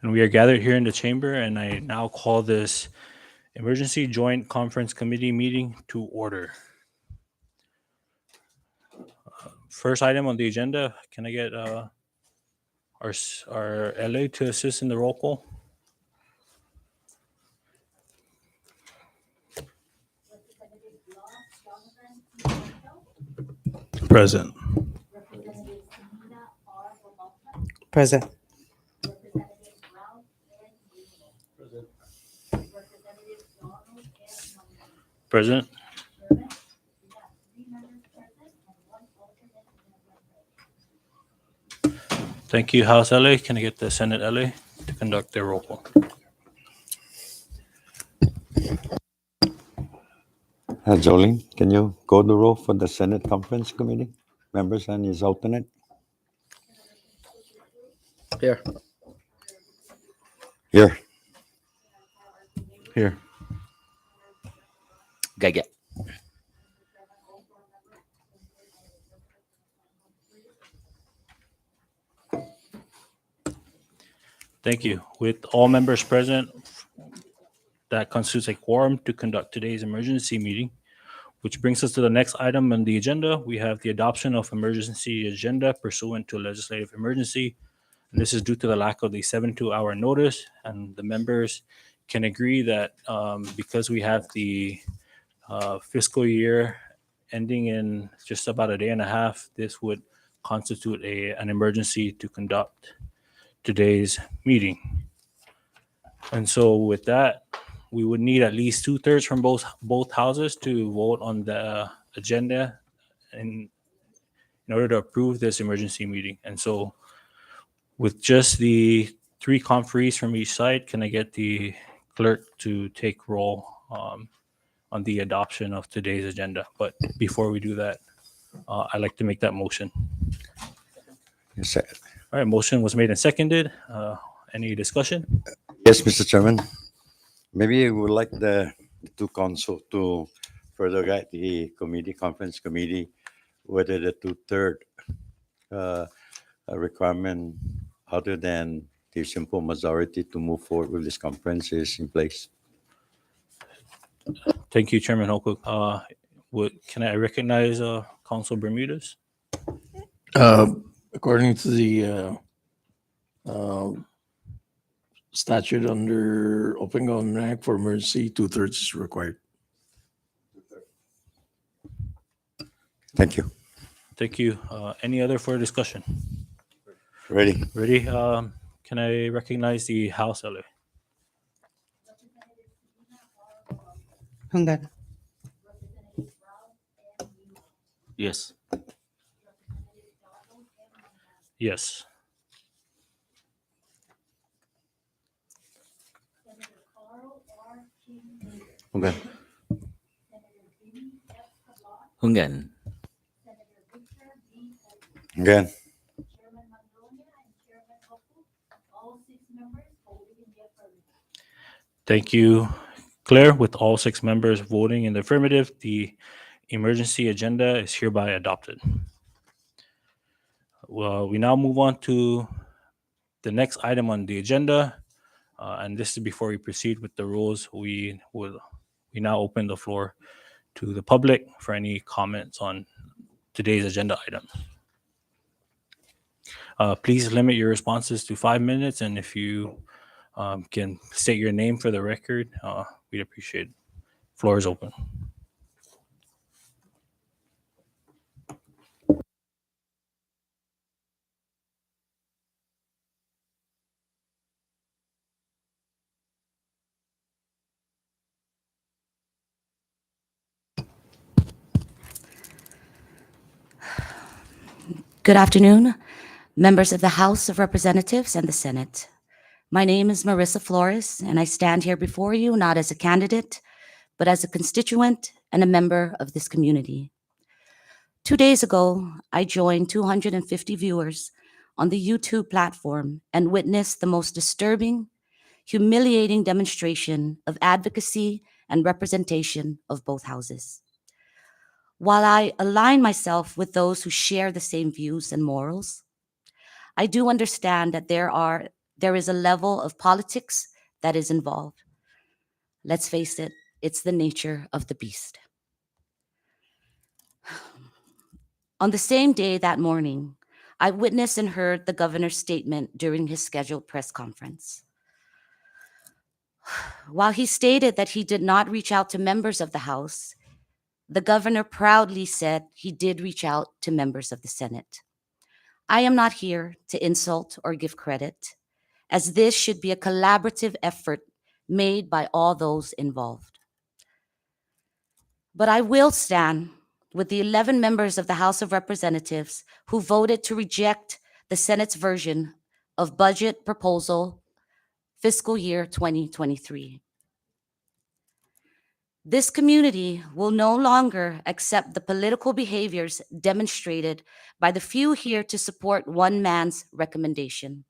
And we are gathered here in the chamber, and I now call this Emergency Joint Conference Committee meeting to order. First item on the agenda, can I get our LA to assist in the roll call? Present. Present. Present. Thank you, House LA. Can I get the Senate LA to conduct their roll call? Jolene, can you call the roll for the Senate Conference Committee members and his alternate? Here. Here. Here. Gaga. Thank you. With all members present, that constitutes a quorum to conduct today's emergency meeting, which brings us to the next item on the agenda. We have the adoption of emergency agenda pursuant to legislative emergency. And this is due to the lack of the 72-hour notice, and the members can agree that because we have the fiscal year ending in just about a day and a half, this would constitute an emergency to conduct today's meeting. And so with that, we would need at least 2/3 from both houses to vote on the agenda in order to approve this emergency meeting. And so with just the 3 conferees from each side, can I get the clerk to take roll on the adoption of today's agenda? But before we do that, I'd like to make that motion. Yes, sir. All right, motion was made and seconded. Any discussion? Yes, Mr. Chairman. Maybe we would like the two council to further guide the conference committee, whether the 2/3 requirement other than the simple majority to move forward with this conference is in place. Thank you, Chairman Holcook. Can I recognize Council Bermudez? According to the statute under Open Government Act for emergency, 2/3 is required. Thank you. Thank you. Any other further discussion? Ready? Ready? Can I recognize the House LA? Hungan. Yes. Yes. Okay. Hungan. Again. Thank you, Claire. With all 6 members voting in the affirmative, the emergency agenda is hereby adopted. Well, we now move on to the next item on the agenda, and this is before we proceed with the rules. We now open the floor to the public for any comments on today's agenda items. Please limit your responses to 5 minutes, and if you can state your name for the record, we'd appreciate it. Floor is open. Good afternoon, members of the House of Representatives and the Senate. My name is Marissa Flores, and I stand here before you not as a candidate, but as a constituent and a member of this community. 2 days ago, I joined 250 viewers on the YouTube platform and witnessed the most disturbing, humiliating demonstration of advocacy and representation of both houses. While I align myself with those who share the same views and morals, I do understand that there are there is a level of politics that is involved. Let's face it, it's the nature of the beast. On the same day that morning, I witnessed and heard the governor's statement during his scheduled press conference. While he stated that he did not reach out to members of the House, the governor proudly said he did reach out to members of the Senate. I am not here to insult or give credit, as this should be a collaborative effort made by all those involved. But I will stand with the 11 members of the House of Representatives who voted to reject the Senate's version of budget proposal fiscal year 2023. This community will no longer accept the political behaviors demonstrated by the few here to support one man's recommendation.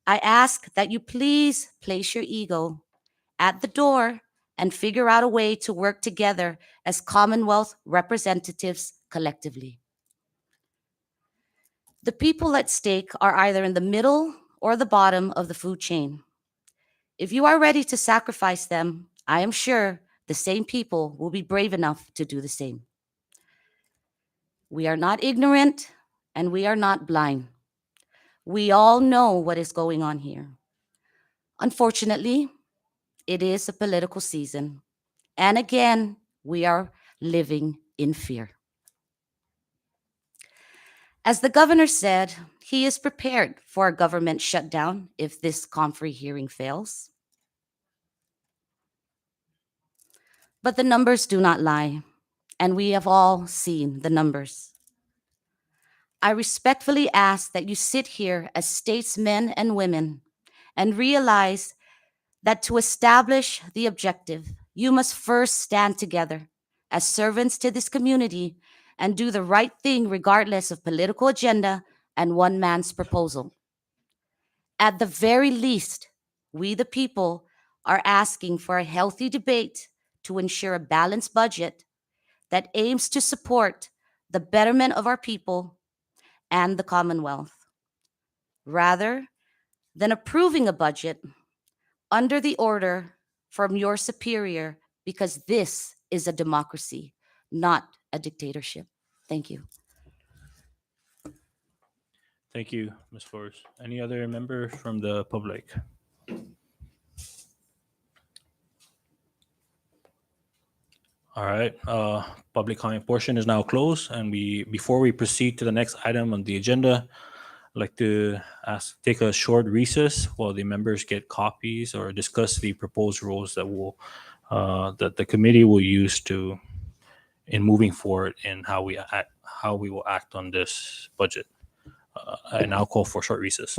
I ask that you please place your ego at the door and figure out a way to work together as Commonwealth representatives collectively. The people at stake are either in the middle or the bottom of the food chain. If you are ready to sacrifice them, I am sure the same people will be brave enough to do the same. We are not ignorant and we are not blind. We all know what is going on here. Unfortunately, it is a political season. And again, we are living in fear. As the governor said, he is prepared for a government shutdown if this Comfrey hearing fails. But the numbers do not lie, and we have all seen the numbers. I respectfully ask that you sit here as statesmen and women and realize that to establish the objective, you must first stand together as servants to this community and do the right thing regardless of political agenda and one man's proposal. At the very least, we the people are asking for a healthy debate to ensure a balanced budget that aims to support the betterment of our people and the Commonwealth, rather than approving a budget under the order from your superior, because this is a democracy, not a dictatorship. Thank you. Thank you, Ms. Flores. Any other member from the public? All right, public comment portion is now closed, and before we proceed to the next item on the agenda, I'd like to take a short recess while the members get copies or discuss the proposed rules that the committee will use in moving forward in how we will act on this budget. I now call for a short recess.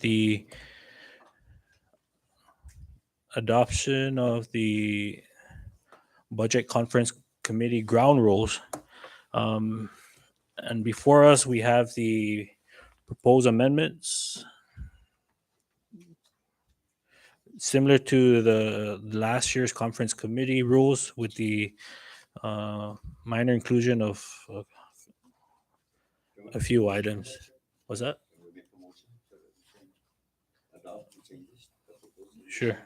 the adoption of the Budget Conference Committee ground rules. And before us, we have the proposed amendments. Similar to the last year's conference committee rules with the minor inclusion of a few items. Was that? Sure.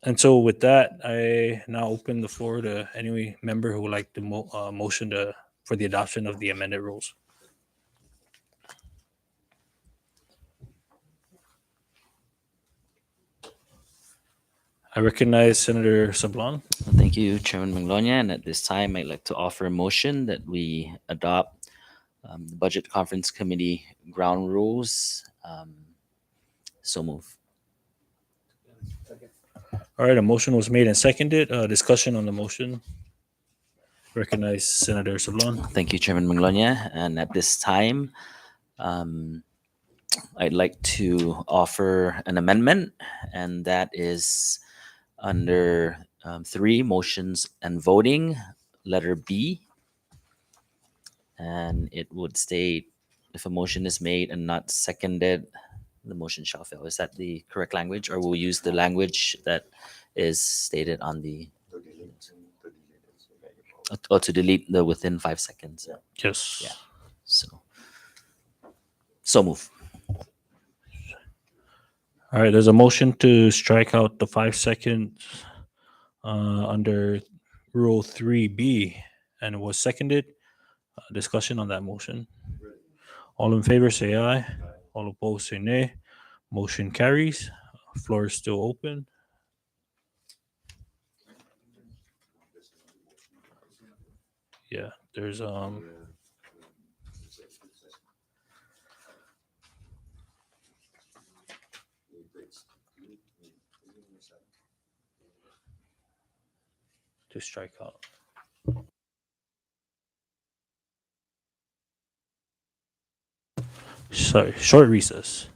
And so with that, I now open the floor to any member who would like to motion for the adoption of the amended rules. I recognize Senator Sablon. Thank you, Chairman Manglonia. And at this time, I'd like to offer a motion that we adopt the Budget Conference Committee ground rules. So move. All right, a motion was made and seconded. Discussion on the motion. Recognize Senator Sablon. Thank you, Chairman Manglonia. And at this time, I'd like to offer an amendment, and that is under 3 motions and voting, letter B. And it would state, if a motion is made and not seconded, the motion shall fail. Is that the correct language, or we'll use the language that is stated on the, or to delete the within 5 seconds? Yes. Yeah. So move. All right, there's a motion to strike out the 5 seconds under Rule 3B, and it was seconded. Discussion on that motion. All in favor say aye. All opposed say nay. Motion carries. Floor is still open. Yeah, there's to strike out. Sorry, short recess.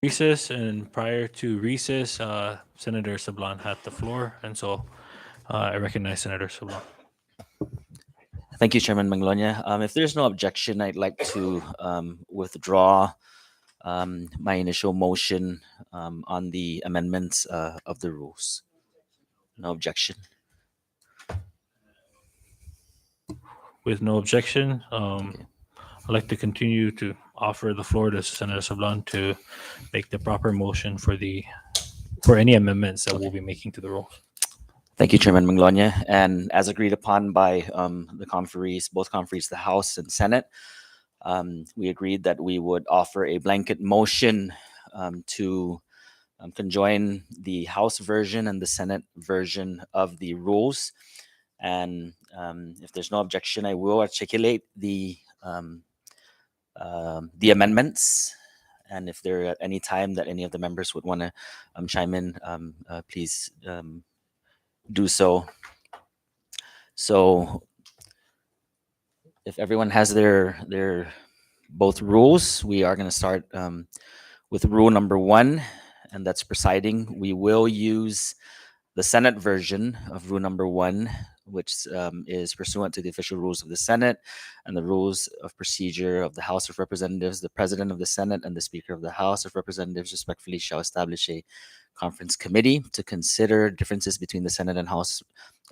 recess, and prior to recess, Senator Sablan had the floor, and so I recognize Senator Sablan. Thank you, Chairman Manglonia. If there's no objection, I'd like to withdraw my initial motion on the amendments of the rules. No objection. With no objection, I'd like to continue to offer the floor to Senator Sablan to make the proper motion for any amendments that we'll be making to the rules. Thank you, Chairman Manglonia. And as agreed upon by the conferees, both conferees, the House and Senate, we agreed that we would offer a blanket motion to conjoin the House version and the Senate version of the rules. And if there's no objection, I will articulate the amendments. And if there at any time that any of the members would want to chime in, please do so. So if everyone has their both rules, we are going to start with rule number 1, and that's presiding. We will use the Senate version of rule number 1, which is pursuant to the official rules of the Senate and the rules of procedure of the House of Representatives. The President of the Senate and the Speaker of the House of Representatives respectfully shall establish a conference committee to consider differences between the Senate and House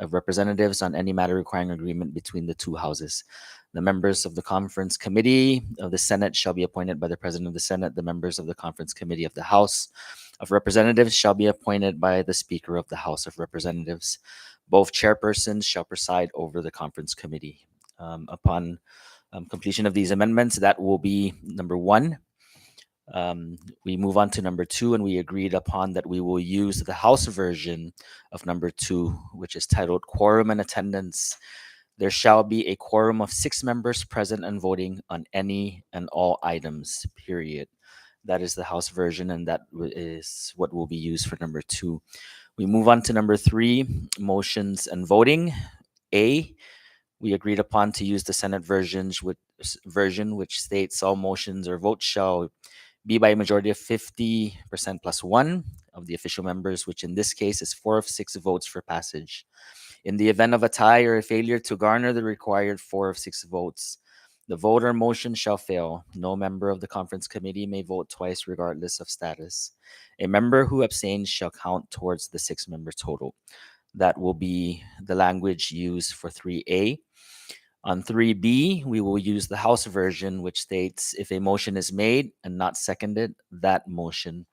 of Representatives on any matter requiring agreement between the two houses. The members of the conference committee of the Senate shall be appointed by the President of the Senate. The members of the conference committee of the House of Representatives shall be appointed by the Speaker of the House of Representatives. Both chairpersons shall preside over the conference committee. Upon completion of these amendments, that will be number 1. We move on to number 2, and we agreed upon that we will use the House version of number 2, which is titled Quorum and Attendance. There shall be a quorum of 6 members present and voting on any and all items, period. That is the House version, and that is what will be used for number 2. We move on to number 3, motions and voting. A, we agreed upon to use the Senate version, which states all motions or votes shall be by a majority of 50% plus 1 of the official members, which in this case is 4 of 6 votes for passage. In the event of a tie or a failure to garner the required 4 of 6 votes, the vote or motion shall fail. No member of the conference committee may vote twice regardless of status. A member who abstains shall count towards the 6-member total. That will be the language used for 3A. On 3B, we will use the House version, which states if a motion is made and not seconded, that motion,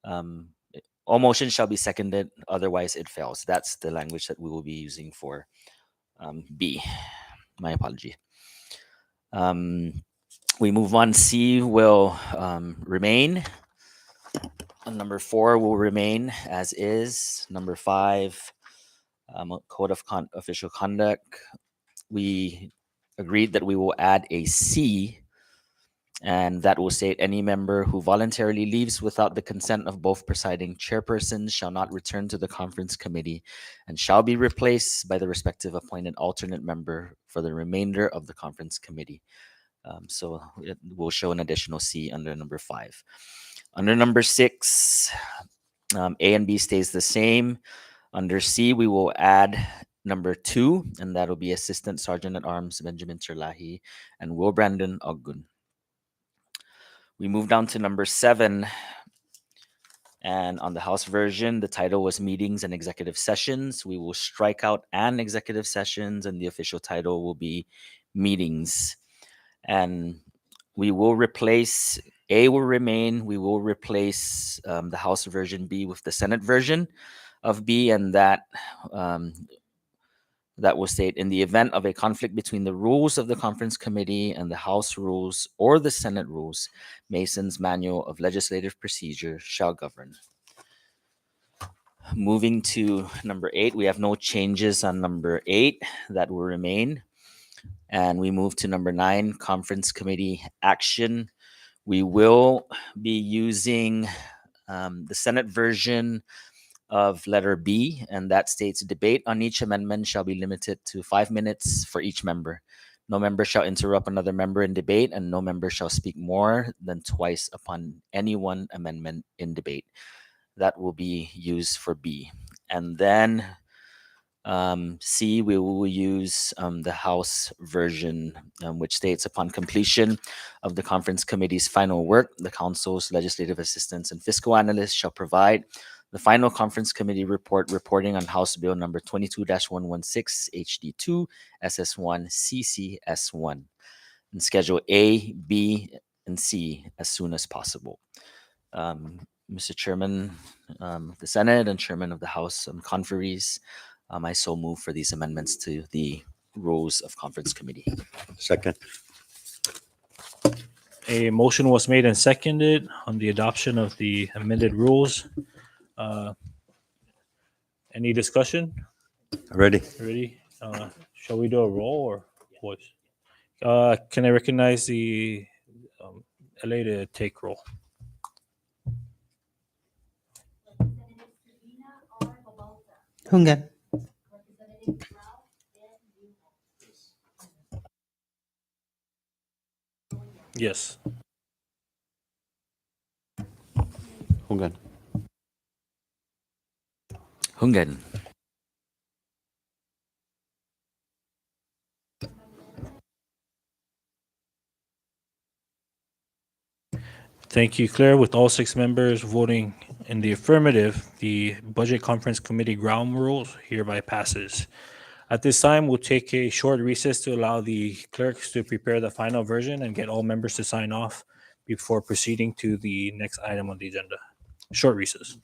all motions shall be seconded, otherwise it fails. That's the language that we will be using for B. My apology. We move on. C will remain. Number 4 will remain as is. Number 5, Code of Official Conduct. We agreed that we will add a C, and that will state any member who voluntarily leaves without the consent of both presiding chairpersons shall not return to the conference committee and shall be replaced by the respective appointed alternate member for the remainder of the conference committee. So it will show an additional C under number 5. Under number 6, A and B stays the same. Under C, we will add number 2, and that'll be Assistant Sergeant at Arms Benjamin Terlahi and Will Brandon Oggun. We move down to number 7, and on the House version, the title was Meetings and Executive Sessions. We will strike out "and executive sessions," and the official title will be Meetings. And we will replace, A will remain, we will replace the House version B with the Senate version of B, and that will state, in the event of a conflict between the rules of the conference committee and the House rules or the Senate rules, Mason's Manual of Legislative Procedure shall govern. Moving to number 8, we have no changes on number 8. That will remain. And we move to number 9, conference committee action. We will be using the Senate version of letter B, and that states debate on each amendment shall be limited to 5 minutes for each member. No member shall interrupt another member in debate, and no member shall speak more than twice upon any one amendment in debate. That will be used for B. And then C, we will use the House version, which states upon completion of the conference committee's final work, the council's legislative assistants and fiscal analysts shall provide the final conference committee report reporting on House Bill number 22-116 HD2 SS1 CCS1 and schedule A, B, and C as soon as possible. Mr. Chairman of the Senate and Chairman of the House Conferees, I so move for these amendments to the rules of conference committee. Second. A motion was made and seconded on the adoption of the amended rules. Any discussion? Ready? Ready? Shall we do a roll or voice? Can I recognize the LA to take roll? Hungan. Yes. Hungan. Hungan. Thank you, Claire. With all 6 members voting in the affirmative, the Budget Conference Committee ground rules hereby passes. At this time, we'll take a short recess to allow the clerks to prepare the final version and get all members to sign off before proceeding to the next item on the agenda. Short recess.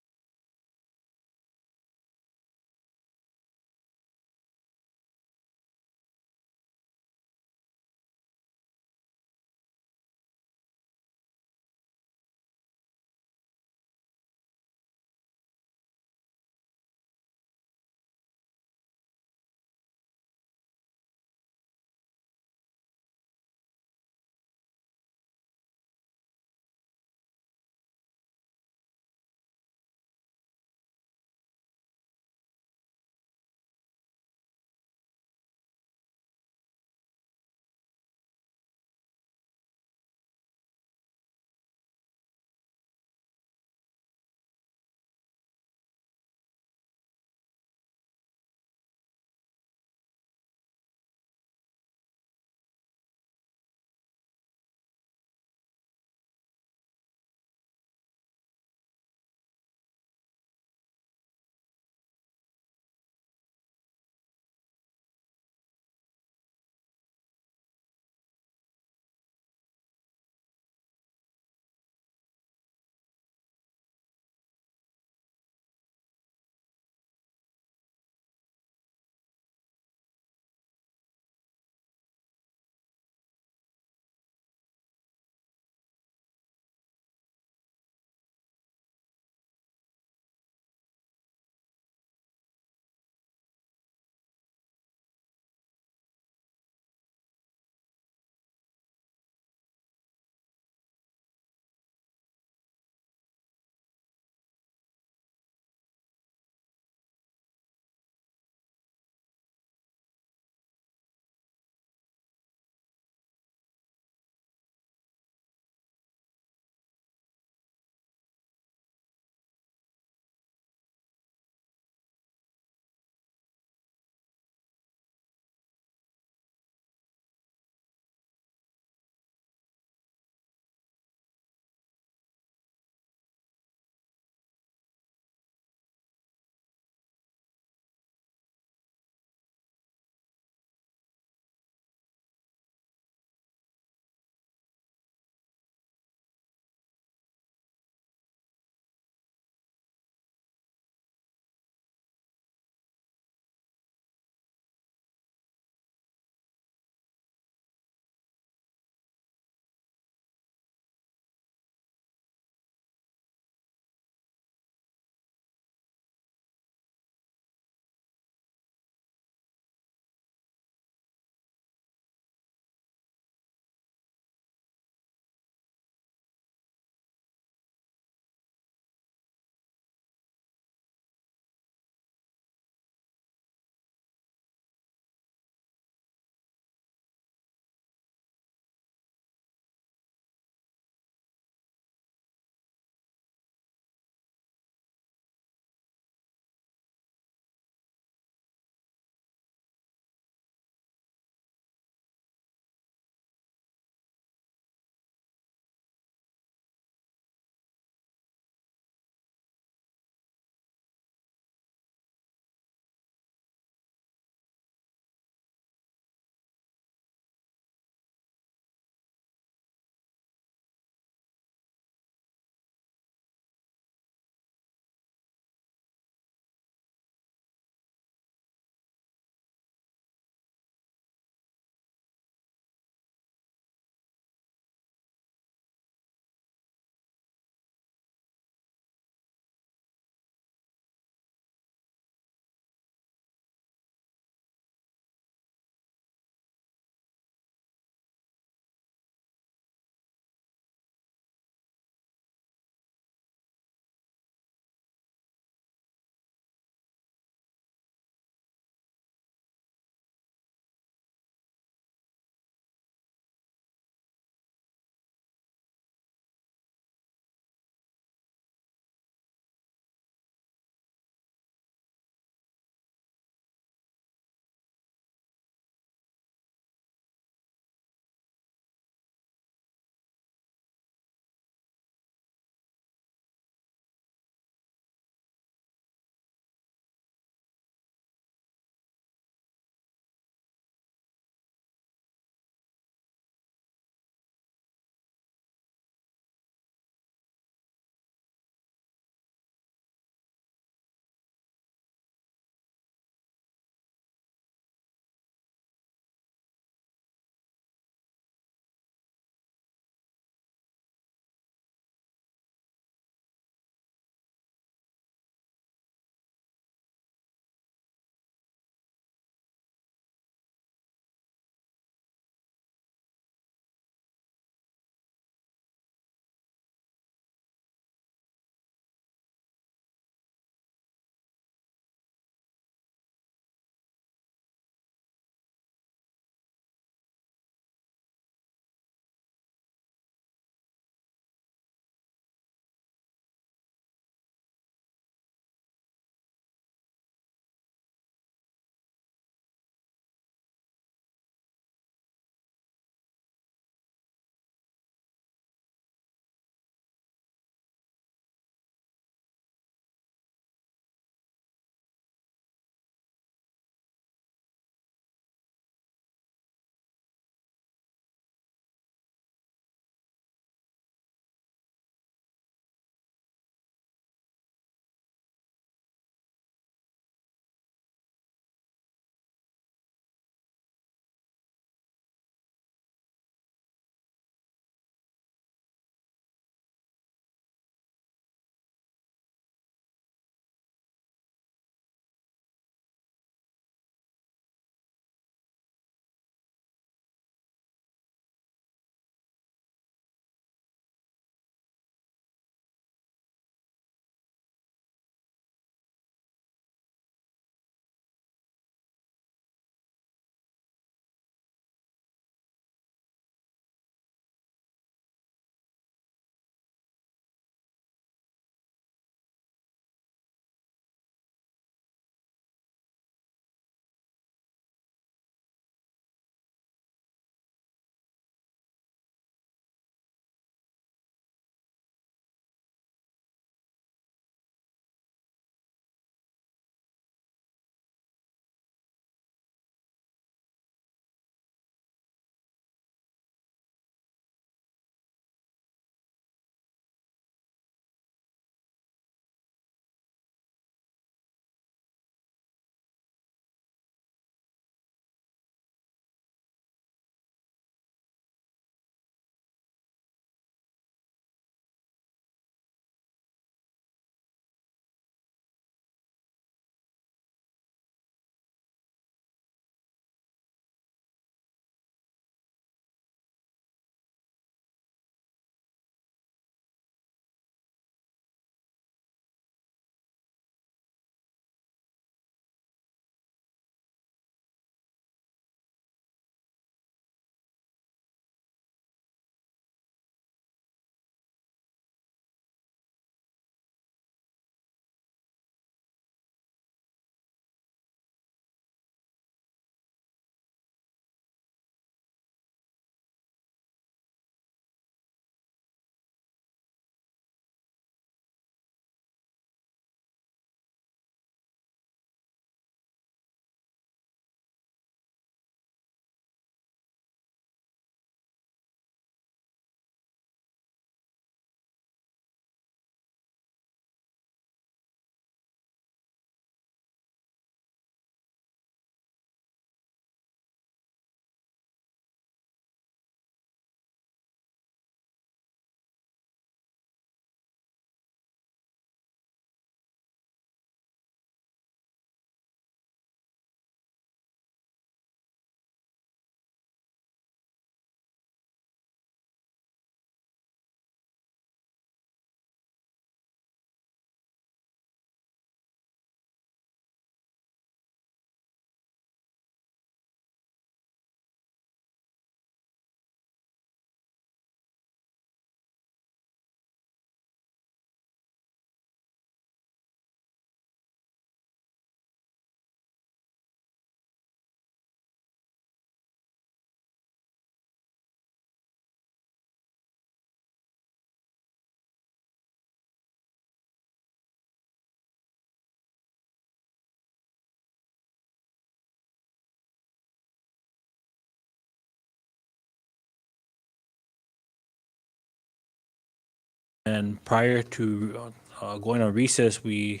And prior to going on recess, the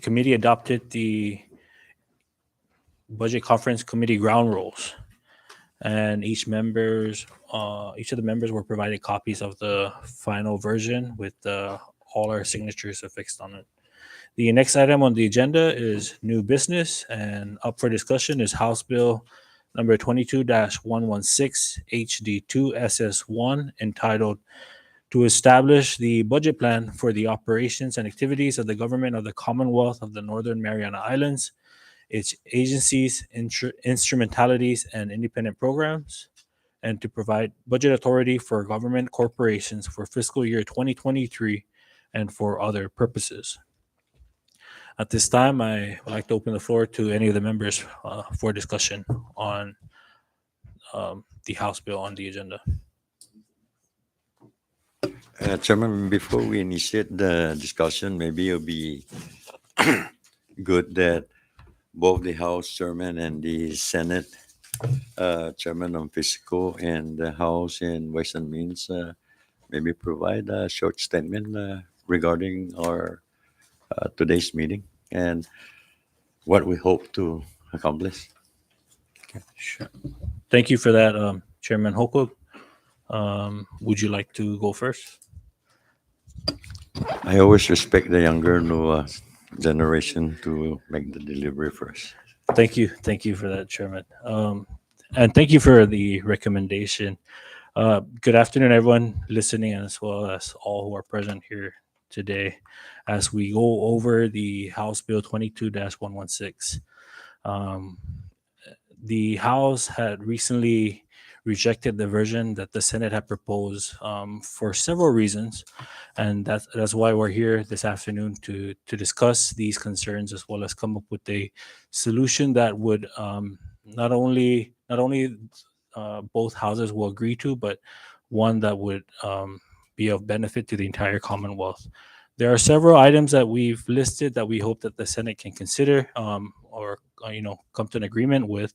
committee adopted the budget conference committee ground rules, and each of the members were provided copies of the final version with all our signatures affixed on it. The next item on the agenda is new business, and up for discussion is House Bill number 22-116 HD2 SS1, entitled "To Establish the Budget Plan for the Operations and Activities of the Government of the Commonwealth of the Northern Mariana Islands, its agencies, instrumentalities, and independent programs, and to provide budget authority for government corporations for fiscal year 2023 and for other purposes." At this time, I would like to open the floor to any of the members for discussion on the House bill on the agenda. Chairman, before we initiate the discussion, maybe it'll be good that both the House Chairman and the Senate Chairman on Fiscal and the House and Ways and Means maybe provide a short statement regarding our today's meeting and what we hope to accomplish. Sure. Thank you for that, Chairman Holcook. Would you like to go first? I always respect the younger new generation to make the delivery first. Thank you. Thank you for that, Chairman. And thank you for the recommendation. Good afternoon, everyone listening, as well as all who are present here today as we go over the House Bill 22-116. The House had recently rejected the version that the Senate had proposed for several reasons, and that's why we're here this afternoon to discuss these concerns, as well as come up with a solution that would not only both houses will agree to, but one that would be of benefit to the entire Commonwealth. There are several items that we've listed that we hope that the Senate can consider or come to an agreement with.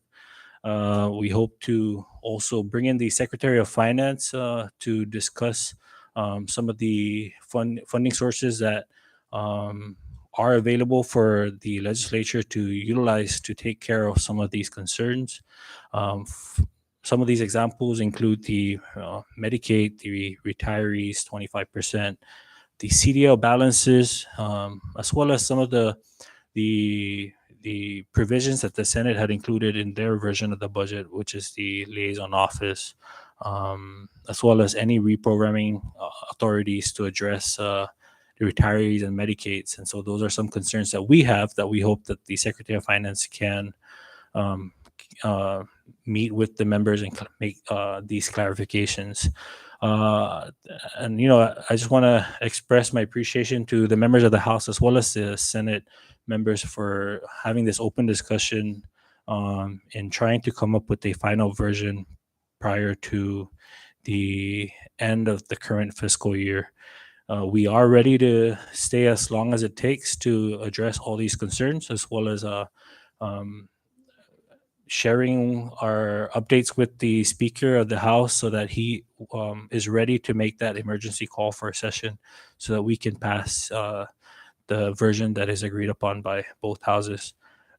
We hope to also bring in the Secretary of Finance to discuss some of the funding sources that are available for the legislature to utilize to take care of some of these concerns. Some of these examples include the Medicaid, the retirees, 25%, the CDL balances, as well as some of the provisions that the Senate had included in their version of the budget, which is the liaison office, as well as any reprogramming authorities to address the retirees and Medicaids. And so those are some concerns that we have that we hope that the Secretary of Finance can meet with the members and make these clarifications. And I just want to express my appreciation to the members of the House as well as the Senate members for having this open discussion and trying to come up with a final version prior to the end of the current fiscal year. We are ready to stay as long as it takes to address all these concerns, as well as sharing our updates with the Speaker of the House so that he is ready to make that emergency call for a session so that we can pass the version that is agreed upon by both houses.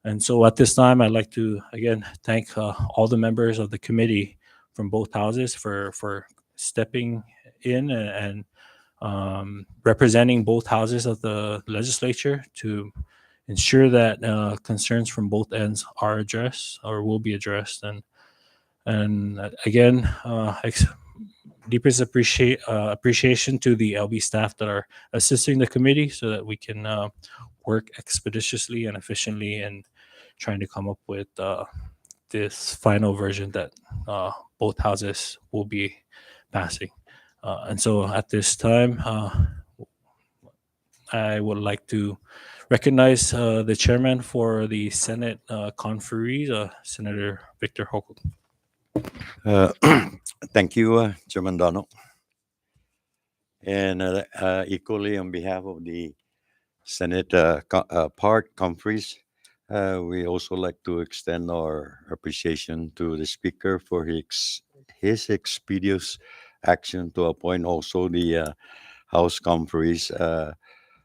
And so at this time, I'd like to, again, thank all the members of the committee from both houses for stepping in and representing both houses of the legislature to ensure that concerns from both ends are addressed or will be addressed. And again, deepest appreciation to the LB staff that are assisting the committee so that we can work expeditiously and efficiently in trying to come up with this final version that both houses will be passing. And so at this time, I would like to recognize the chairman for the Senate conferees, Senator Victor Holcook. Thank you, Chairman Donald. And equally on behalf of the Senate part conferees, we also like to extend our appreciation to the Speaker for his expeditious action to appoint also the House conferees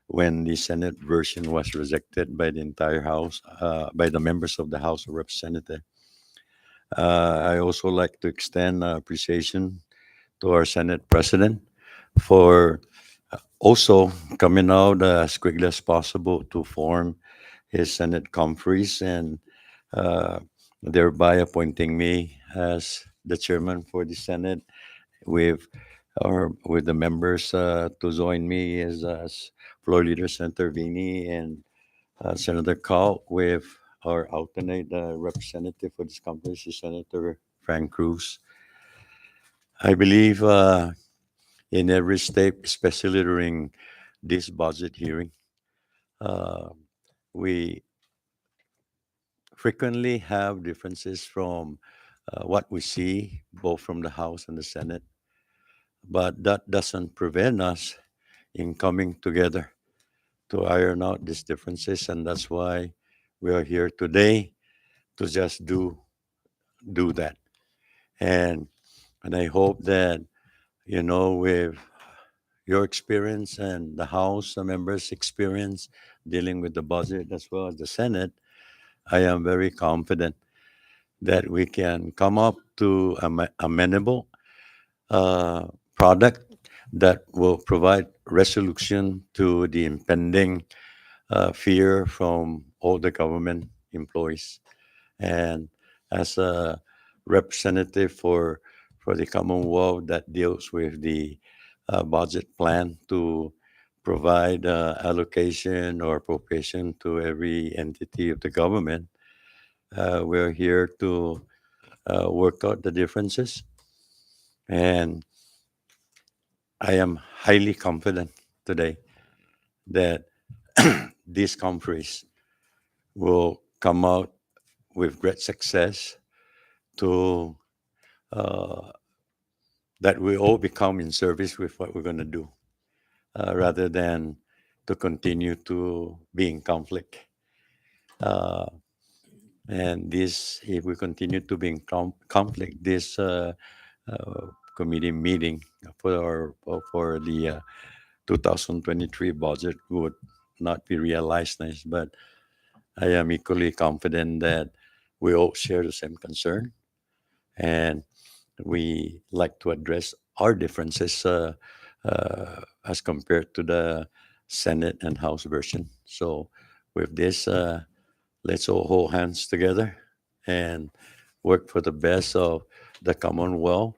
when the Senate version was rejected by the entire House, by the members of the House of Representatives. I also like to extend appreciation to our Senate President for also coming out as quickly as possible to form his Senate conferees and uh, thereby appointing me as the chairman for the Senate with with the members to join me as floor leader Senator Vini and Senator Call with our alternate representative for this conference, Senator Frank Cruz. I believe in every step, especially during this budget hearing, uh, we frequently have differences from what we see both from the House and the Senate, but that doesn't prevent us in coming together to iron out these differences, and that's why we are here today to just do that. And and I hope that with your experience and the House members' experience dealing with the budget as well as the Senate, I am very confident that we can come up to amenable uh, product that will provide resolution to the impending fear from all the government employees. And as a representative for the Commonwealth that deals with the budget plan to provide allocation or appropriation to every entity of the government, we're here to work out the differences. And I am highly confident today that this conference will come out with great success to uh, that we all become in service with what we're going to do rather than to continue to be in conflict. Uh, and this, if we continue to be in conflict, this uh, committee meeting for the 2023 budget would not be realized nice, but I am equally confident that we all share the same concern and we like to address our differences as compared to the Senate and House version. So with this, let's all hold hands together and work for the best of the Commonwealth,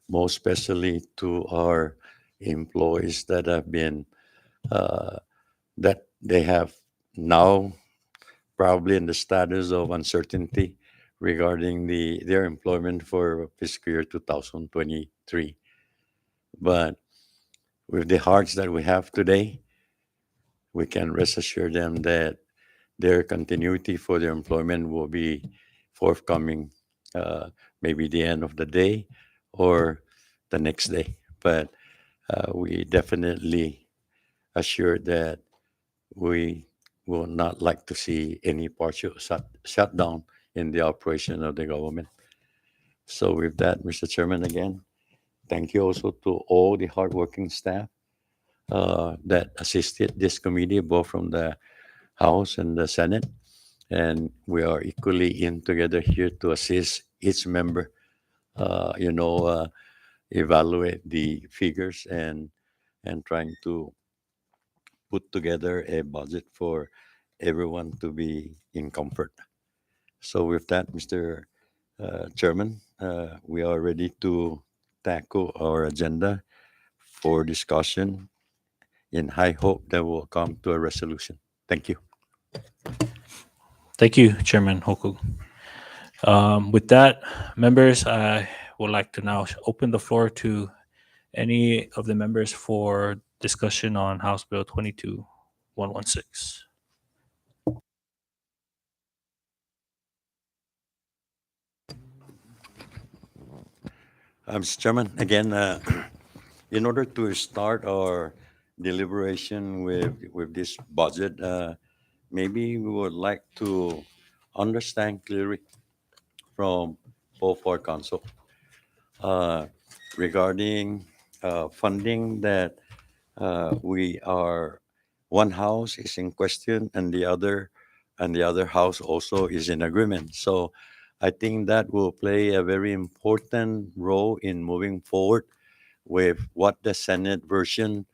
most especially to our employees that have been that they have now probably in the status of uncertainty regarding their employment for fiscal year 2023. But with the hearts that we have today, we can rest assure them that their continuity for their employment will be forthcoming, uh, maybe the end of the day or the next day. But we definitely assure that we will not like to see any partial shutdown in the operation of the government. So with that, Mr. Chairman, again, thank you also to all the hardworking staff that assisted this committee, both from the House and the Senate. And we are equally in together here to assist each member, uh, you know, uh, evaluate the figures and trying to put together a budget for everyone to be in comfort. So with that, Mr. Chairman, we are ready to tackle our agenda for discussion in high hope that we'll come to a resolution. Thank you. Thank you, Chairman Hoku. With that, members, I would like to now open the floor to any of the members for discussion on House Bill 22-116. Mr. Chairman, again, in order to start our deliberation with this budget, maybe we would like to understand clearly from both our council uh, regarding funding that we are one house is in question, and the other house also is in agreement. So I think that will play a very important role in moving forward with what the Senate version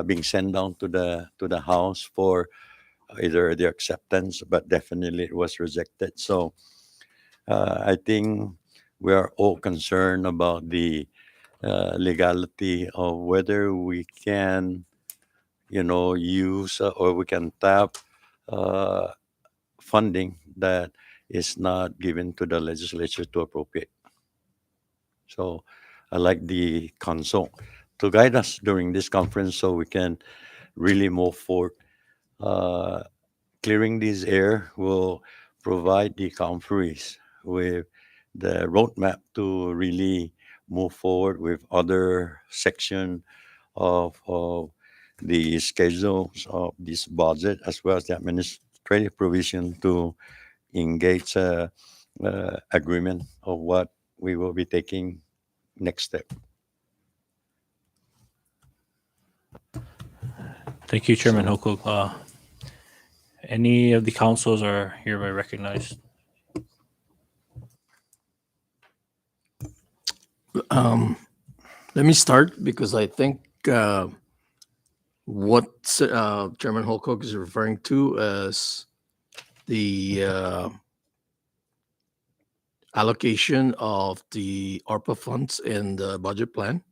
being sent down to the House for either the acceptance, but definitely it was rejected. So I think we are all concerned about the legality of whether we can, use or we can tap uh, funding that is not given to the legislature to appropriate. So I like the council to guide us during this conference so we can really move forward. Uh, Clearing this air will provide the conferees with the roadmap to really move forward with other section of the schedules of this budget as well as the administrative provision to engage agreement of what we will be taking next step. Thank you, Chairman Hokuk. Any of the councils are hereby recognized. Let me start because I think what Chairman Holcock is referring to as the allocation of the ARPA funds in the budget plan.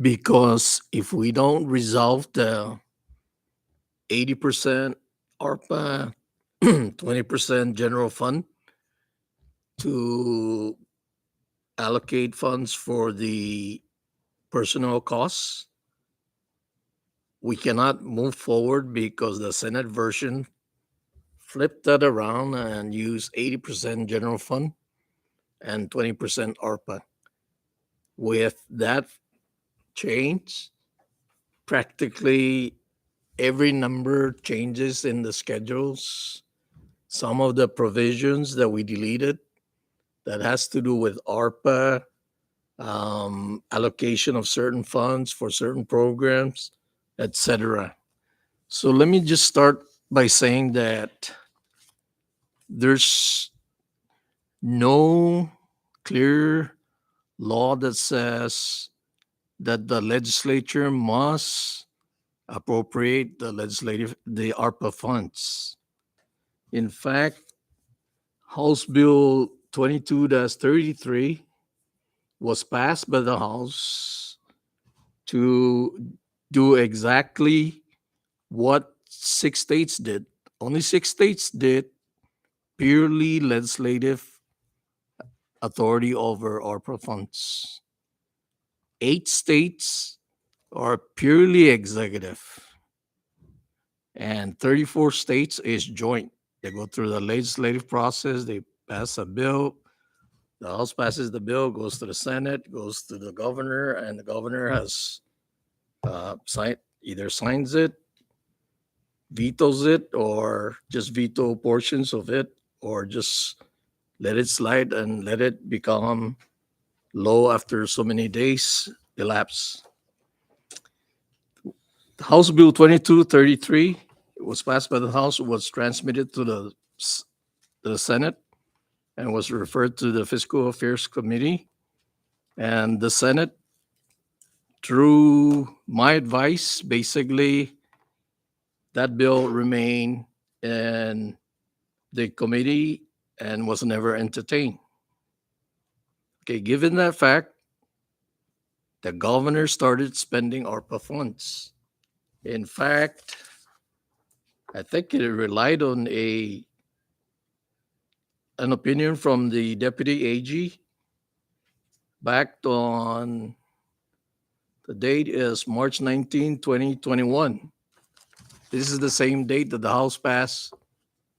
Because if we don't resolve the 80% ARPA, 20% general fund to allocate funds for the personnel costs, we cannot move forward because the Senate version flipped that around and used 80% general fund and 20% ARPA. With that change, practically every number changes in the schedules. Some of the provisions that we deleted that has to do with ARPA, allocation of certain funds for certain programs, etc. So let me just start by saying that there's no clear law that says that the legislature must appropriate the ARPA funds. In fact, House Bill 22-33 was passed by the House to do exactly what 6 states did. Only 6 states did purely legislative authority over ARPA funds. 8 states are purely executive, and 34 states is joint. They go through the legislative process, they pass a bill, the House passes the bill, goes to the Senate, goes to the governor, and the governor has either signs it, vetoes it, or just veto portions of it, or just let it slide and let it become law after so many days elapse. House Bill 2233 was passed by the House, was transmitted to the Senate, and was referred to the Fiscal Affairs Committee. And the Senate, through my advice, basically, that bill remained in the committee and was never entertained. Okay, given that fact, the governor started spending ARPA funds. In fact, I think it relied on an opinion from the deputy AG back on the date is March 19, 2021. This is the same date that the House passed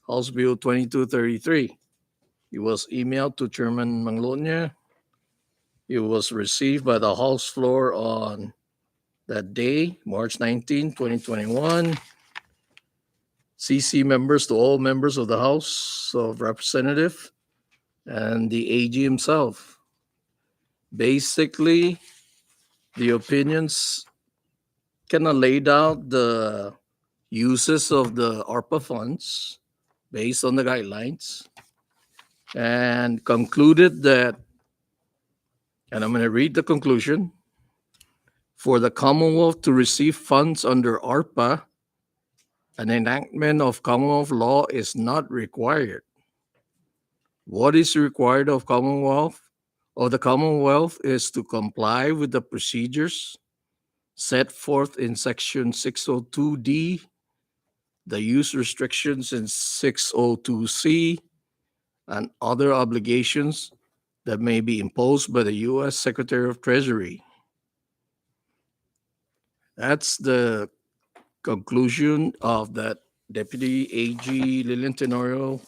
House Bill 2233. It was emailed to Chairman Manglonia. It was received by the House floor on that day, March 19, 2021. CC members to all members of the House of Representatives and the AG himself. Basically, the opinions kind of laid out the uses of the ARPA funds based on the guidelines and concluded that, and I'm going to read the conclusion, for the Commonwealth to receive funds under ARPA, an enactment of Commonwealth law is not required. What is required of the Commonwealth is to comply with the procedures set forth in Section 602D, the use restrictions in 602C, and other obligations that may be imposed by the U.S. Secretary of Treasury. That's the conclusion of that Deputy AG Lilian Tenorio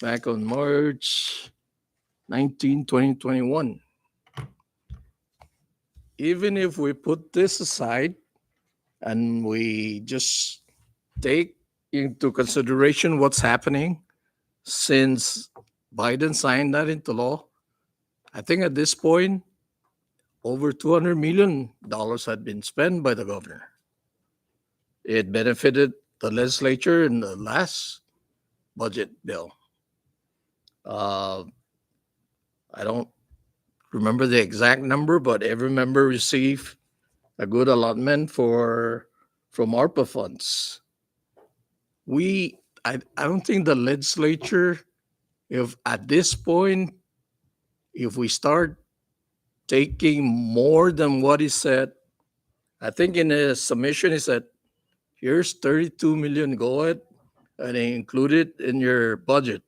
back on March 19, 2021. Even if we put this aside and we just take into consideration what's happening since Biden signed that into law, I think at this point, over $200 million had been spent by the governor. It benefited the legislature in the last budget bill. I don't remember the exact number, but every member received a good allotment from ARPA funds. I don't think the legislature, if at this point, if we start taking more than what he said, I think in his submission he said, here's 32 million, go ahead and include it in your budget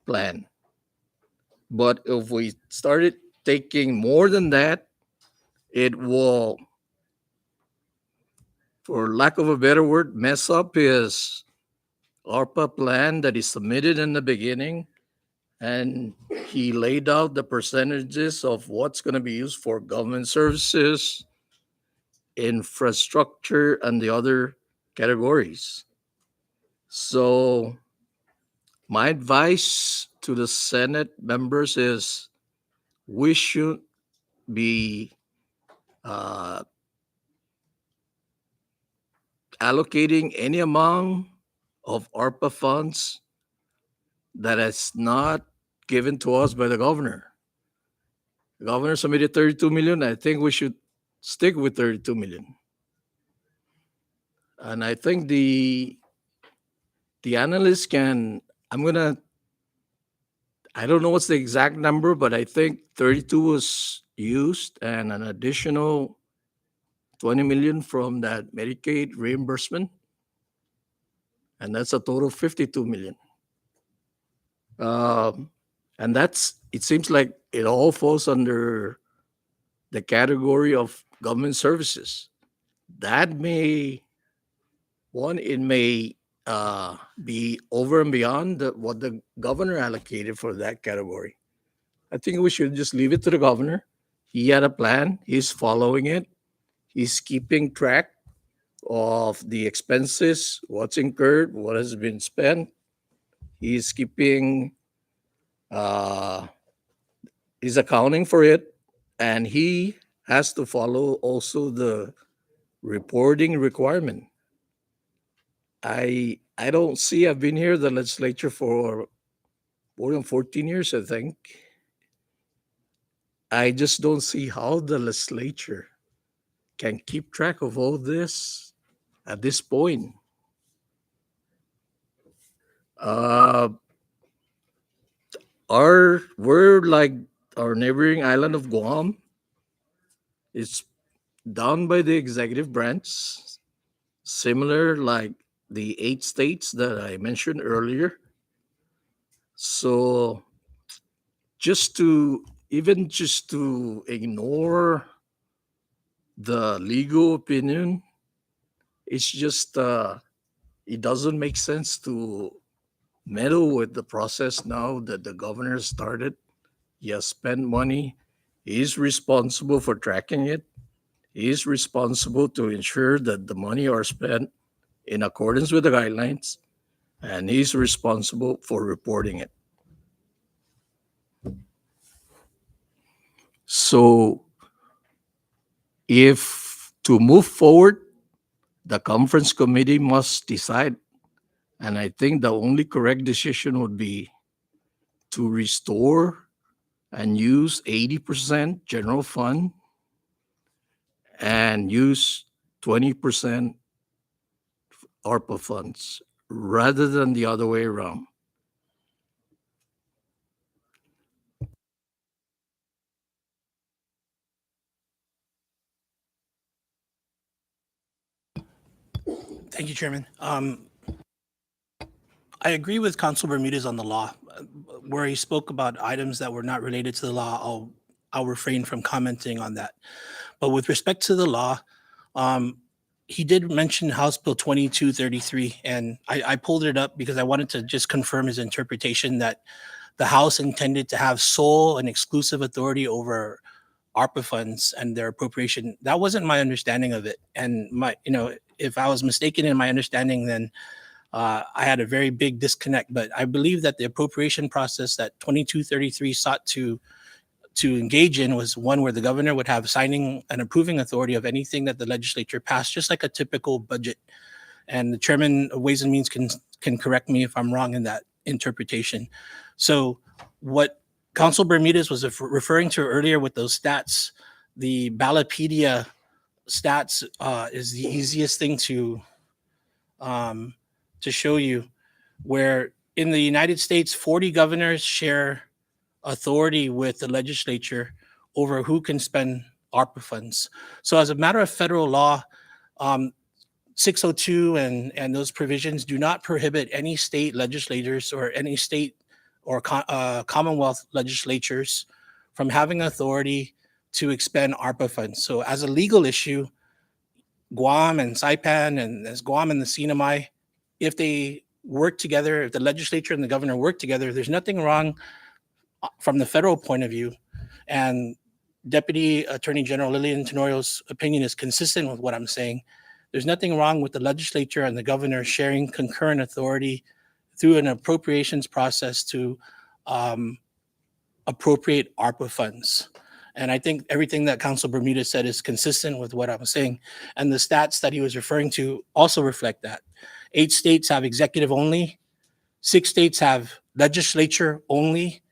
plan. But if we started taking more than that, it will, for lack of a better word, mess up his ARPA plan that he submitted in the beginning. And he laid out the percentages of what's going to be used for government services, infrastructure, and the other categories. So my advice to the Senate members is we should be allocating any amount of ARPA funds that is not given to us by the governor. The governor submitted 32 million. I think we should stick with 32 million. And I think the analysts can, I don't know what's the exact number, but I think 32 was used and an additional 20 million from that Medicaid reimbursement. And that's a total of 52 million. And it seems like it all falls under the category of government services. That may be over and beyond what the governor allocated for that category. I think we should just leave it to the governor. He had a plan. He's following it. He's keeping track of the expenses, what's incurred, what has been spent. He's keeping, he's accounting for it, and he has to follow also the reporting requirement. I don't see, I've been here, the legislature, for more than 14 years, I think. I just don't see how the legislature can keep track of all this at this point. We're like our neighboring island of Guam. It's done by the executive branch, similar like the 8 states that I mentioned earlier. So just to ignore the legal opinion, it's just it doesn't make sense to meddle with the process now that the governor started. He has spent money. He's responsible for tracking it. He's responsible to ensure that the money are spent in accordance with the guidelines, and he's responsible for reporting it. So If to move forward, the conference committee must decide. And I think the only correct decision would be to restore and use 80% general fund and use 20% ARPA funds rather than the other way around. Thank you, Chairman. I agree with Council Bermudez on the law. Where he spoke about items that were not related to the law, I'll refrain from commenting on that. But with respect to the law, he did mention House Bill 2233, and I pulled it up because I wanted to just confirm his interpretation that the House intended to have sole and exclusive authority over ARPA funds and their appropriation. That wasn't my understanding of it. And if I was mistaken in my understanding, then I had a very big disconnect. But I believe that the appropriation process that 2233 sought to engage in was one where the governor would have signing and approving authority of anything that the legislature passed, just like a typical budget. And the chairman of Ways and Means can correct me if I'm wrong in that interpretation. So what Council Bermudez was referring to earlier with those stats, the Ballotpedia stats is the easiest thing to show you, where in the United States, 40 governors share authority with the legislature over who can spend ARPA funds. So as a matter of federal law, 602 and those provisions do not prohibit any state legislators or any state or Commonwealth legislatures from having authority to expend ARPA funds. So as a legal issue, Guam and Saipan and as Guam and the CNMI, if they work together, if the legislature and the governor work together, there's nothing wrong from the federal point of view. And Deputy Attorney General Lillian Tenorio's opinion is consistent with what I'm saying. There's nothing wrong with the legislature and the governor sharing concurrent authority through an appropriations process to appropriate ARPA funds. And I think everything that Council Bermudez said is consistent with what I'm saying. And the stats that he was referring to also reflect that. 8 states have executive only, 6 states have legislature only,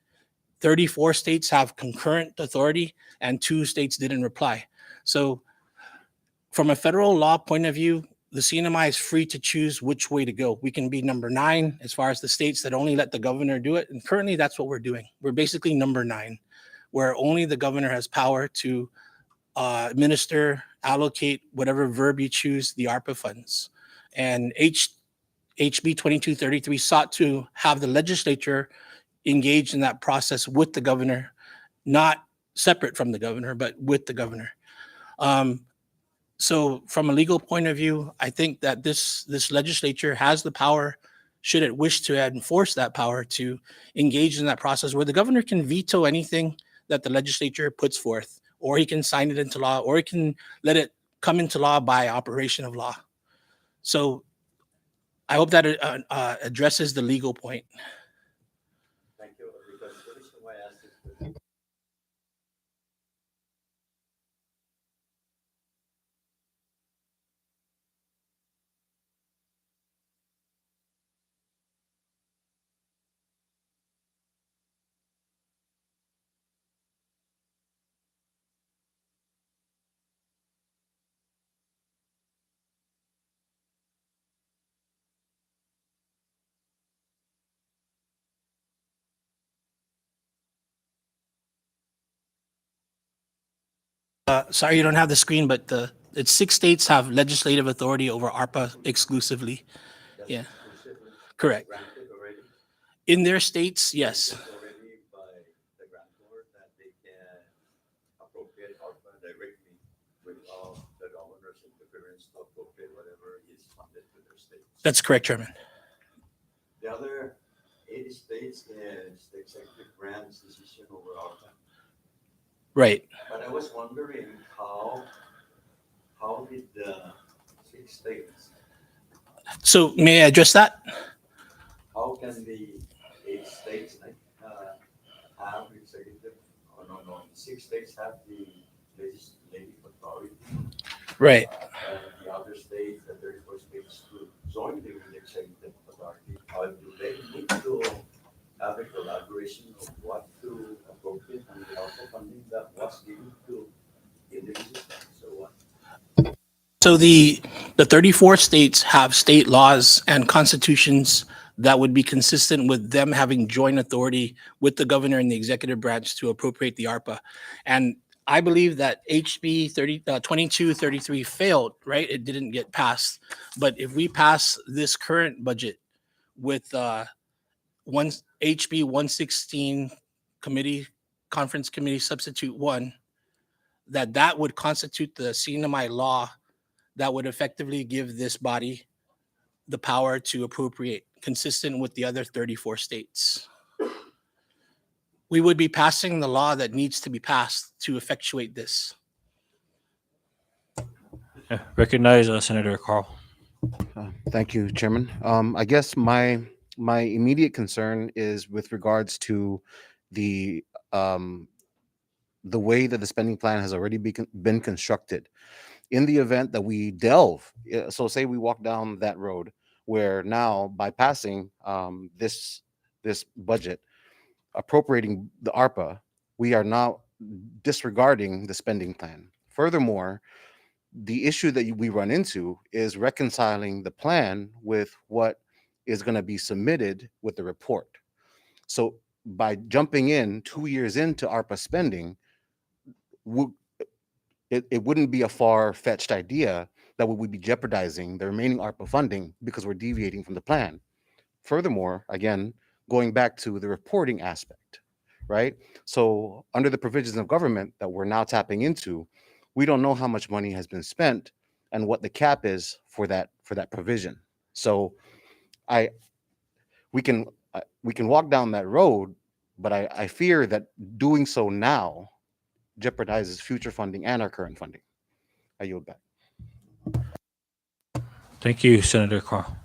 34 states have concurrent authority, and 2 states didn't reply. So from a federal law point of view, the CNMI is free to choose which way to go. We can be number 9 as far as the states that only let the governor do it. And currently that's what we're doing. We're basically number 9, where only the governor has power to administer, allocate whatever verb you choose, the ARPA funds. And HB 2233 sought to have the legislature engaged in that process with the governor, not separate from the governor, but with the governor. So from a legal point of view, I think that this legislature has the power, should it wish to enforce that power, to engage in that process where the governor can veto anything that the legislature puts forth, or he can sign it into law, or he can let it come into law by operation of law. So I hope that addresses the legal point. Thank you. Because the reason why I asked this question. Sorry, you don't have the screen, but it's 6 states have legislative authority over ARPA exclusively. That's Yeah. exclusively Correct. granted already. In their states, yes. It's already by the grantor that they can appropriate ARPA directly without the governor's interference to appropriate whatever is funded to their states. That's correct, Chairman. The other 80 states is the executive branch decision over ARPA. Right. But I was wondering how did the 6 states, So may I address that? how can the 8 states have executive, oh no, the 6 states have the legislative authority. Right. And the other states, the 34 states to join the executive authority, or do they need to have a collaboration of what to appropriate and the ARPA funding that was given to individuals? So what? So the 34 states have state laws and constitutions that would be consistent with them having joint authority with the governor and the executive branch to appropriate the ARPA. And I believe that HB 2233 failed, right? It didn't get passed. But if we pass this current budget with one HB 116 committee, conference committee substitute 1, that would constitute the CNMI law that would effectively give this body the power to appropriate, consistent with the other 34 states. We would be passing the law that needs to be passed to effectuate this. Recognize Senator Carl. Thank you, Chairman. I guess my immediate concern is with regards to the way that the spending plan has already been constructed. In the event that we delve, so say we walk down that road where now by passing this budget, appropriating the ARPA, we are now disregarding the spending plan. Furthermore, the issue that we run into is reconciling the plan with what is going to be submitted with the report. So by jumping in 2 years into ARPA spending, it wouldn't be a far-fetched idea that we would be jeopardizing the remaining ARPA funding because we're deviating from the plan. Furthermore, again, going back to the reporting aspect, right? So under the provisions of government that we're now tapping into, we don't know how much money has been spent and what the cap is for that provision. So we can walk down that road, but I fear that doing so now jeopardizes future funding and our current funding. I yield back. Thank you, Senator Carl.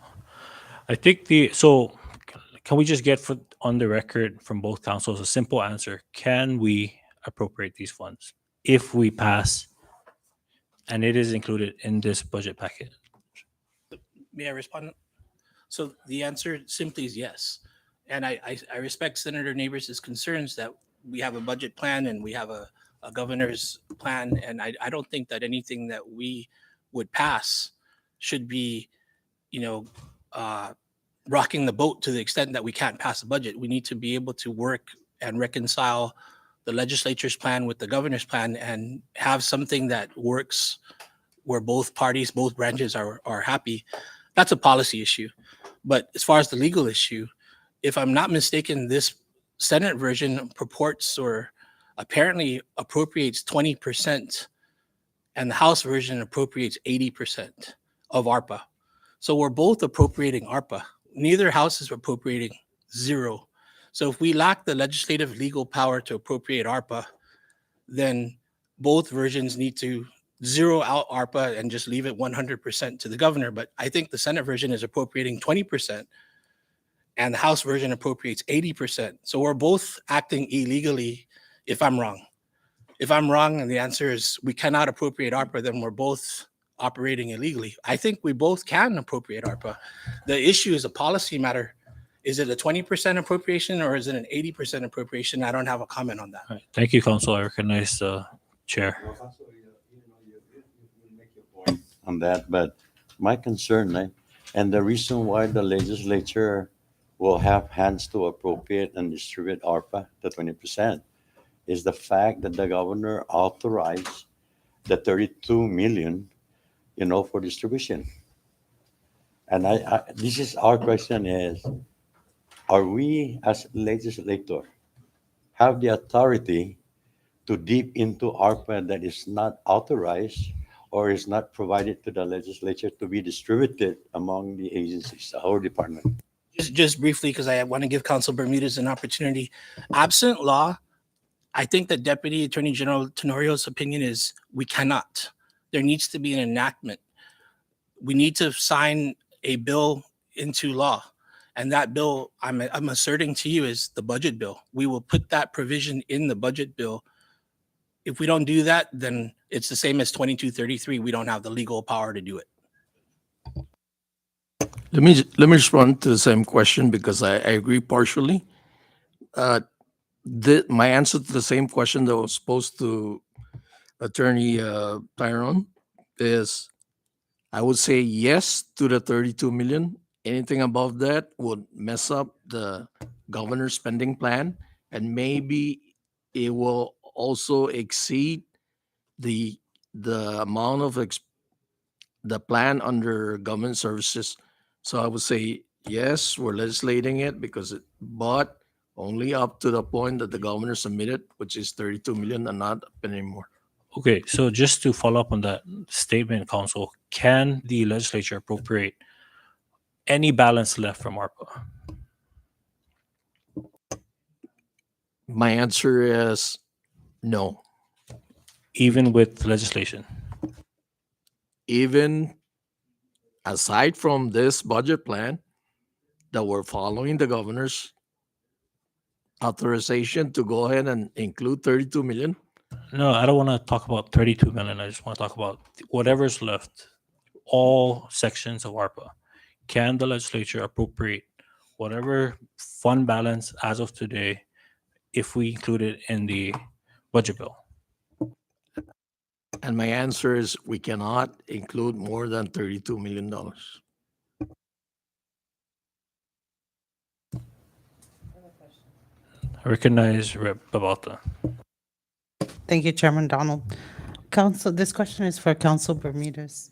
I think can we just get on the record from both councils a simple answer? Can we appropriate these funds if we pass and it is included in this budget packet? May I respond? So the answer simply is yes. And I respect Senator Neighbors' concerns that we have a budget plan and we have a governor's plan. And I don't think that anything that we would pass should be, rocking the boat to the extent that we can't pass a budget. We need to be able to work and reconcile the legislature's plan with the governor's plan and have something that works where both parties, both branches are happy. That's a policy issue. But as far as the legal issue, if I'm not mistaken, this Senate version purports or apparently appropriates 20% and the House version appropriates 80% of ARPA. So we're both appropriating ARPA. Neither house is appropriating zero. So if we lack the legislative legal power to appropriate ARPA, then both versions need to zero out ARPA and just leave it 100% to the governor. But I think the Senate version is appropriating 20% and the House version appropriates 80%. So we're both acting illegally if I'm wrong. If I'm wrong and the answer is we cannot appropriate ARPA, then we're both operating illegally. I think we both can appropriate ARPA. The issue is a policy matter. Is it a 20% appropriation or is it an 80% appropriation? I don't have a comment on that. All right. Thank you, Council. I recognize the chair. You make your point on that, but my concern, and the reason why the legislature will have hands to appropriate and distribute ARPA, the 20%, is the fact that the governor authorized the 32 million, for distribution. And this is our question is, are we as legislator have the authority to dip into ARPA that is not authorized or is not provided to the legislature to be distributed among the agencies, the whole department? Just briefly, because I want to give Council Bermudez an opportunity. Absent law, I think that Deputy Attorney General Tenorio's opinion is we cannot. There needs to be an enactment. We need to sign a bill into law. And that bill, I'm asserting to you, is the budget bill. We will put that provision in the budget bill. If we don't do that, then It's the same as 2233. We don't have the legal power to do it. Let me respond to the same question because I agree partially. My answer to the same question that was posed to Attorney Tyrone is I would say yes to the 32 million. Anything above that would mess up the governor's spending plan, and maybe it will also exceed the amount of the plan under government services. So I would say yes, we're legislating it but only up to the point that the governor submitted, which is 32 million and not up anymore. Okay, so just to follow up on that statement, Council, can the legislature appropriate any balance left from ARPA? My answer is no. Even with legislation? Even aside from this budget plan that we're following the governor's authorization to go ahead and include 32 million. No, I don't want to talk about 32 million. I just want to talk about whatever's left, all sections of ARPA. Can the legislature appropriate whatever fund balance as of today if we include it in the budget bill? And my answer is we cannot include more than $32 million. I recognize Rep. Babalta. Thank you, Chairman Donald. Council, this question is for Council Bermudez.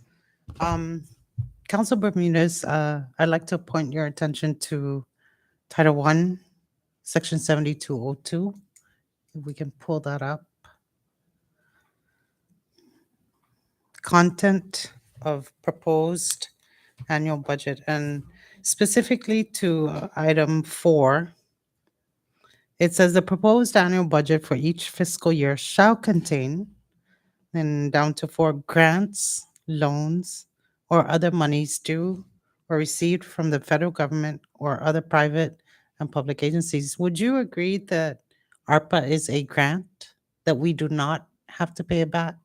Council Bermudez, I'd like to point your attention to Title I, Section 7202. If we can pull that up. Content of proposed annual budget, and specifically to item 4. It says the proposed annual budget for each fiscal year shall contain, and down to 4, grants, loans, or other monies due or received from the federal government or other private and public agencies. Would you agree that ARPA is a grant, that we do not have to pay it back?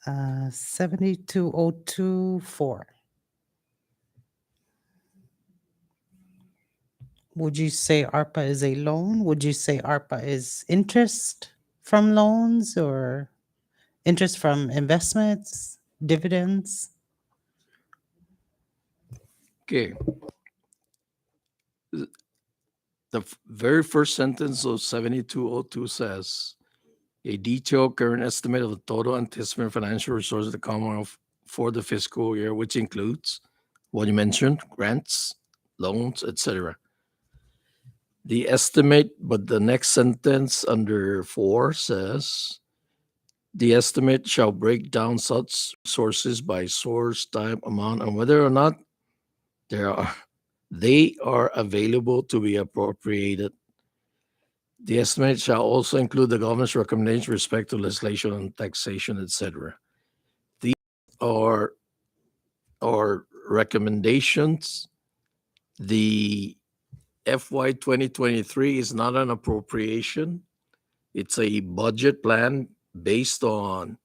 Uh, 72024. Would you say ARPA is a loan? Would you say ARPA is interest from loans or interest from investments, dividends? Okay. The very first sentence of 7202 says, a detailed current estimate of the total anticipated financial resources of the Commonwealth for the fiscal year, which includes what you mentioned, grants, loans, etc. The estimate, but the next sentence under 4 says, the estimate shall break down such sources by source, type, amount, and whether or not they are available to be appropriated. The estimate shall also include the government's recommendations with respect to legislation on taxation, etc. These are recommendations. The FY 2023 is not an appropriation. It's a budget plan based on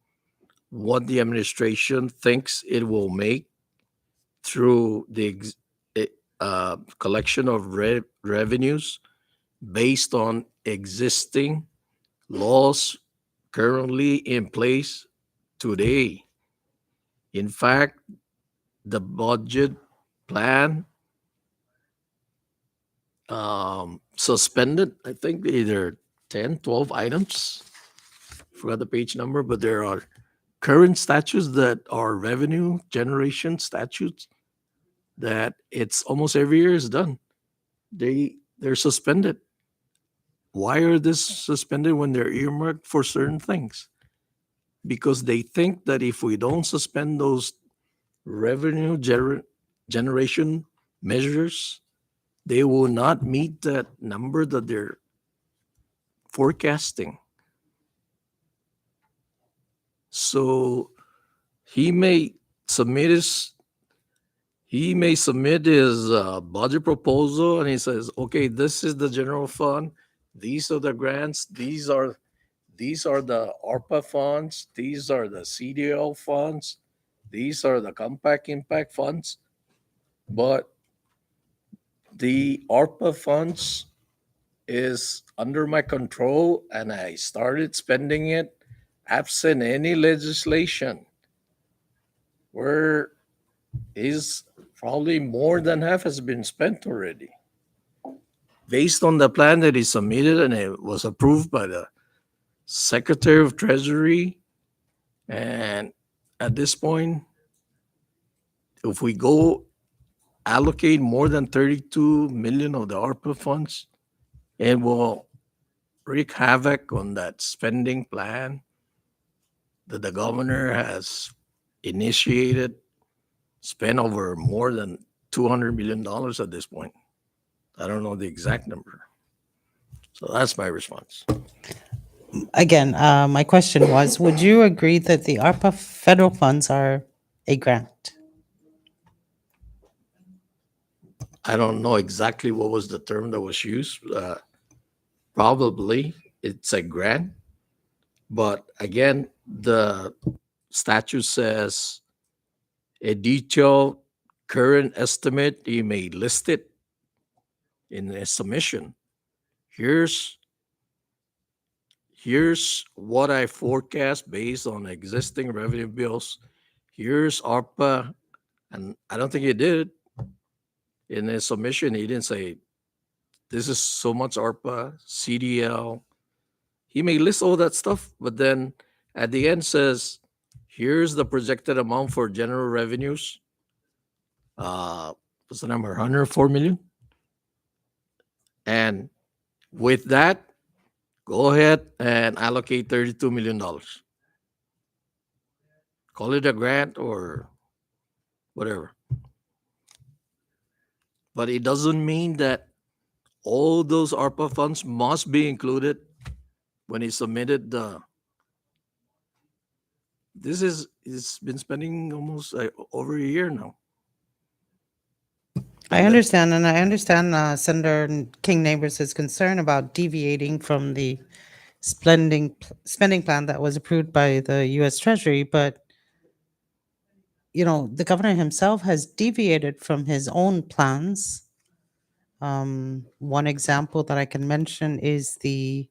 what the administration thinks it will make through the collection of revenues based on existing laws currently in place today. In fact, the budget plan suspended, I think, either 10, 12 items. Forgot the page number, but there are current statutes that are revenue generation statutes that it's almost every year is done. They're suspended. Why are this suspended when they're earmarked for certain things? Because they think that if we don't suspend those revenue generation measures, they will not meet that number that they're forecasting. So he may submit he may submit his budget proposal and he says, okay, this is the general fund. These are the grants. These are the ARPA funds. These are the CDL funds. These are the compact impact funds. But the ARPA funds is under my control and I started spending it absent any legislation, where is probably more than half has been spent already. Based on the plan that he submitted and it was approved by the Secretary of Treasury. And at this point, if we go allocate more than 32 million of the ARPA funds, it will wreak havoc on that spending plan that the governor has initiated, spent over more than $200 million at this point. I don't know the exact number. So that's my response. Again, my question was, would you agree that the ARPA federal funds are a grant? I don't know exactly what was the term that was used. Probably it's a grant. But again, the statute says a detailed current estimate, you may list it in a submission. Here's what I forecast based on existing revenue bills. Here's ARPA, and I don't think he did. In his submission, he didn't say this is so much ARPA, CDL. He may list all that stuff, but then at the end says, here's the projected amount for general revenues. What's the number? 104 million. And with that, go ahead and allocate $32 million. Call it a grant or whatever. But it doesn't mean that all those ARPA funds must be included when he submitted the. It's been spending almost over a year now. I understand, and I understand Senator King Neighbors' concern about deviating from the spending plan that was approved by the U.S. Treasury, but the governor himself has deviated from his own plans. One example that I can mention is the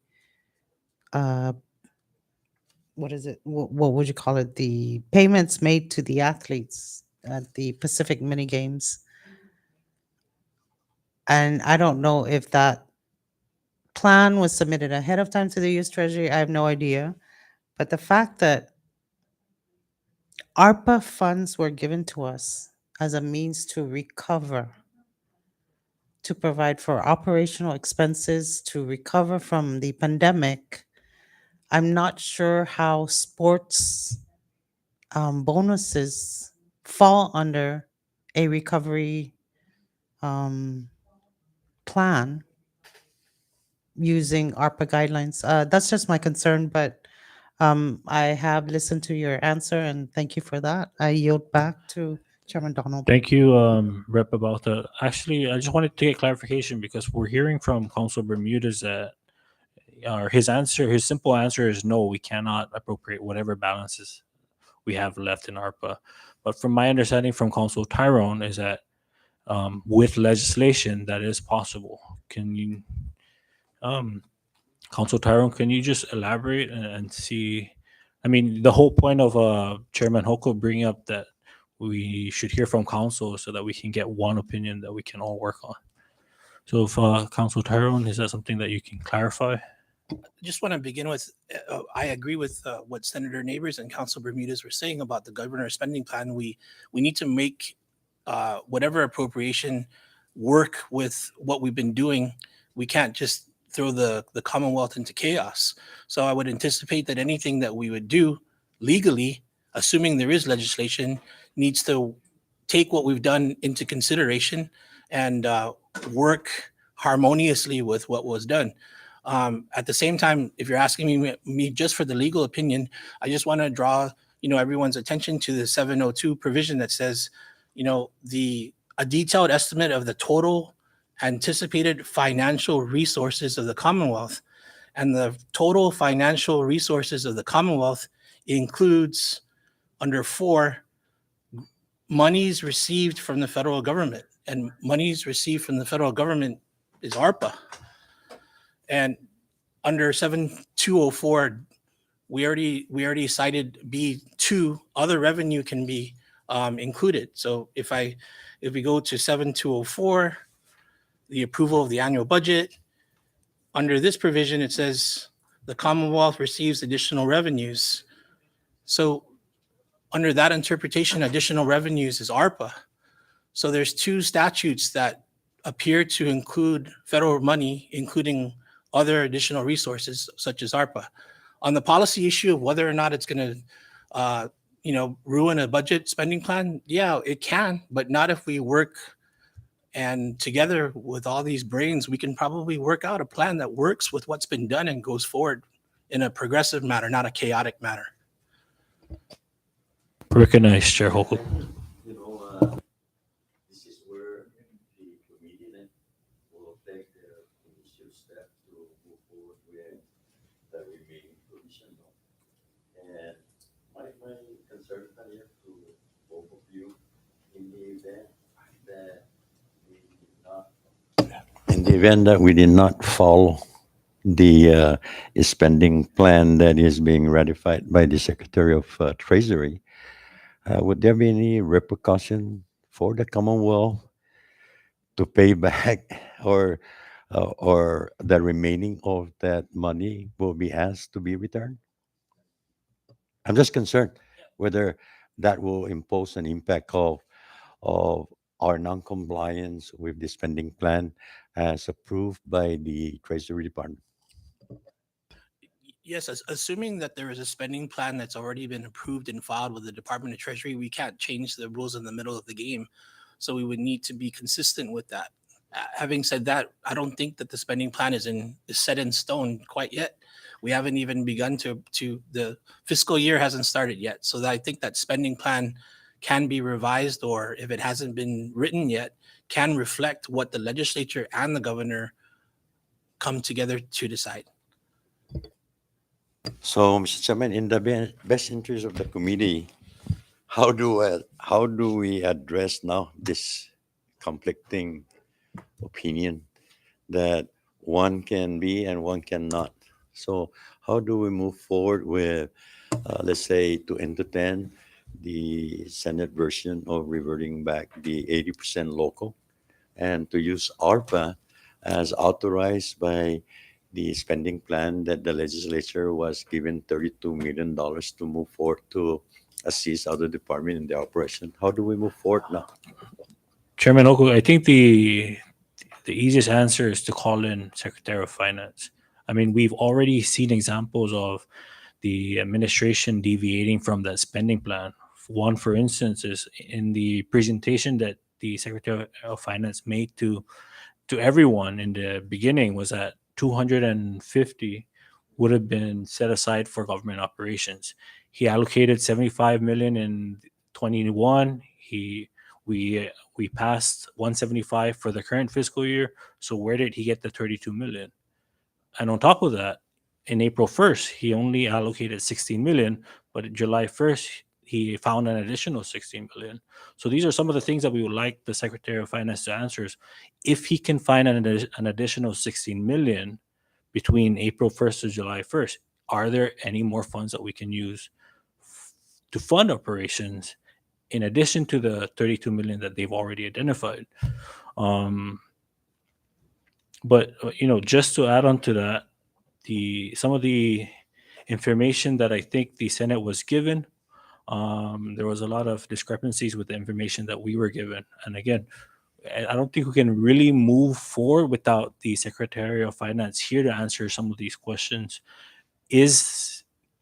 what is it? What would you call it? The payments made to the athletes at the Pacific Mini Games. And I don't know if that plan was submitted ahead of time to the U.S. Treasury. I have no idea. But the fact that ARPA funds were given to us as a means to recover, to provide for operational expenses, to recover from the pandemic, I'm not sure how sports bonuses fall under a recovery plan using ARPA guidelines. That's just my concern, but I have listened to your answer and thank you for that. I yield back to Chairman Donald. Thank you, Rep. About the. Actually, I just wanted to get clarification because we're hearing from Council Bermudez that his simple answer is no, we cannot appropriate whatever balances we have left in ARPA. But from my understanding from Council Tyrone is that with legislation that is possible. Can you, Council Tyrone, can you just elaborate and see? I mean, the whole point of Chairman Hoko bringing up that we should hear from council so that we can get one opinion that we can all work on. So if Council Tyrone, is that something that you can clarify? Just want to begin with, I agree with what Senator Neighbors and Council Bermudez were saying about the governor's spending plan. We need to make whatever appropriation work with what we've been doing. We can't just throw the Commonwealth into chaos. So I would anticipate that anything that we would do legally, assuming there is legislation, needs to take what we've done into consideration and work harmoniously with what was done. At the same time, if you're asking me just for the legal opinion, I just want to draw everyone's attention to the 702 provision that says, a detailed estimate of the total anticipated financial resources of the Commonwealth. And the total financial resources of the Commonwealth includes, under 4, monies received from the federal government. And monies received from the federal government is ARPA. And under 7204, we already cited B2, other revenue can be included. So if we go to 7204, the approval of the annual budget, under this provision, it says the Commonwealth receives additional revenues. So under that interpretation, additional revenues is ARPA. So there's 2 statutes that appear to include federal money, including other additional resources such as ARPA. On the policy issue of whether or not it's going to, ruin a budget spending plan, yeah, it can, but not if we work. And together with all these brains, we can probably work out a plan that works with what's been done and goes forward in a progressive manner, not a chaotic manner. Recognize Chair Hochul. This is where the committee then will take the initial step to move forward with the remaining provision. And my concern here to both of you, in the event that we did not follow the spending plan that is being ratified by the Secretary of Treasury, would there be any repercussion for the Commonwealth to pay back or the remaining of that money will be asked to be returned? I'm just concerned whether that will impose an impact of our non-compliance with the spending plan as approved by the Treasury Department. Yes, assuming that there is a spending plan that's already been approved and filed with the Department of Treasury, we can't change the rules in the middle of the game. So we would need to be consistent with that. Having said that, I don't think that the spending plan is set in stone quite yet. We haven't even begun to the fiscal year hasn't started yet. So I think that spending plan can be revised, or if it hasn't been written yet, can reflect what the legislature and the governor come together to decide. So, Mr. Chairman, in the best interest of the committee, how do we address now this conflicting opinion that one can be and one cannot? So, how do we move forward with, let's say, to entertain the Senate version of reverting back the 80% local and to use ARPA as authorized by the spending plan that the legislature was given $32 million to move forward to assist other department in the operation? How do we move forward now? Chairman Hochul, I think the easiest answer is to call in Secretary of Finance. I mean, we've already seen examples of the administration deviating from that spending plan. One, for instance, is in the presentation that the Secretary of Finance made to everyone in the beginning, was that 250 would have been set aside for government operations. He allocated 75 million in 21. We passed 175 for the current fiscal year. So where did he get the 32 million? And on top of that, in April 1st, he only allocated 16 million, but July 1st, he found an additional 16 million. So these are some of the things that we would like the Secretary of Finance to answer. If he can find an additional 16 million between April 1st to July 1st, are there any more funds that we can use to fund operations in addition to the 32 million that they've already identified? But just to add on to that, some of the information that I think the Senate was given, there was a lot of discrepancies with the information that we were given. And again, I don't think we can really move forward without the Secretary of Finance here to answer some of these questions.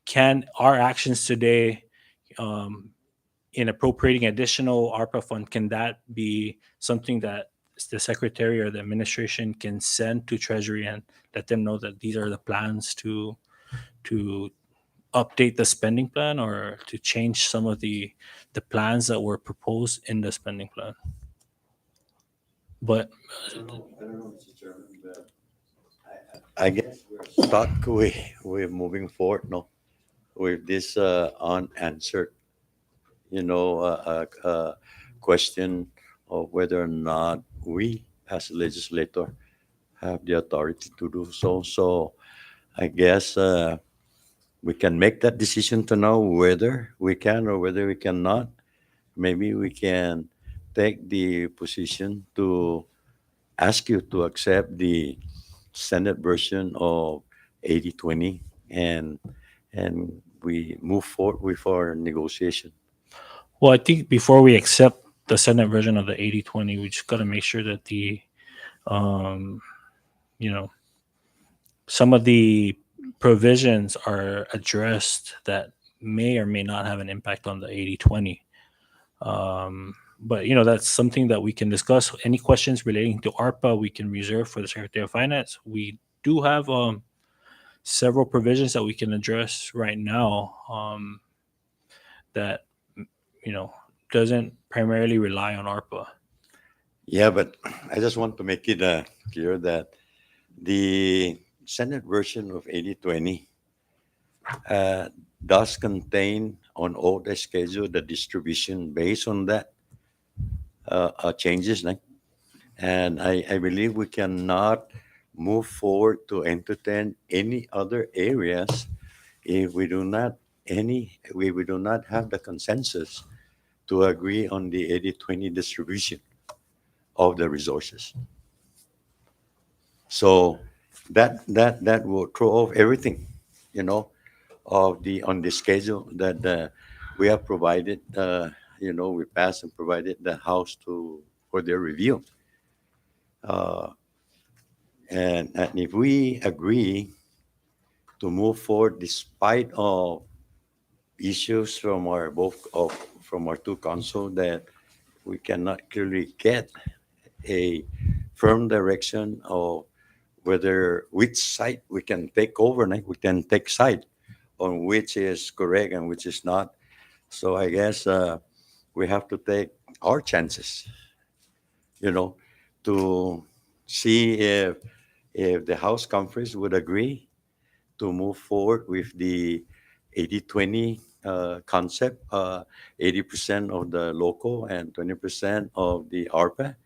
Can our actions today in appropriating additional ARPA fund, can that be something that the Secretary or the administration can send to Treasury and let them know that these are the plans to update the spending plan or to change some of the plans that were proposed in the spending plan. But I guess we're stuck with moving forward, no, with this unanswered, question of whether or not we, as a legislator, have the authority to do so. So I guess we can make that decision to know whether we can or whether we cannot. Maybe we can take the position to ask you to accept the Senate version of 80/20, and we move forward with our negotiation. well, I think before we accept the Senate version of the 80/20, we just got to make sure that the um, you know, some of the provisions are addressed that may or may not have an impact on the 80/20. But that's something that we can discuss. Any questions relating to ARPA, we can reserve for the Secretary of Finance. We do have several provisions that we can address right now that you know doesn't primarily rely on ARPA. Yeah, but I just want to make it clear that the Senate version of 80/20 does contain on all the schedule the distribution based on that changes. Like, and I believe we cannot move forward to entertain any other areas if we do not have the consensus to agree on the 80/20 distribution of the resources. So that will throw off everything, you know, of the on the schedule that we have provided. We passed and provided the House to for their review. Uh, and if we agree to move forward despite of issues from from our two council that we cannot clearly get a firm direction of whether which side we can take over, like we can take side on which is correct and which is not. So I guess we have to take our chances, you know, to see if the House conference would agree to move forward with the 80/20 concept, 80% of the local and 20% of the ARPA,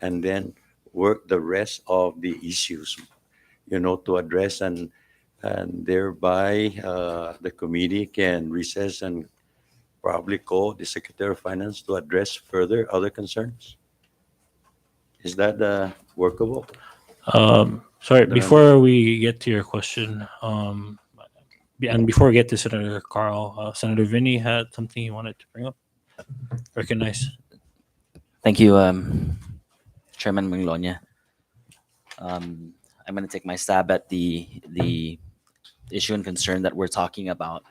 and then work the rest of the issues, to address, and thereby the committee can recess and probably call the Secretary of Finance to address further other concerns. Is that workable? Sorry, Don't know. before we get to your question, and before we get to Senator Carl, Senator Vinny had something he wanted to bring up. Recognize. Thank you, Chairman Minglonia. I'm going to take my stab at the issue and concern that we're talking about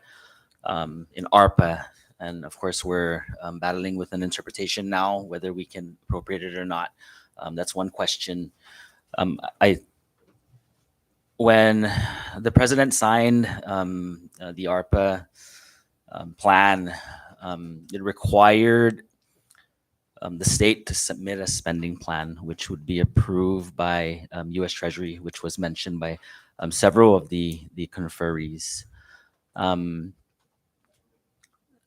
in ARPA. And of course, we're battling with an interpretation now, whether we can appropriate it or not. That's one question. When the president signed the ARPA plan, it required the state to submit a spending plan, which would be approved by U.S. Treasury, which was mentioned by several of the conferees.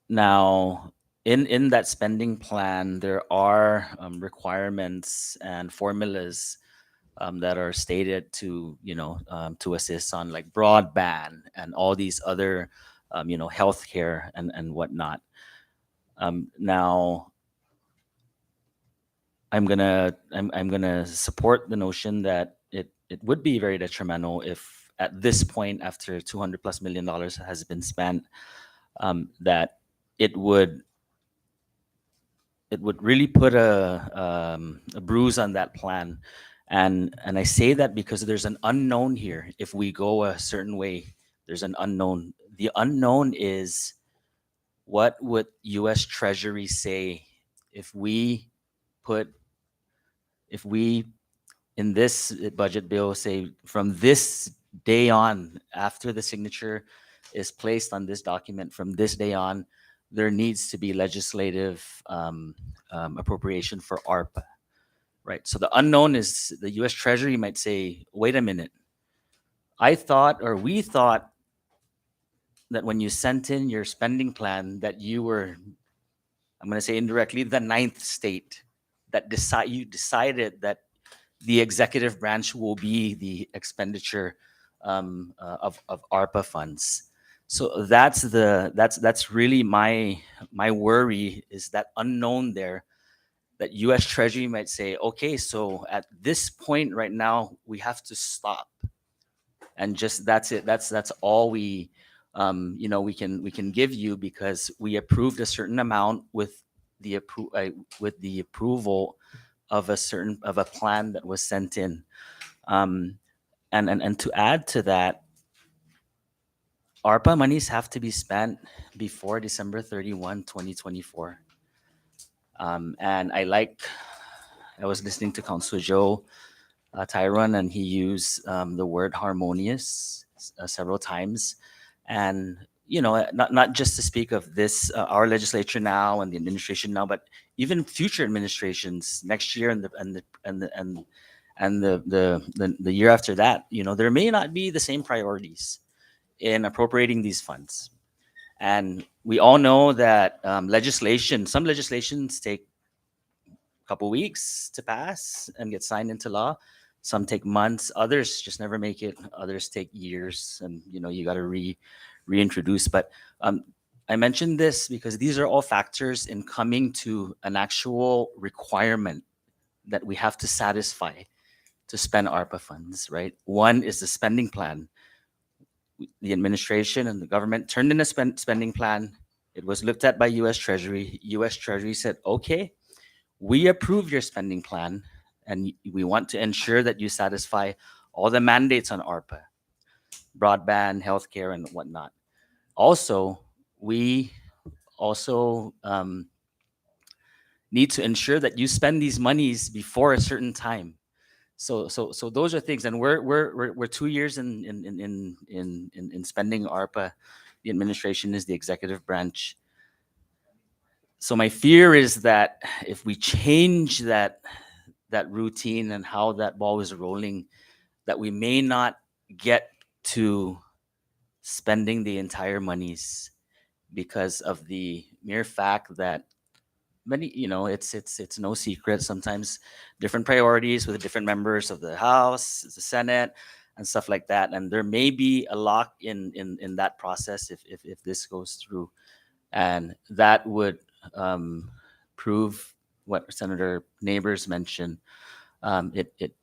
Now, in that spending plan, there are requirements and formulas that are stated to to assist on like broadband and all these other healthcare and whatnot. Now, I'm gonna support the notion that it would be very detrimental if at this point, after $200+ million has been spent, that it would really put a bruise on that plan. And I say that because there's an unknown here. If we go a certain way, there's an unknown. The unknown is, what would U.S. Treasury say if we in this budget bill say from this day on, after the signature, is placed on this document from this day on, there needs to be legislative appropriation for ARPA, right? So the unknown is the U.S. Treasury might say, wait a minute, I thought, or we thought, that when you sent in your spending plan that you were, I'm going to say indirectly, the ninth state that you decided that the executive branch will be the expenditure of ARPA funds. So that's really my worry, is that unknown there, that U.S. Treasury might say, okay, so at this point right now we have to stop, and just that's it. That's all we we can give you, because we approved a certain amount with the approval of a plan that was sent in. And to add to that, ARPA monies have to be spent before December 31, 2024. And I was listening to Councilor Joe Tyron, and he used the word harmonious several times. And not just to speak of this our legislature now and the administration now, but even future administrations next year and the year after that. There may not be the same priorities in appropriating these funds. And we all know that some legislations take a couple weeks to pass and get signed into law. Some take months, others just never make it, others take years, and you got to reintroduce. But I mentioned this because these are all factors in coming to an actual requirement that we have to satisfy to spend ARPA funds, right? One is the spending plan. The administration and the government turned in a spending plan. It was looked at by U.S. Treasury. U.S. Treasury said, okay, we approve your spending plan, and we want to ensure that you satisfy all the mandates on ARPA, broadband, healthcare, and whatnot. Also, we need to ensure that you spend these monies before a certain time. So those are things, and we're 2 years in spending ARPA. The administration is the executive branch. So my fear is that if we change that routine and how that ball is rolling, that we may not get to spending the entire monies, because of the mere fact that many, it's no secret, sometimes different priorities with different members of the House, the Senate, and stuff like that. And there may be a lock in that process if this goes through. And that would prove what Senator Neighbors mentioned. It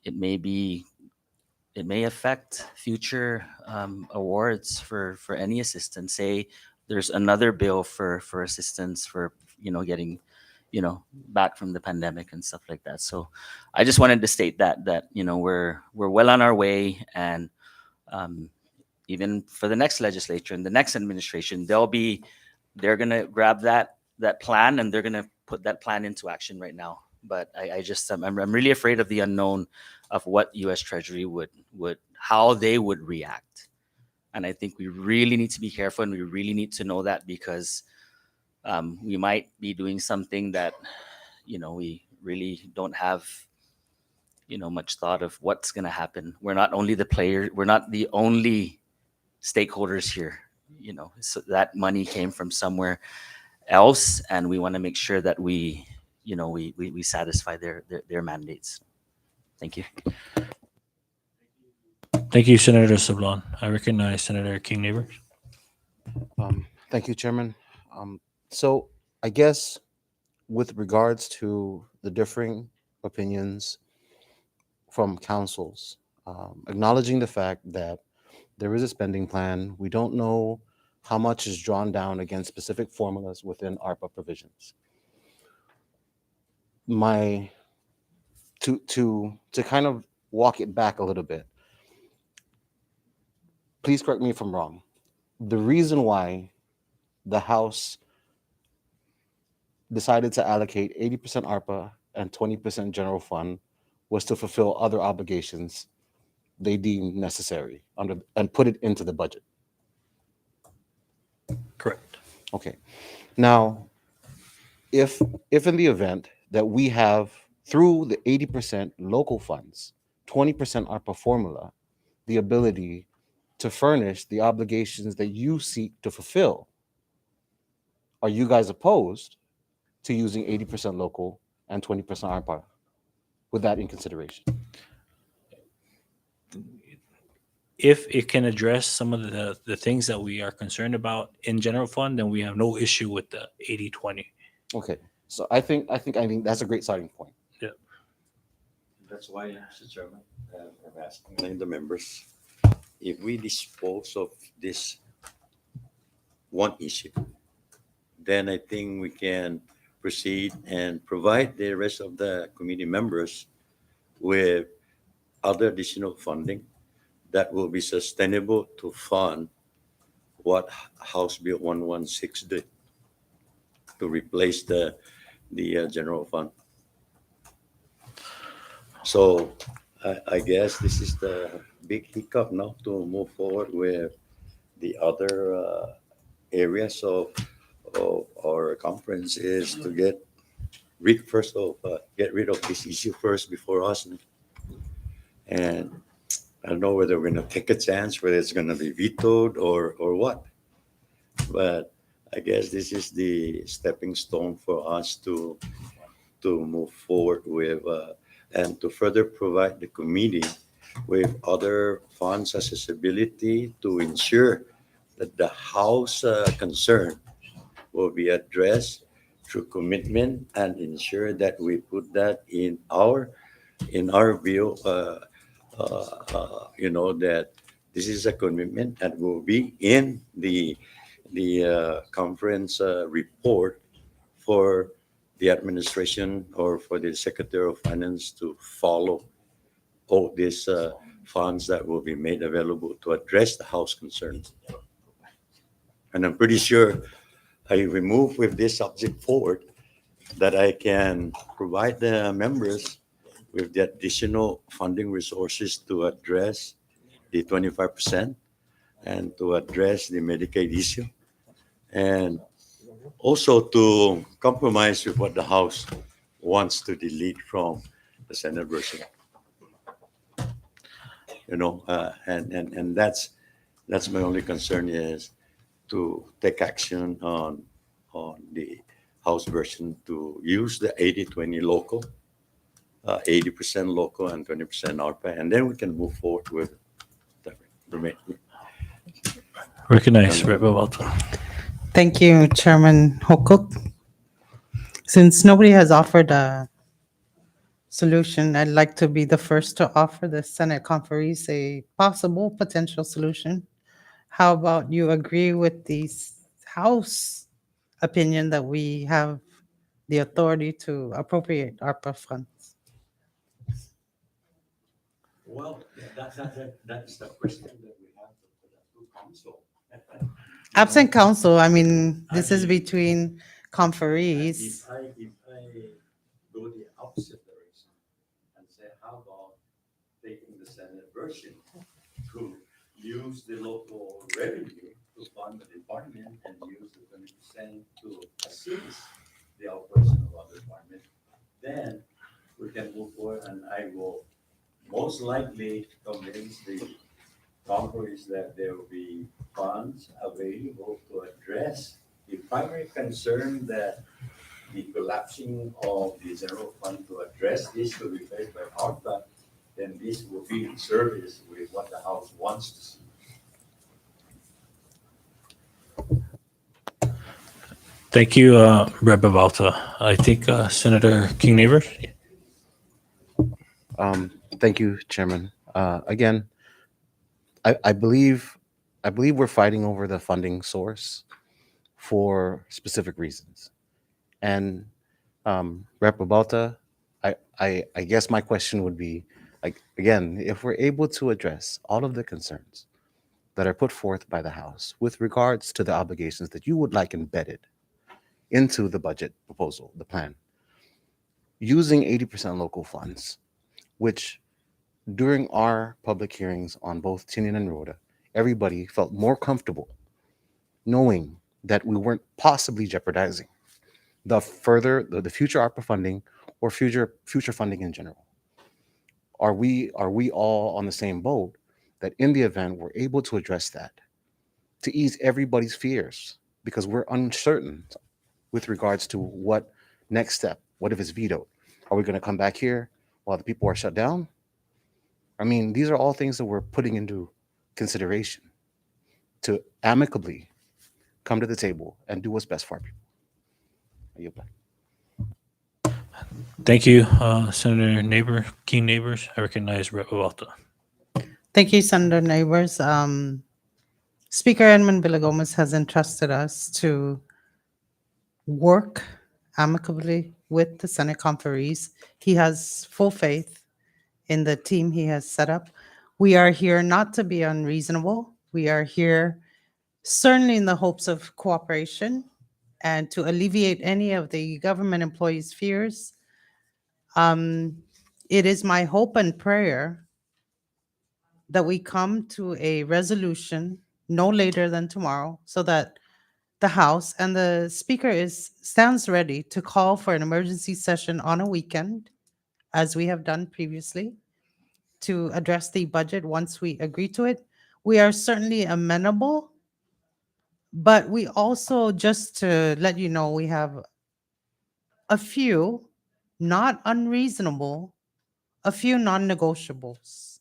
may affect future awards for any assistance. Say there's another bill for assistance for getting back from the pandemic and stuff like that. So I just wanted to state that we're well on our way, and even for the next legislature and the next administration, they're gonna grab that plan, and they're gonna put that plan into action right now. But I'm really afraid of the unknown of what U.S. Treasury would how they would react. And I think we really need to be careful, and we really need to know that, because we might be doing something that we really don't have much thought of what's going to happen. We're not only the player, we're not the only stakeholders here. So that money came from somewhere else, and we want to make sure that we satisfy their mandates. Thank you. Thank you, Senator Sablon. I recognize Senator King Neighbors. Thank you, Chairman. So I guess with regards to the differing opinions from councils, acknowledging the fact that there is a spending plan, we don't know how much is drawn down against specific formulas within ARPA provisions. To kind of walk it back a little bit, please correct me if I'm wrong. The reason why the House decided to allocate 80% ARPA and 20% general fund was to fulfill other obligations they deemed necessary and put it into the budget. Okay. Now, if in the event that we have through the 80% local funds, 20% ARPA formula, the ability to furnish the obligations that you seek to fulfill, are you guys opposed to using 80% local and 20% ARPA with that in consideration? If it can address some of the things that we are concerned about in general fund, then we have no issue with the 80-20. Okay. So I think that's a great starting point. That's why, Mr. Chairman, I'm asking the members, if we dispose of this one issue, then I think we can proceed and provide the rest of the committee members with other additional funding that will be sustainable to fund what House Bill 116 did to replace the general fund. So I guess this is the big hiccup now to move forward with the other areas of our conference is to get rid of this issue first before us. And I don't know whether we're going to take a chance, whether it's going to be vetoed or what. But I guess this is the stepping stone for us to move forward with and to further provide the committee with other funds accessibility to ensure that the House concern will be addressed through commitment and ensure that we put that in our view, that this is a commitment that will be in the conference report for the administration or for the Secretary of Finance to follow all these funds that will be made available to address the House concerns. And I'm pretty sure I will move with this subject forward that I can provide the members with the additional funding resources to address the 25% and to address the Medicaid issue and also to compromise with what the House wants to delete from the Senate version. And that's my only concern is to take action on the House version to use the 80-20 local, 80% local and 20% ARPA, and then we can move forward with the remaining. Recognize Rep. Balto. Thank you, Chairman Hokuk. Since nobody has offered a solution, I'd like to be the first to offer the Senate conferees a possible potential solution. How about you agree with the House opinion that we have the authority to appropriate ARPA funds? Well, that's the question that we have to council. Absent counsel, I mean, this is I mean, between conferees. If I go the opposite direction and say, how about taking the Senate version to use the local revenue to fund the department and use the 20% to assist the operation of other department, then we can move forward and I will most likely convince the Congress that there will be funds available to address the primary concern that the collapsing of the general fund to address this to be paid by ARPA, then this will be in service with what the House wants to see. Thank you, Rep. Balto. I think Senator King Neighbors. Thank you, Chairman. Again, I believe we're fighting over the funding source for specific reasons. And Rep. Balta, I guess my question would be, like, again, if we're able to address all of the concerns that are put forth by the House with regards to the obligations that you would like embedded into the budget proposal, the plan, using 80% local funds, which during our public hearings on both Tinian and Rhoda, everybody felt more comfortable knowing that we weren't possibly jeopardizing the future ARPA funding or future funding in general? Are we all on the same boat that in the event we're able to address that to ease everybody's fears because we're uncertain with regards to what next step? What if it's vetoed? Are we going to come back here while the people are shut down? I mean, these are all things that we're putting into consideration to amicably come to the table and do what's best for our people. I yield back. Thank you, Senator King Neighbors. I recognize Rep. Walter. Thank you, Senator Neighbors. Speaker Edmund Villagomez has entrusted us to work amicably with the Senate conferees. He has full faith in the team he has set up. We are here not to be unreasonable. We are here certainly in the hopes of cooperation and to alleviate any of the government employees' fears. It is my hope and prayer that we come to a resolution no later than tomorrow so that the House and the Speaker stands ready to call for an emergency session on a weekend, as we have done previously, to address the budget once we agree to it. We are certainly amenable, but we also, just to let you know, we have a few, not unreasonable, a few non-negotiables.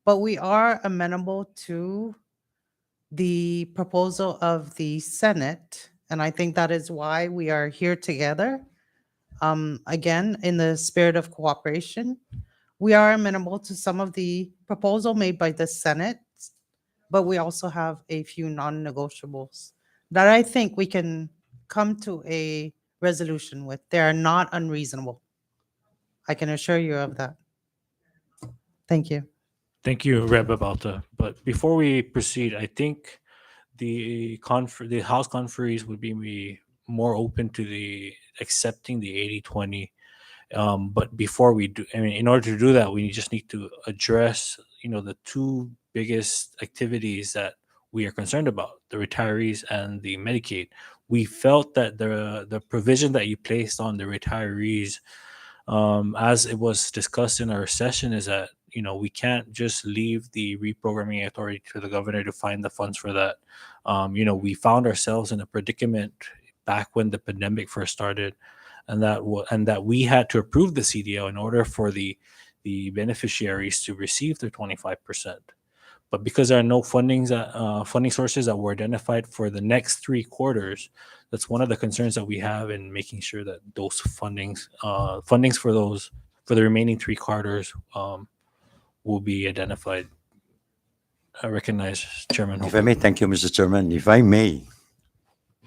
But we are amenable to the proposal of the Senate, and I think that is why we are here together. Again, in the spirit of cooperation, we are amenable to some of the proposal made by the Senate, but we also have a few non-negotiables that I think we can come to a resolution with. They are not unreasonable. I can assure you of that. Thank you. Thank you, Rep. Balta. But before we proceed, I think the House conferees would be more open to the accepting the 80-20. But before we do, I mean, in order to do that, we just need to address, the two biggest activities that we are concerned about: the retirees and the Medicaid. We felt that the provision that you placed on the retirees, as it was discussed in our session, is that we can't just leave the reprogramming authority to the governor to find the funds for that. We found ourselves in a predicament back when the pandemic first started, and that we had to approve the CDO in order for the beneficiaries to receive their 25%. But because there are no funding sources that were identified for the next 3 quarters, that's one of the concerns that we have in making sure that those fundings for the remaining 3 quarters will be identified. I recognize Chairman If I Hope. may, thank you, Mr. Chairman. If I may,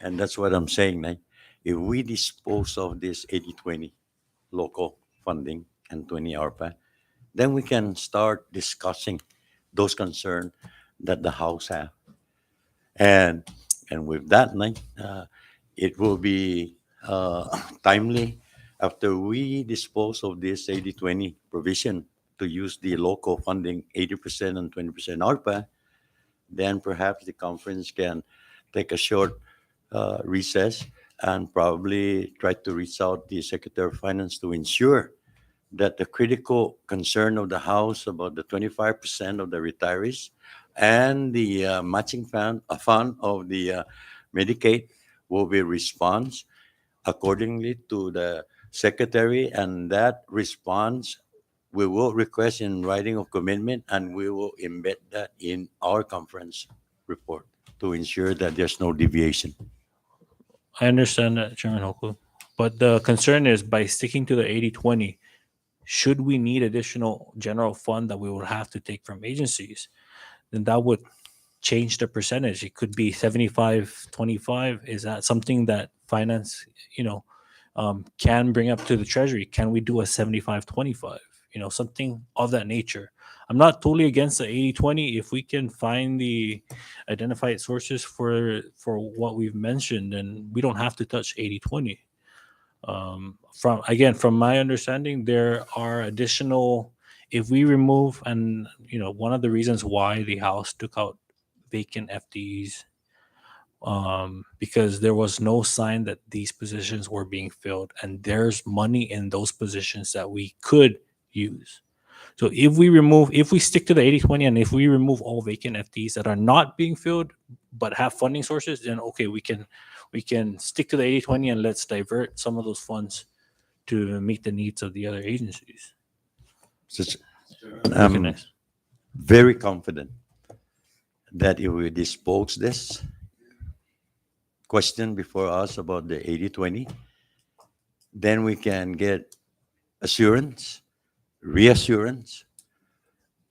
and that's what I'm saying, right? If we dispose of this 80-20 local funding and 20 ARPA, then we can start discussing those concerns that the House have. And with that, it will be timely after we dispose of this 80-20 provision to use the local funding 80% and 20% ARPA, then perhaps the conference can take a short recess and probably try to reach out the Secretary of Finance to ensure that the critical concern of the House about the 25% of the retirees and the matching fund of the Medicaid will be response accordingly to the Secretary, and that response we will request in writing of commitment, and we will embed that in our conference report to ensure that there's no deviation. I understand that, Chairman Hoku. But the concern is, by sticking to the 80-20, should we need additional general fund that we will have to take from agencies, then that would change the percentage. It could be 75-25. Is that something that finance, can bring up to the Treasury? Can we do a 75-25? Something of that nature. I'm not totally against the 80-20 if we can find the identified sources for what we've mentioned, and we don't have to touch 80-20. From my understanding, there are additional, if we remove, and one of the reasons why the House took out vacant FTEs because there was no sign that these positions were being filled, and there's money in those positions that we could use. So if we stick to the 80/20, and if we remove all vacant FTEs that are not being filled but have funding sources, then okay, we can stick to the 80/20 and let's divert some of those funds to meet the needs of the other agencies. Such- Okay, next. very confident that if we dispose this question before us about the 80/20, then we can get assurance, reassurance,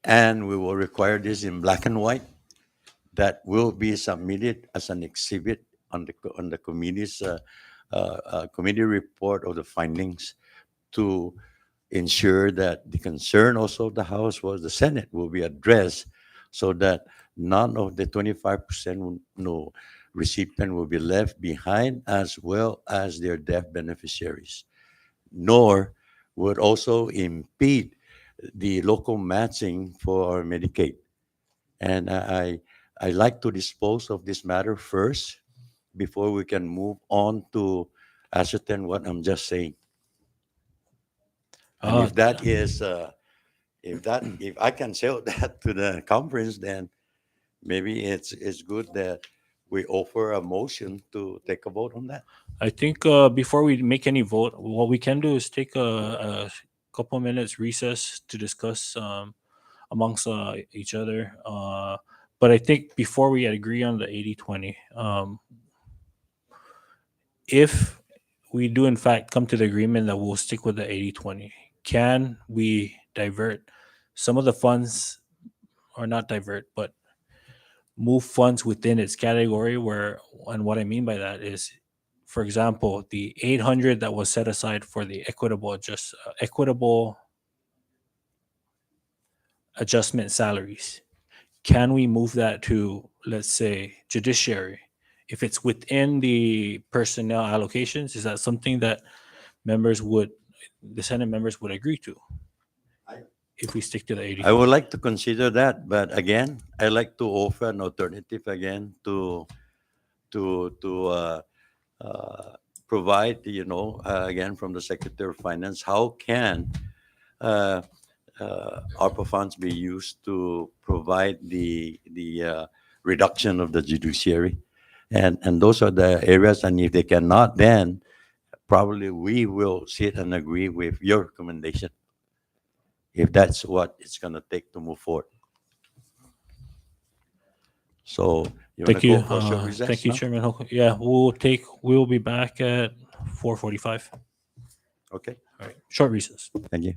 and we will require this in black and white that will be submitted as an exhibit on the committee's committee report of the findings to ensure that the concern also of the House was the Senate will be addressed so that none of the 25% no recipient will be left behind, as well as their deaf beneficiaries, nor would also impede the local matching for Medicaid. And I like to dispose of this matter first before we can move on to ascertain what I'm just saying. And Uh, if that is, if I can show that to the conference, then maybe it's good that we offer a motion to take a vote on that. I think before we make any vote, what we can do is take a couple minutes recess to discuss amongst each other. But I think before we agree on the 80/20, if we do in fact come to the agreement that we'll stick with the 80/20, can we divert some of the funds, or not divert, but move funds within its category? Where, and what I mean by that is, for example, the 800 that was set aside for the equitable adjustment salaries, can we move that to, let's say, judiciary? If it's within the personnel allocations, is that something that the Senate members would agree to if we stick to the 80? I would like to consider that, but again, I like to offer an alternative again to provide, again from the Secretary of Finance, how can uh, ARPA funds be used to provide the reduction of the judiciary, and those are the areas. And if they cannot, then probably we will sit and agree with your recommendation if that's what it's going to take to move forward. So you want Thank to you. go for a short recess Thank you, now? Chairman Holcomb. Yeah, we'll be back at 4:45. Okay, All right, short recess. thank you.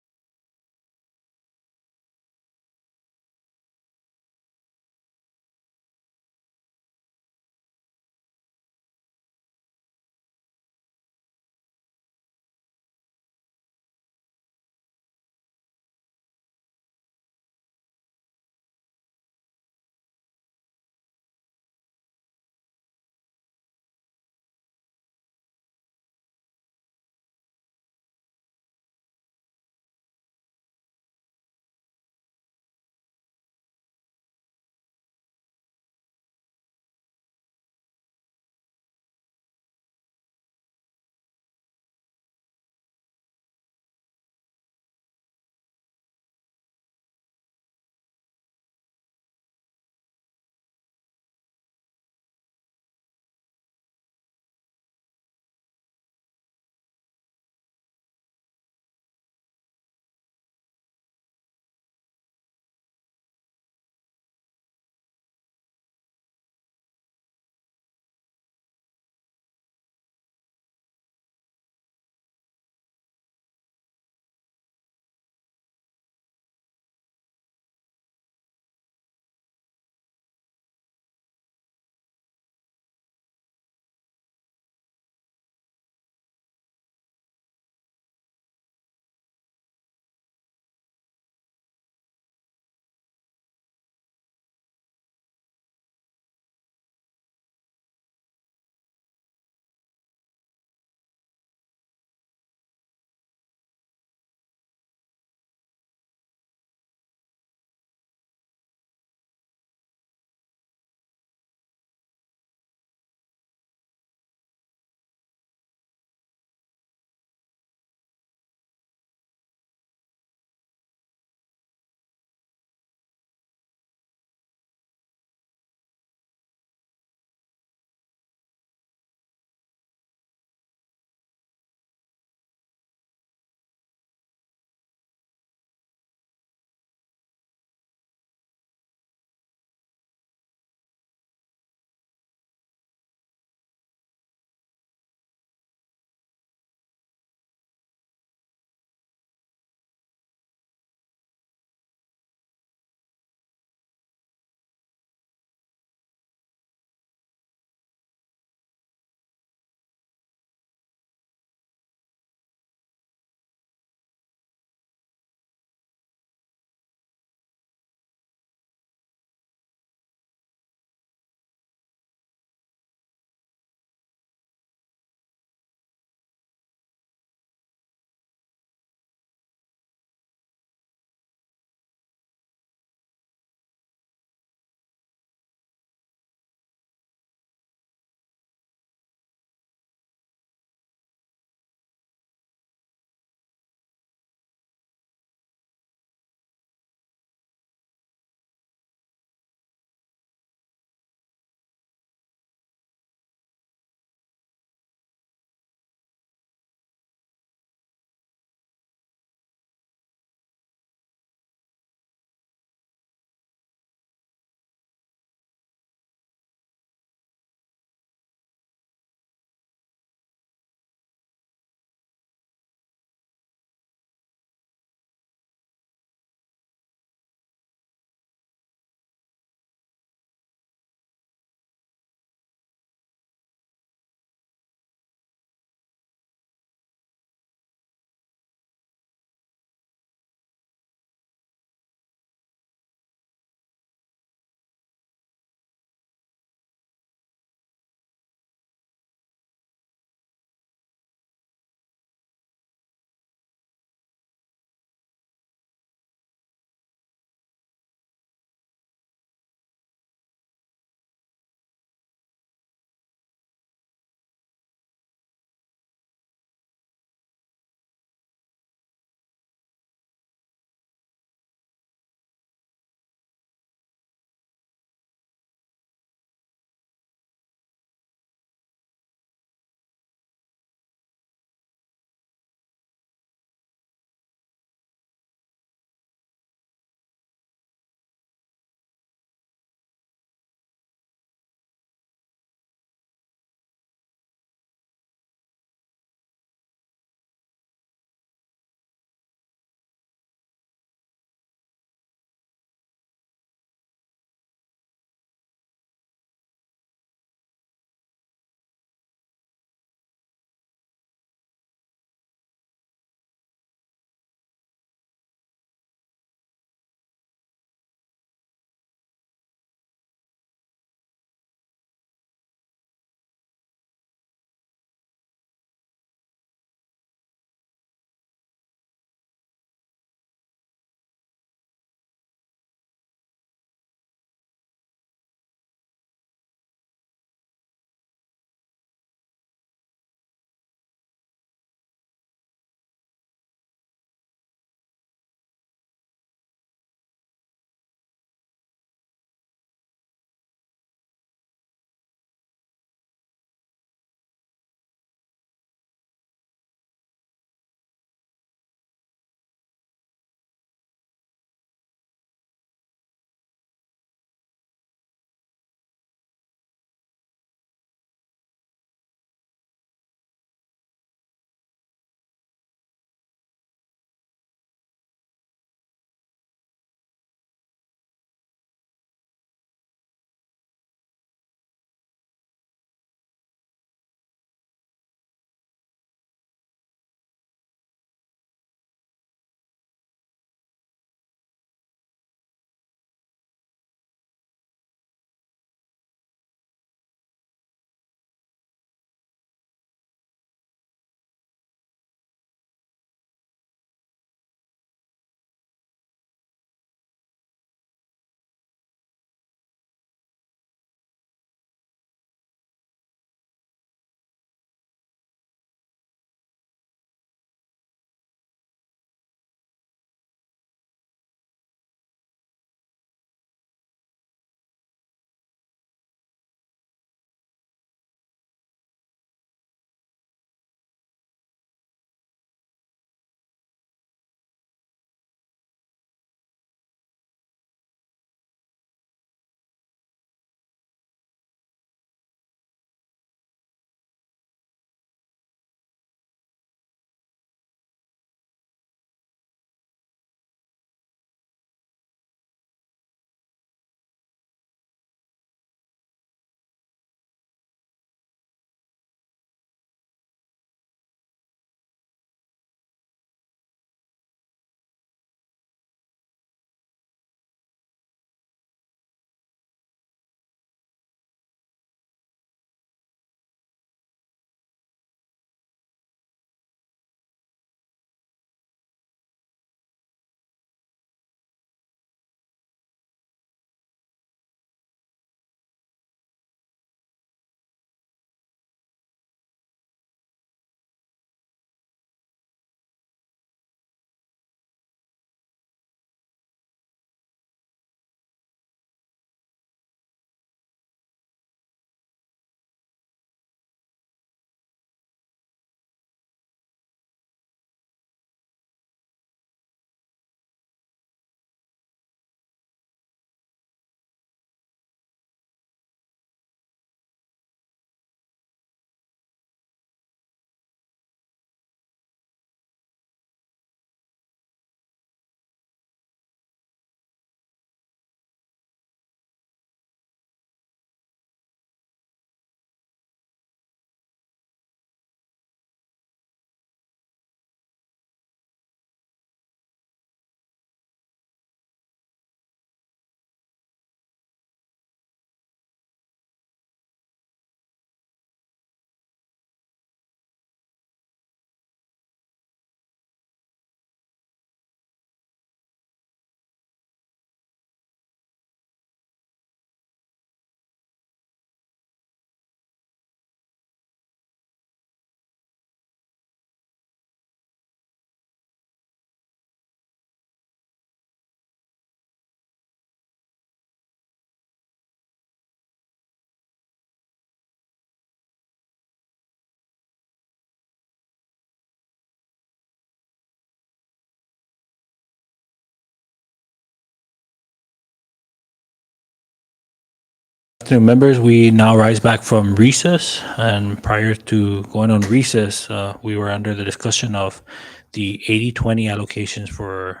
Afternoon, members. We now rise back from recess, and prior to going on recess, we were under the discussion of the 80-20 allocations for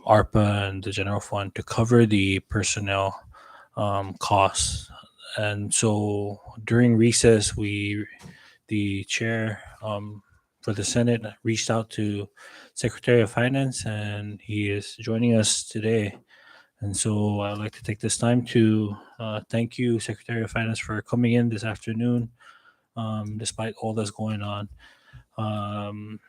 ARPA and the general fund to cover the personnel costs. And so during recess, the chair for the Senate reached out to Secretary of Finance, and he is joining us today. And so I'd like to take this time to thank you, Secretary of Finance, for coming in this afternoon, despite all that's going on. Um,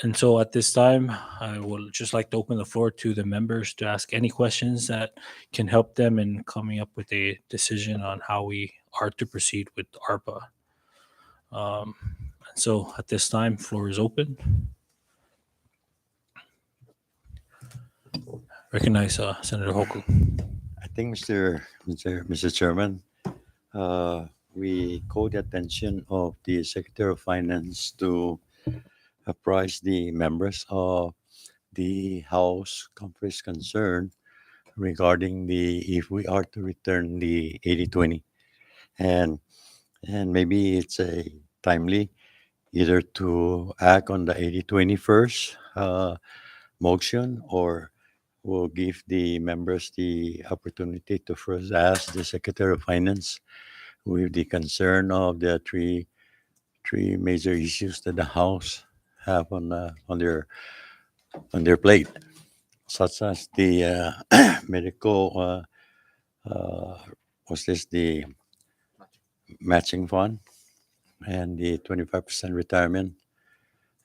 and so at this time, I would just like to open the floor to the members to ask any questions that can help them in coming up with a decision on how we are to proceed with ARPA. And so at this time, floor is open. Recognize Senator Hoku. I think, Mr. Chairman, we call the attention of the Secretary of Finance to apprise the members of the House conference concern regarding the if we are to return the 80-20, and maybe it's a timely either to act on the 80-20 first motion, or we'll give the members the opportunity to first ask the Secretary of Finance with the concern of the three major issues that the House have on their plate, such as the medical what's this, the matching fund, and the 25% retirement,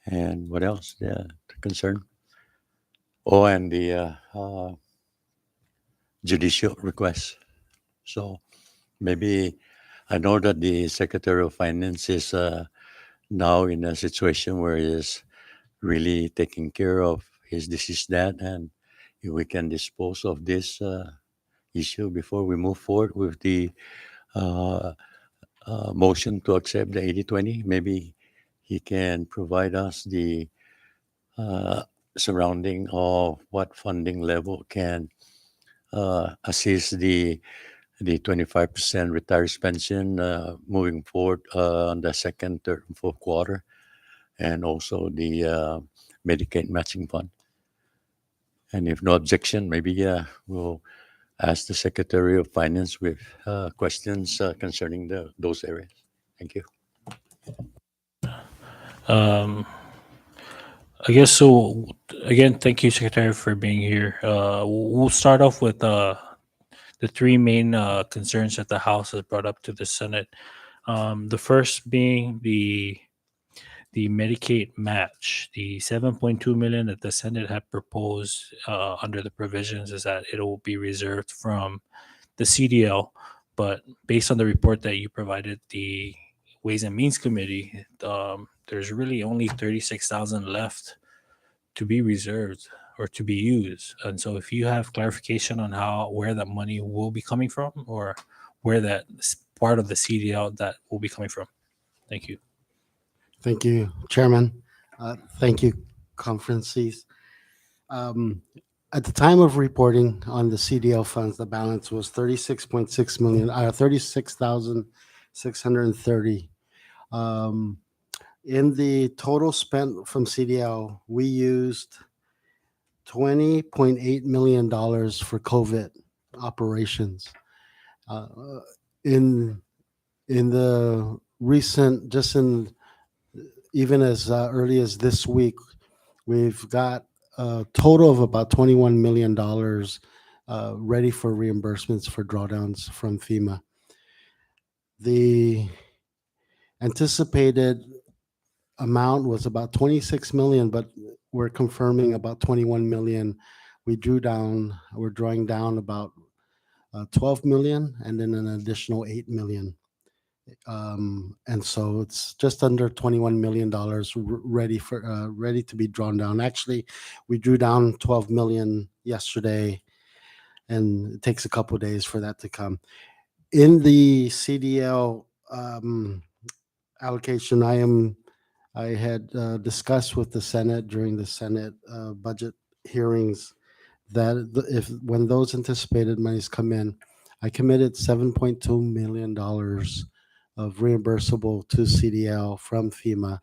and what else? The concern. Oh, and the judicial request. So maybe I know that the Secretary of Finance is now in a situation where he is really taking care of his this is that, and if we can dispose of this issue before we move forward with the uh, motion to accept the 80-20, maybe he can provide us the uh, surrounding of what funding level can assist the 25% retirees pension moving forward on the second, third, and fourth quarter, and also the Medicaid matching fund. And if no objection, maybe we'll ask the Secretary of Finance with questions concerning those areas. Thank you. Um, I guess so. Again, thank you, Secretary, for being here. We'll start off with the three main concerns that the House has brought up to the Senate. The first being the Medicaid match, the 7.2 million that the Senate had proposed under the provisions is that it will be reserved from the CDL, but based on the report that you provided the Ways and Means Committee, there's really only 36,000 left to be reserved or to be used. And so if you have clarification on where that money will be coming from, or where that part of the CDL that will be coming from. Thank you. Thank you, Chairman. Thank you, conferences. Um, at the time of reporting on the CDL funds, the balance was 36.6 million, 36,630. In the total spent from CDL, we used $20.8 million for COVID operations. In the recent, just in even as early as this week, we've got a total of about $21 million ready for reimbursements for drawdowns from FEMA. The anticipated amount was about 26 million, but we're confirming about 21 million. We're drawing down about 12 million, and then an additional 8 million. And so it's just under $21 million ready to be drawn down. Actually, we drew down 12 million yesterday, and it takes a couple of days for that to come. In the CDL allocation, I had discussed with the Senate during the Senate budget hearings that when those anticipated monies come in, I committed $7.2 million of reimbursable to CDL from FEMA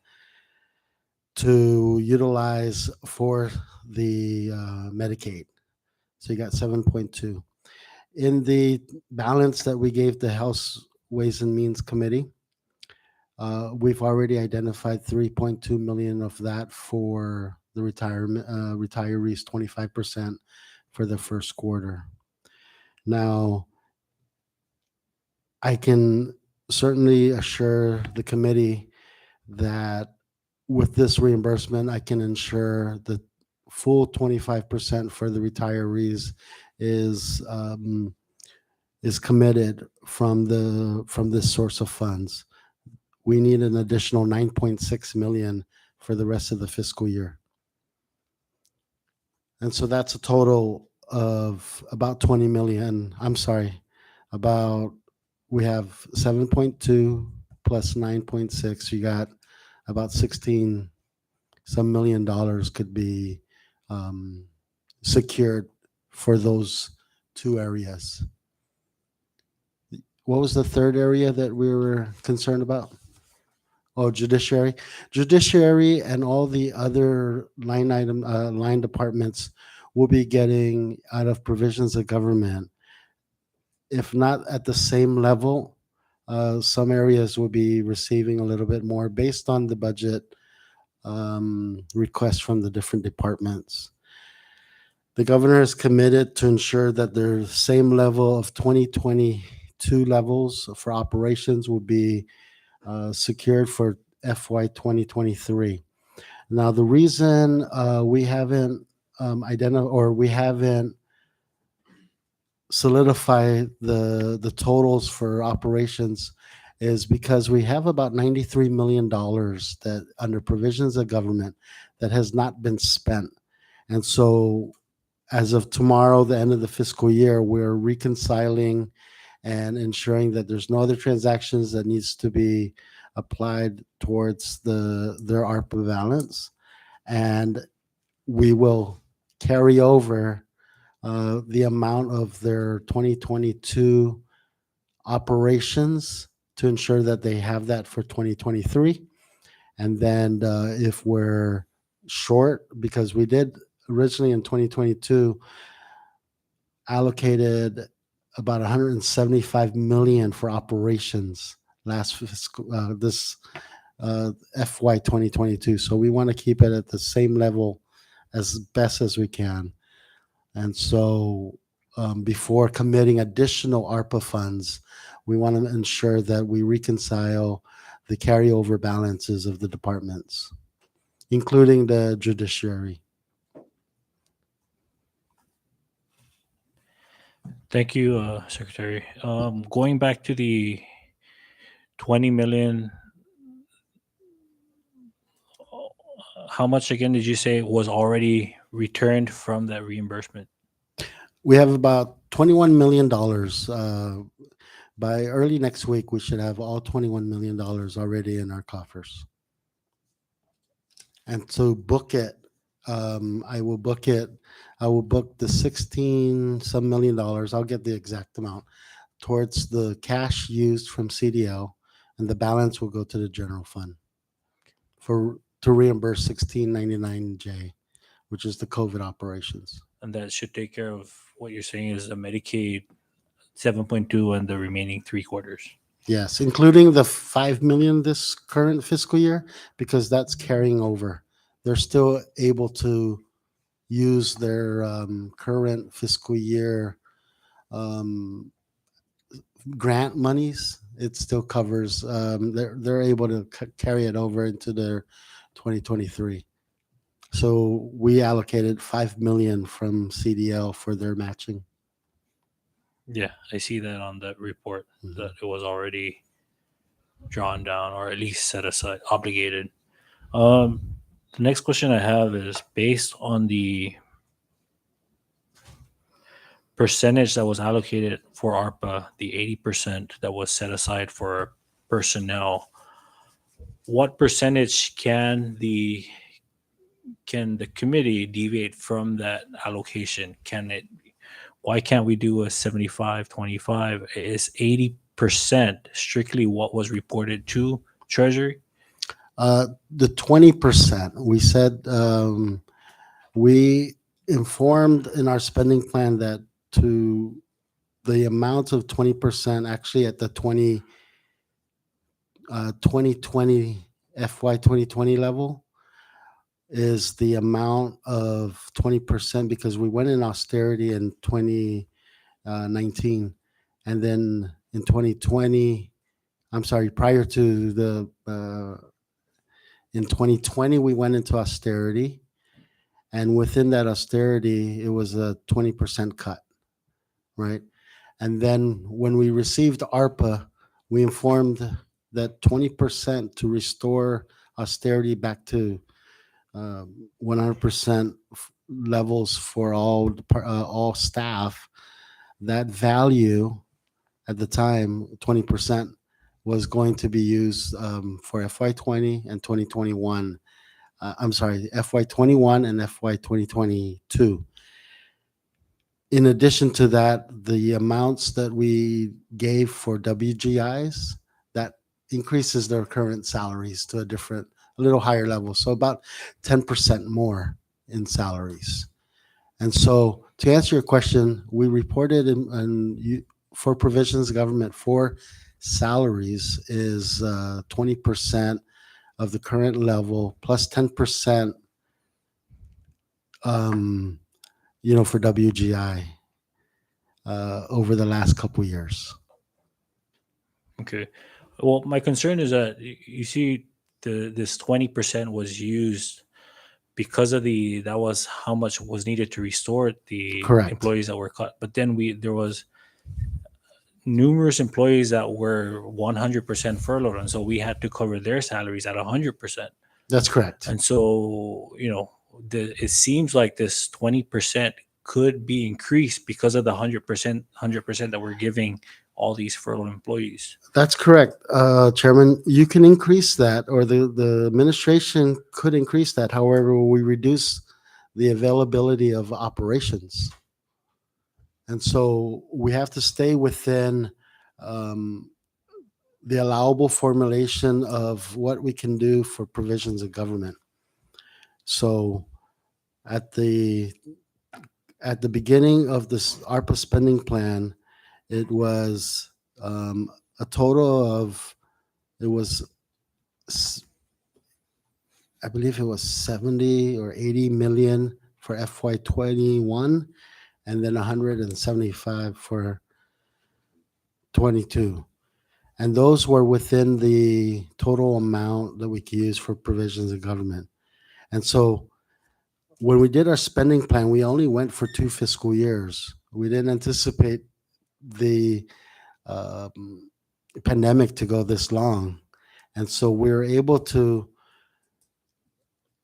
to utilize for the Medicaid. So you got 7.2. In the balance that we gave the House Ways and Means Committee, we've already identified 3.2 million of that for the retirees, 25% for the first quarter. Now, I can certainly assure the committee that with this reimbursement, I can ensure the full 25% for the retirees is committed from this source of funds. We need an additional 9.6 million for the rest of the fiscal year. And so that's a total of about 20 million. I'm sorry, we have 7.2 plus 9.6. You got about 16 some million dollars could be secured for those two areas. What was the third area that we were concerned about? Oh, judiciary. Judiciary and all the other line departments will be getting out of provisions of government. If not at the same level, some areas will be receiving a little bit more based on the budget requests from the different departments. The governor is committed to ensure that the same level of 2022 levels for operations will be secured for FY 2023. Now, the reason we haven't solidified the totals for operations is because we have about $93 million that under provisions of government that has not been spent. And so as of tomorrow, the end of the fiscal year, we're reconciling and ensuring that there's no other transactions that needs to be applied towards their ARPA balance. And we will carry over the amount of their 2022 operations to ensure that they have that for 2023. And then if we're short, because we did originally in 2022 allocated about 175 million for operations last fiscal this FY 2022. So we want to keep it at the same level as best as we can. And so before committing additional ARPA funds, we want to ensure that we reconcile the carryover balances of the departments, including the judiciary. Thank you, Secretary. Going back to the 20 million, how much again did you say was already returned from that reimbursement? We have about $21 million. By early next week, we should have all $21 million already in our coffers. And to book it, I will book the 16 some million dollars. I'll get the exact amount towards the cash used from CDL, and the balance will go to the general fund to reimburse 1699J, which is the COVID operations. And that should take care of what you're saying is a Medicaid 7.2 and the remaining 3 quarters. Yes, including the 5 million this current fiscal year, because that's carrying over. They're still able to use their current fiscal year grant monies. It still covers. They're able to carry it over into their 2023. So we allocated 5 million from CDL for their matching. Yeah, I see that on that report that it was already drawn down or at least set aside, obligated. The next question I have is based on the percentage that was allocated for ARPA, the 80% that was set aside for personnel. What percentage can the committee deviate from that allocation? why can't we do a 75-25? Is 80% strictly what was reported to Treasury? The 20%, we said, we informed in our spending plan that to the amount of 20% actually at the 2020 FY 2020 level is the amount of 20% because we went in austerity in 2019, and then in 2020, I'm sorry, prior to the in 2020 we went into austerity, and within that austerity it was a 20% cut, right? And then when we received ARPA, we informed that 20% to restore austerity back to 100% levels for all staff. That value at the time, 20%, was going to be used for FY20 and 2021. I'm sorry, FY21 and FY 2022. In addition to that, the amounts that we gave for WGIs, that increases their current salaries to a little higher level. So about 10% more in salaries. And so to answer your question, we reported for provisions government for salaries is 20% of the current level plus 10% for WGI over the last couple years. Okay. Well, my concern is that you see this 20% was used because of that was how much was needed to restore the Correct. employees that were cut. But then there was numerous employees that were 100% furloughed, and so we had to cover their salaries at 100%. That's correct. And so, it seems like this 20% could be increased because of the 100% that we're giving all these furloughed employees. That's correct, Chairman. You can increase that, or the administration could increase that. However, we reduce the availability of operations. And so we have to stay within the allowable formulation of what we can do for provisions of government. So at the beginning of this ARPA spending plan, it was a total of, I believe it was 70 or 80 million for FY21, and then 175 for 22. And those were within the total amount that we could use for provisions of government. And so when we did our spending plan, we only went for 2 fiscal years. We didn't anticipate the pandemic to go this long. And so we were able to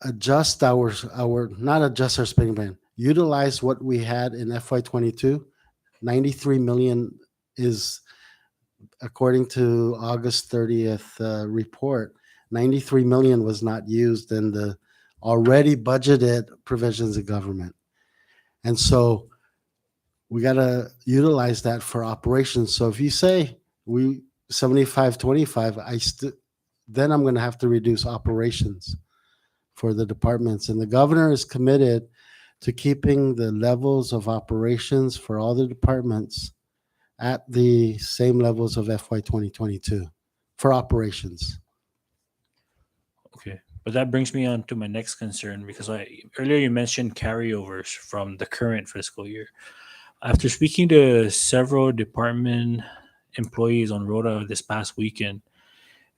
adjust not adjust our spending plan, utilize what we had in FY22. 93 million is, according to August 30th report, 93 million was not used in the already budgeted provisions of government. And so we got to utilize that for operations. So if you say we 75-25, then I'm going to have to reduce operations for the departments. And the governor is committed to keeping the levels of operations for all the departments at the same levels of FY 2022 for operations. Okay. But that brings me on to my next concern, because earlier you mentioned carryovers from the current fiscal year. After speaking to several department employees on Rhoda this past weekend,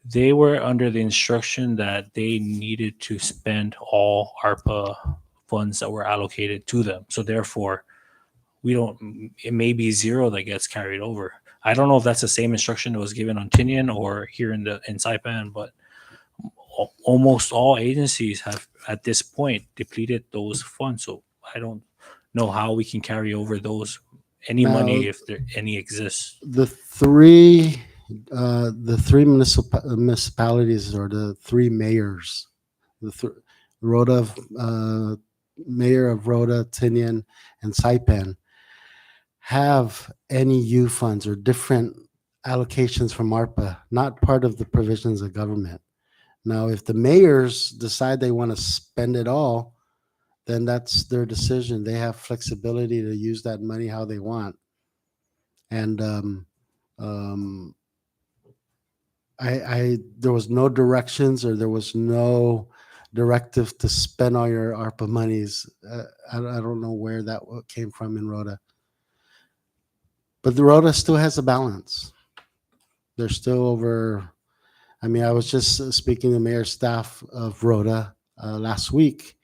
they were under the instruction that they needed to spend all ARPA funds that were allocated to them. So therefore, it may be zero that gets carried over. I don't know if that's the same instruction that was given on Tinian or here in Saipan, but almost all agencies have at this point depleted those funds. So I don't know how we can carry over any money if any exists. The three municipalities, or the 3 mayors, Rhoda, mayor of Rhoda, Tinian, and Saipan, have any U funds or different allocations from ARPA, not part of the provisions of government. Now, if the mayors decide they want to spend it all, then that's their decision. They have flexibility to use that money how they want. And um, there was no directions or there was no directive to spend all your ARPA monies. I don't know where that came from in Rhoda. But the Rhoda still has a balance. They're still over. I mean, I was just speaking to mayor staff of Rhoda last week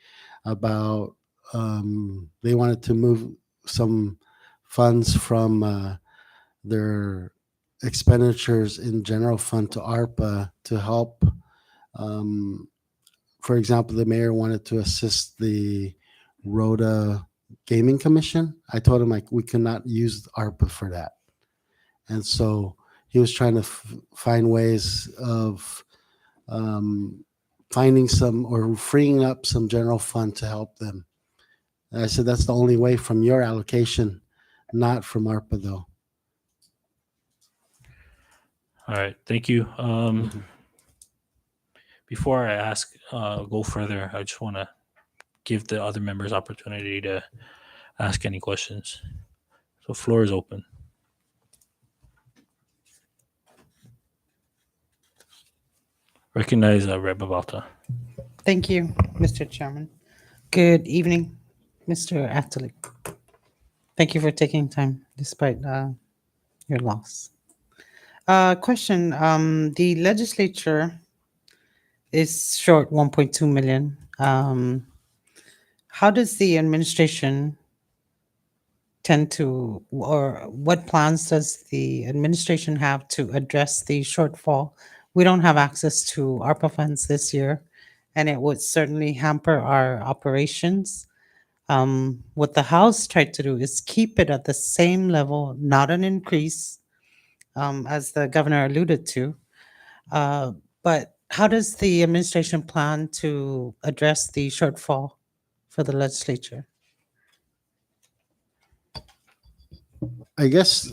about they wanted to move some funds from their expenditures in general fund to ARPA to help. Um, for example, the mayor wanted to assist the Rhoda Gaming Commission. I told him like we cannot use ARPA for that, and so he was trying to find ways of finding some or freeing up some general fund to help them. And I said that's the only way from your allocation, not from ARPA though. All right, thank you. Before I ask, go further, I just want to give the other members opportunity to ask any questions. So floor is open. Recognize Rep. Babalta. Thank you, Mr. Chairman. Good evening, Mr. Atalik. Thank you for taking time despite your loss. Question, the legislature is short 1.2 million. How does the administration tend to, or what plans does the administration have to address the shortfall? We don't have access to ARPA funds this year, and it would certainly hamper our operations. What the House tried to do is keep it at the same level, not an increase, as the governor alluded to. But how does the administration plan to address the shortfall for the legislature? I guess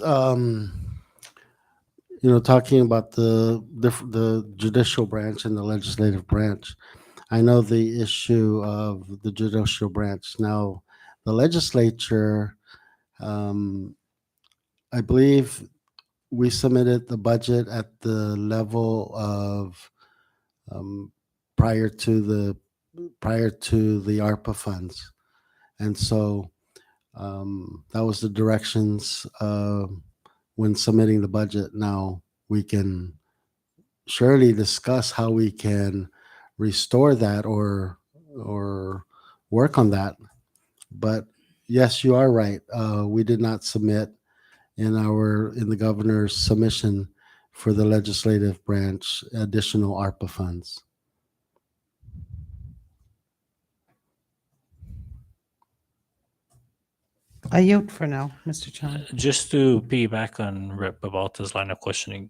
talking about the judicial branch and the legislative branch. I know the issue of the judicial branch. Now, the legislature, I believe we submitted the budget at the level of um, prior to the ARPA funds, and so that was the directions when submitting the budget. Now we can surely discuss how we can restore that or work on that. But yes, you are right. We did not submit in the governor's submission for the legislative branch additional ARPA funds. I yield for now, Mr. Chairman. Just to piggyback on Rep. Babalta's line of questioning,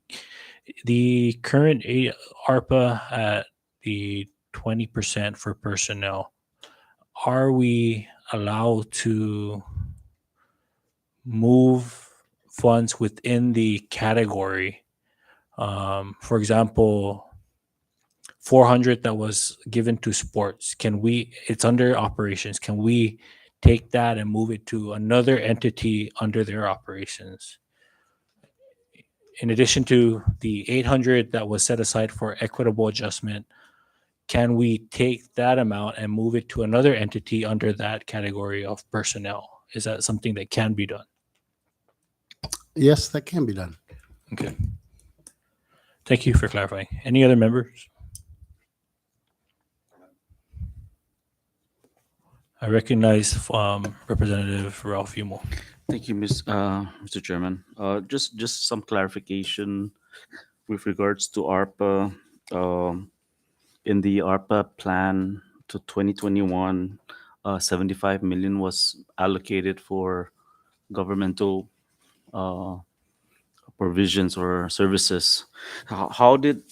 the current ARPA at the 20% for personnel, are we allowed to move funds within the category? For example, 400 that was given to sports, it's under operations, can we take that and move it to another entity under their operations? In addition to the 800 that was set aside for equitable adjustment, can we take that amount and move it to another entity under that category of personnel? Is that something that can be done? Yes, that can be done. Okay. Thank you for clarifying. Any other members? I recognize Representative Ralph Yumo. Thank you, Mr. Chairman. Just some clarification with regards to ARPA. In the ARPA plan to 2021, 75 million was allocated for governmental provisions or services. How did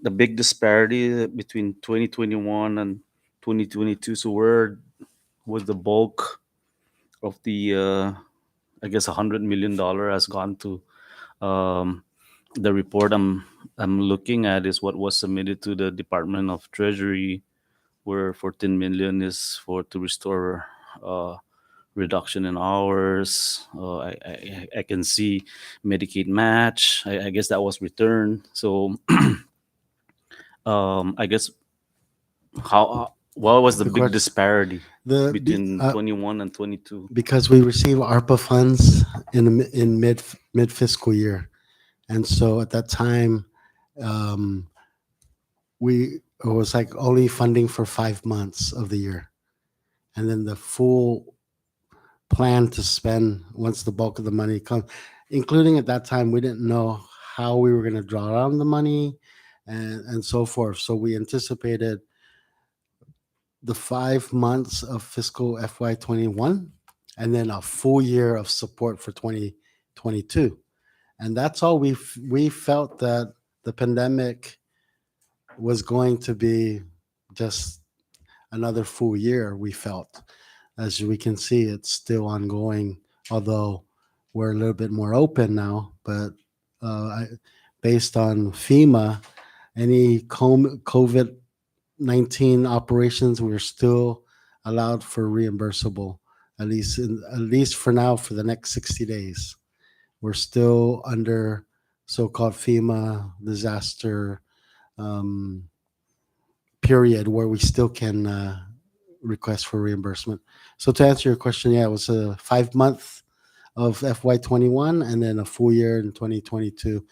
the big disparity between 2021 and 2022? So where was the bulk of the I guess $100 million has gone to. Um, the report I'm looking at is what was submitted to the Department of Treasury, where 14 million is for to restore reduction in hours. I can see Medicaid match. I guess that was returned. So I guess how what was the The big question- disparity The between 21 and 22? because we receive ARPA funds in mid fiscal year, and so at that time, um, it was like only funding for 5 months of the year, and then the full plan to spend once the bulk of the money comes, including at that time we didn't know how we were going to draw down the money, and so forth. So we anticipated the 5 months of fiscal FY21 and then a full year of support for 2022. And that's all we felt that the pandemic was going to be just another full year, we felt. As we can see, it's still ongoing, although we're a little bit more open now. But based on FEMA, any COVID 19 operations, we're still allowed for reimbursable, at least for now, for the next 60 days. We're still under so-called FEMA disaster um, period where we still can request for reimbursement. So to answer your question, yeah, it was a 5 month of FY21 and then a full year in 2022.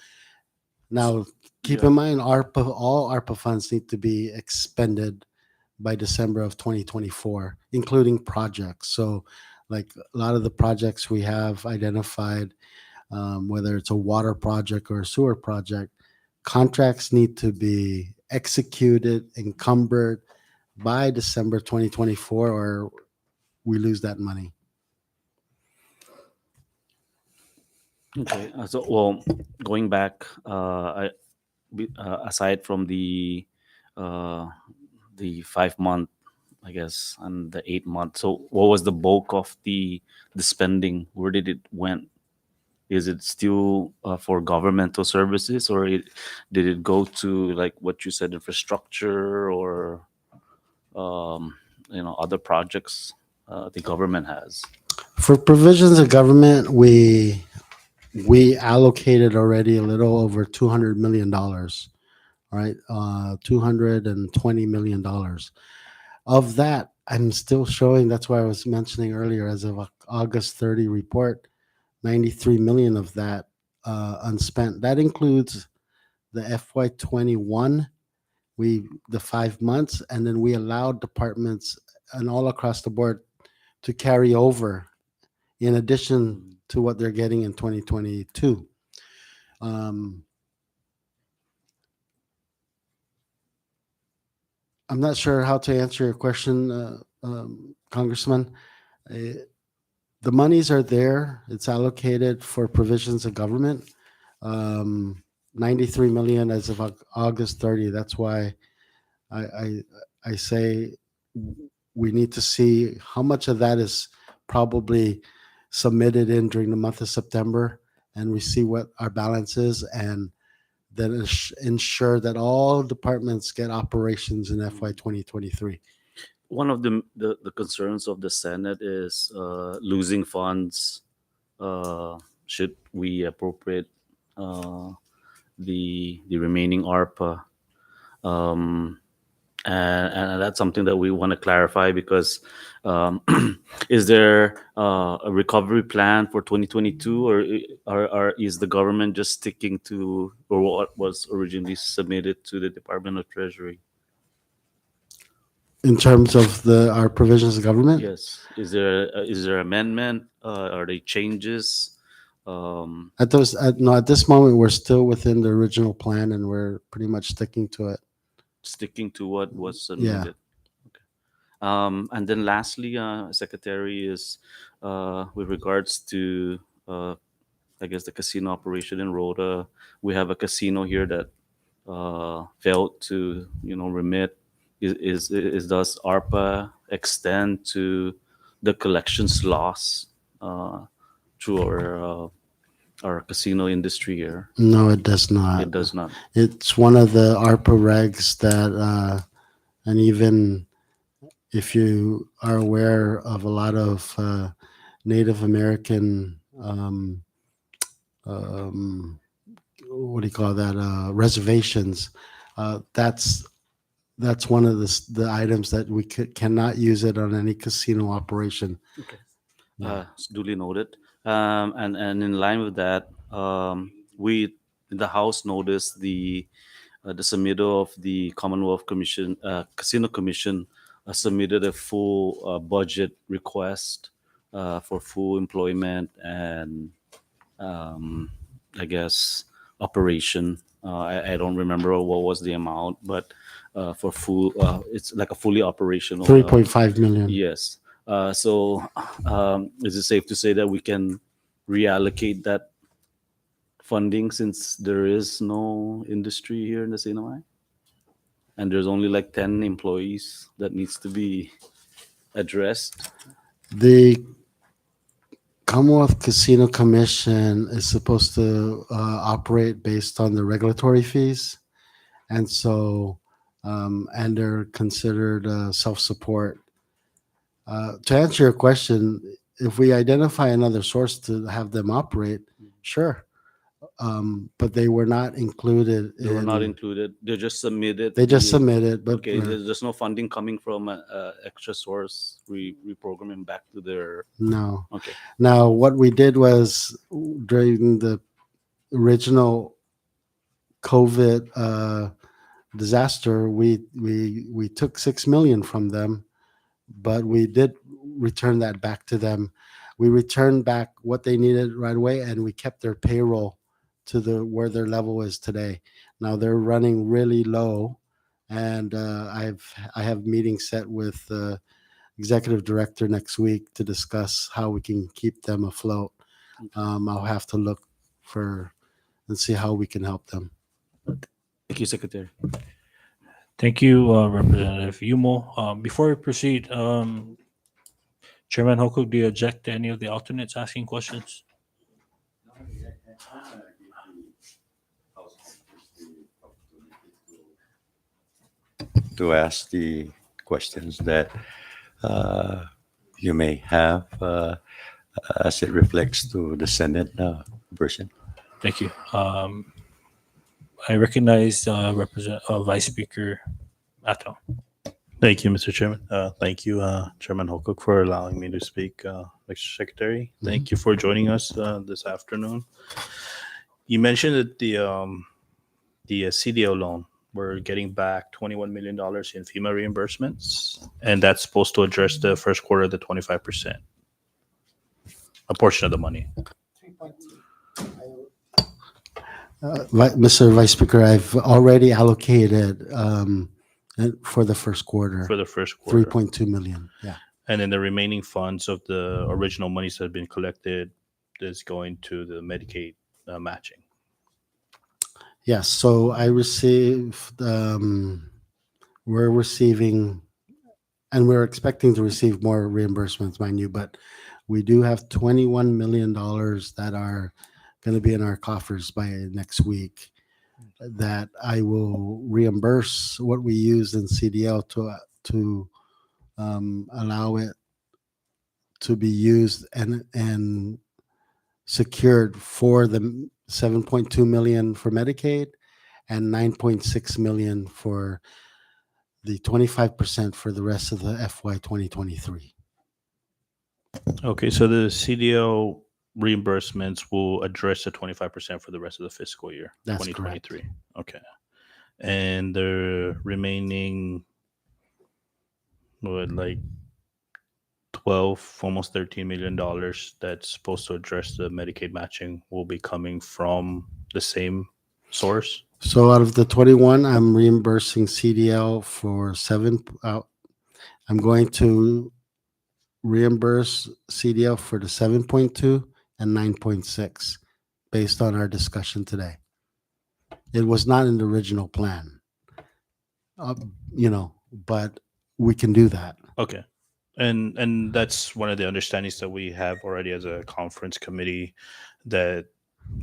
Now, keep Yeah. in mind, all ARPA funds need to be expended by December of 2024, including projects. So, like a lot of the projects we have identified, whether it's a water project or a sewer project, contracts need to be executed, encumbered by December 2024, or we lose that money. Okay. So, well, going back, aside from uh, the 5 month, I guess, and the 8 month. So, what was the bulk of the spending? Where did it went? Is it still for governmental services, or did it go to, like what you said, infrastructure or other projects the government has? For provisions of government, we allocated already a little over $200 million, right? $220 million. Of that, I'm still showing. That's why I was mentioning earlier, as of August 30 report, 93 million of that unspent. That includes the FY21, the 5 months, and then we allowed departments and all across the board to carry over in addition to what they're getting in 2022. I'm not sure how to answer your question, Congressman. Uh, the monies are there. It's allocated for provisions of government. 93 million as of August 30. That's why I, I I say we need to see how much of that is probably submitted in during the month of September, and we see what our balance is, and then ensure that all departments get operations in FY 2023. One of the concerns of the Senate is losing funds. Should we appropriate uh, the remaining ARPA? Um, and that's something that we want to clarify, because is there a recovery plan for 2022, or is the government just sticking to or what was originally submitted to the Department of Treasury? In terms of our provisions of government, Yes. Is there amendment? Are they changes? at this moment, we're still within the original plan, and we're pretty much sticking to it. Sticking to what was Yeah. submitted? And then lastly, Secretary, is with regards to, I guess, the casino operation in Rhoda. We have a casino here that failed to, remit. Does ARPA extend to the collections loss to our casino industry here? No, it does not. It does not. It's one of the ARPA regs that, and even if you are aware of a lot of Native American, what do you call that, reservations, that's one of the items that we cannot use it on any casino operation. Yeah. Duly noted. And in line with that, we in the House noticed the submittal of the Commonwealth Commission, Casino Commission, submitted a full budget request for full employment and I guess operation. I don't remember what was the amount, but for full, it's like a fully operational. 3.5 million. Yes. So, is it safe to say that we can reallocate that funding since there is no industry here in the CNMI? And there's only like 10 employees that needs to be addressed? The Commonwealth Casino Commission is supposed to operate based on the regulatory fees. And so, and they're considered self-support. To answer your question, if we identify another source to have them operate, sure. But they were not included. They were not included. They just submitted. They just submitted, but Okay, there's no funding coming from an extra source, reprogramming back to their. no. Okay. Now, what we did was during the original COVID disaster, we took 6 million from them, but we did return that back to them. We returned back what they needed right away, and we kept their payroll to where their level is today. Now they're running really low, and I have meetings set with the executive director next week to discuss how we can keep them afloat. I'll have to look and see how we can help them. Thank you, Secretary. Thank you, Representative Yumo. Before we proceed, Chairman Hokuk, do you object to any of the alternates asking questions? To ask the questions that you may have as it reflects to the Senate version. Thank you. I recognize Vice Speaker Ato. Thank you, Mr. Chairman. Thank you, Chairman Holcook, for allowing me to speak. Mr. Secretary, thank you for joining us this afternoon. You mentioned that the CDO loan, we're getting back $21 million in FEMA reimbursements, and that's supposed to address the first quarter of the 25%, a portion of the money. Mr. Vice Speaker, I've already allocated for the first quarter. For the first quarter. 3.2 million. Yeah. And then the remaining funds of the original monies that have been collected is going to the Medicaid matching. Yes. So I received, we're receiving, and we're expecting to receive more reimbursements, mind you, but we do have $21 million that are going to be in our coffers by next week that I will reimburse what we used in CDL to allow it to be used and secured for the 7.2 million for Medicaid and 9.6 million for the 25% for the rest of the FY 2023. Okay, so the CDO reimbursements will address the 25% for the rest of the fiscal year, That's 2023. Okay. And the remaining, like 12, almost $13 million that's supposed to address the Medicaid matching will be coming from the same source? So out of the 21, I'm reimbursing CDL for I'm going to reimburse CDL for the 7.2 and 9.6 based on our discussion today. It was not in the original plan, but we can do that. Okay. And that's one of the understandings that we have already as a conference committee, that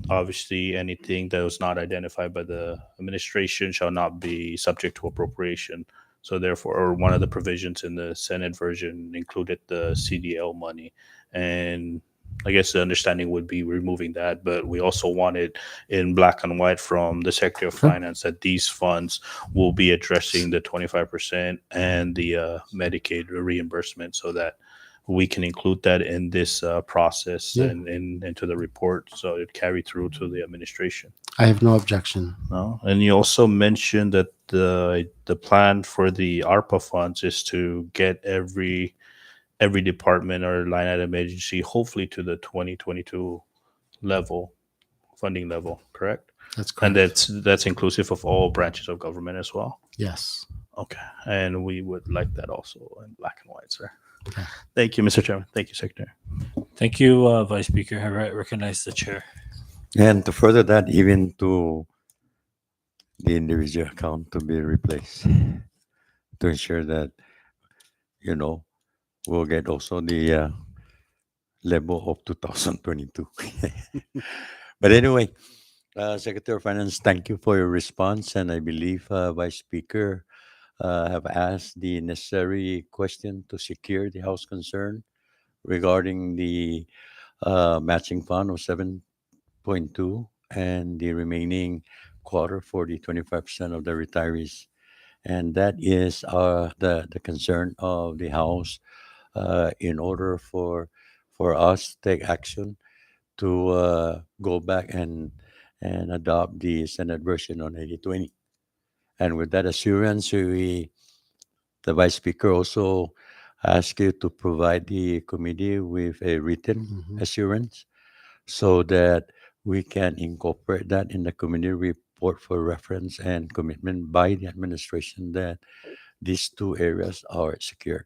obviously anything that was not identified by the administration shall not be subject to appropriation. So therefore, or one of the provisions in the Senate version included the CDL money. And I guess the understanding would be removing that, but we also wanted in black and white from the Secretary of Finance that these funds will be addressing the 25% and the Medicaid reimbursement, so that we can include that in this process Yeah. and into the report, so it carry through to the administration. I have no objection. No, and you also mentioned that the plan for the ARPA funds is to get every department or line item agency hopefully to the 2022 level, funding level, correct? That's And correct. that's inclusive of all branches of government as well. Yes. Okay, and we would like that also in black and white, sir. Okay. Thank you, Mr. Chairman. Thank you, Secretary. Thank you, Vice Speaker. I recognize the chair. And to further that, even to the individual account to be replaced to ensure that, we'll get also the level of 2022. But anyway, Secretary of Finance, thank you for your response. And I believe Vice Speaker have asked the necessary question to secure the House concern regarding the matching fund of 7.2 and the remaining quarter for the 25% of the retirees. And that is the concern of the House in order for us to take action to go back and adopt the Senate version on 80/20. And with that assurance, the Vice Speaker also asked you to provide the committee with a written Mhm. assurance so that we can incorporate that in the committee report for reference and commitment by the administration that these two areas are secure.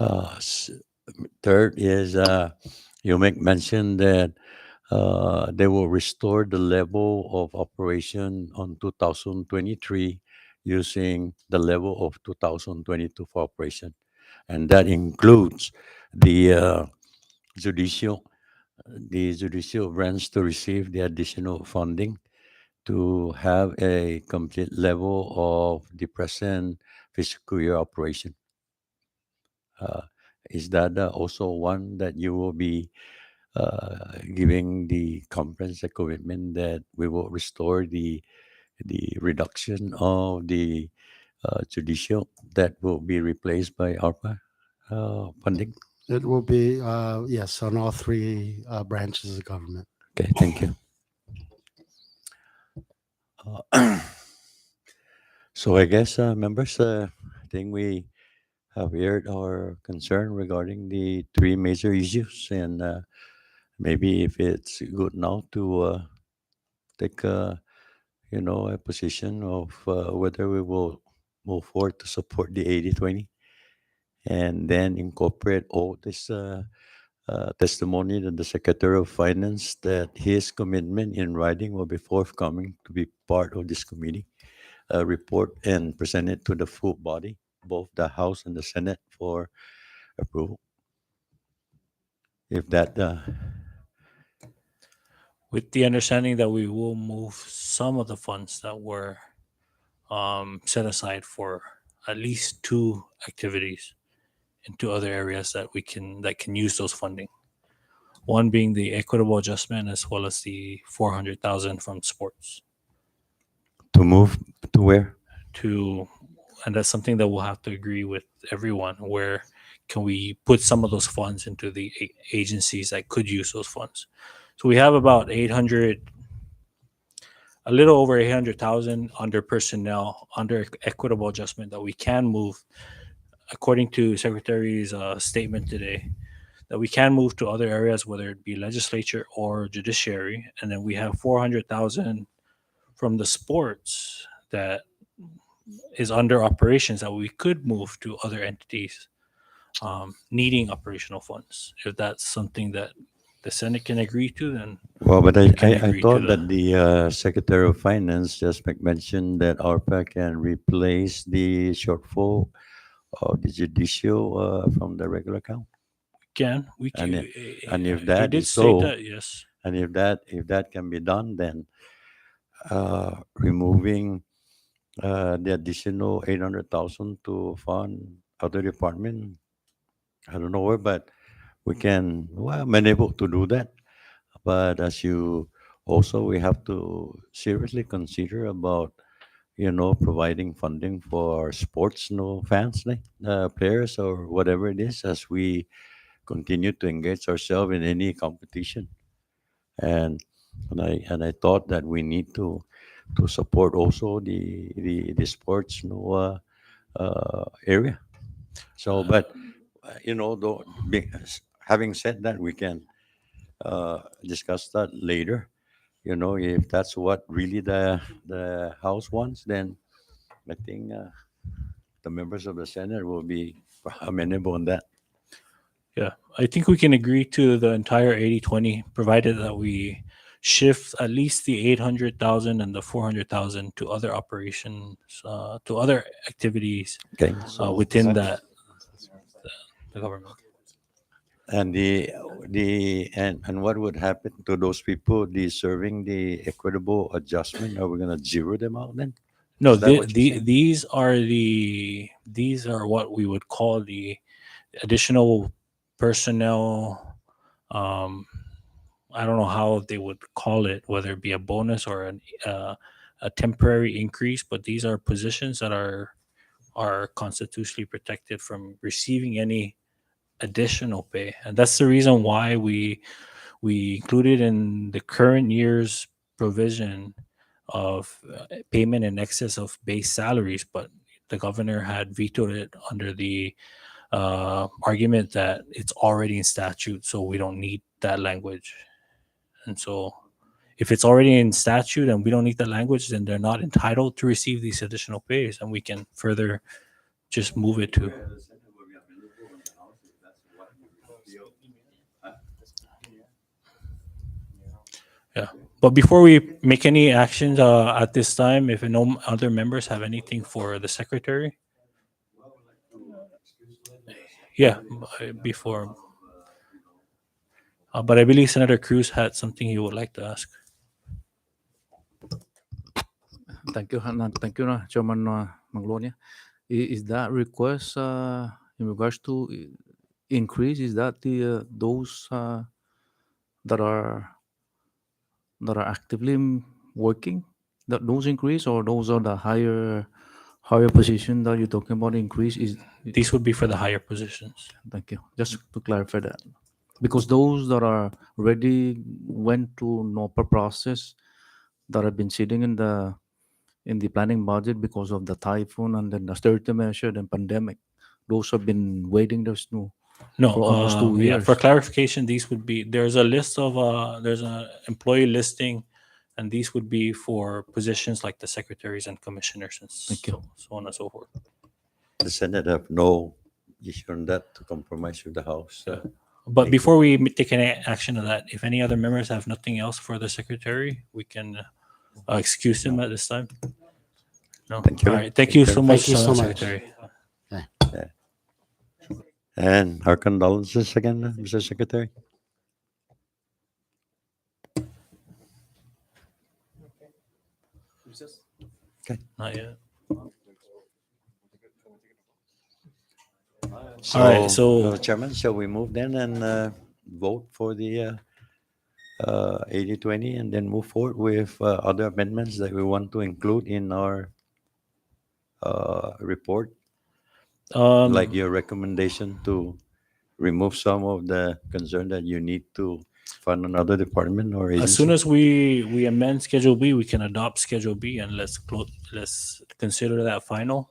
S- Third is you make mention that they will restore the level of operation on 2023 using the level of 2022 for operation. And that includes the judicial the judicial branch to receive the additional funding to have a complete level of the present fiscal year operation. Uh, is that also one that you will be giving the conference a commitment that we will restore the reduction of the judicial that will be replaced by ARPA funding? It will be, yes, on all three branches of government. Okay, thank you. So I guess, members, I think we have aired our concern regarding the three major issues, and maybe if it's good now to take a position of whether we will move forward to support the 80/20 and then incorporate all this testimony that the Secretary of Finance that his commitment in writing will be forthcoming to be part of this committee report and present it to the full body, both the House and the Senate, for approval. If that, With the understanding that we will move some of the funds that were set aside for at least two activities into other areas that can use those funding. One being the equitable adjustment, as well as the 400,000 from sports. to move to where? And that's something that we'll have to agree with everyone. Where can we put some of those funds into the agencies that could use those funds? So we have about 800, a little over 800,000 under personnel, under equitable adjustment that we can move, according to Secretary's statement today, that we can move to other areas, whether it be legislature or judiciary. And then we have 400,000 from the sports that is under operations that we could move to other entities needing operational funds. If that's something that the Senate can agree to, then Well, but we can I agree to thought that. that the Secretary of Finance just mentioned that ARPA can replace the shortfall of the judicial from the regular account? We And can. and if He that did is state so, that, yes. and if that can be done, then removing the additional 800,000 to fund other department, I don't know where, but we can, well, I'm unable to do that. But as you also, we have to seriously consider about, providing funding for sports, no fans, like players or whatever it is, as we continue to engage ourselves in any competition. And and I thought that we need to support also the sports, area. So, but though, having said that, we can discuss that later. If that's what really the House wants, then I think the members of the Senate will be amenable on that. Yeah, I think we can agree to the entire 80-20, provided that we shift at least the 800,000 and the 400,000 to other operations, to other activities Okay. within the government. And and what would happen to those people deserving the equitable adjustment? Are we gonna zero them out then? No, Is that what you're saying? these are what we would call the additional personnel. Um, I don't know how they would call it, whether it be a bonus or a temporary increase, but these are positions that are constitutionally protected from receiving any additional pay, and that's the reason why we included in the current year's provision of payment in excess of base salaries, but the governor had vetoed it under the argument that it's already in statute, so we don't need that language. And so, if it's already in statute and we don't need that language, then they're not entitled to receive these additional pays, and we can further just move it to. Yeah. But before we make any actions at this time, if no other members have anything for the secretary, yeah, before. But I believe Senator Cruz had something he would like to ask. Thank you, Chairman Maglonia. Is that request in regards to increase? Is that the those that are actively working? That those increase, or those are the higher position that you're talking about increase? Is These would be for the higher positions. Thank you. Just to clarify that, because those that are already went to NOPA process that have been sitting in the planning budget because of the typhoon and then the austerity measure and pandemic, those have been waiting. There's no No, for almost 2 yeah, years. for clarification, these would be, there's a list of, there's an employee listing, and these would be for positions like the secretaries and commissioners and Thank you. so on and so forth. The Senate have no issue on that to compromise with the House. But Thank before we take any action on that, if any other members have nothing else for the secretary, we can excuse him at this time. No. Thank you. All right. Thank you so much, Thank you so much. Secretary. And our condolences again, Mr. Secretary. Not yet. So, All right, so- Chairman, shall we move then and vote for the 80-20 and then move forward with other amendments that we want to include in our report, like your recommendation to remove some of the concern that you need to fund another department or agency? As soon as we amend Schedule B, we can adopt Schedule B, and let's consider that final.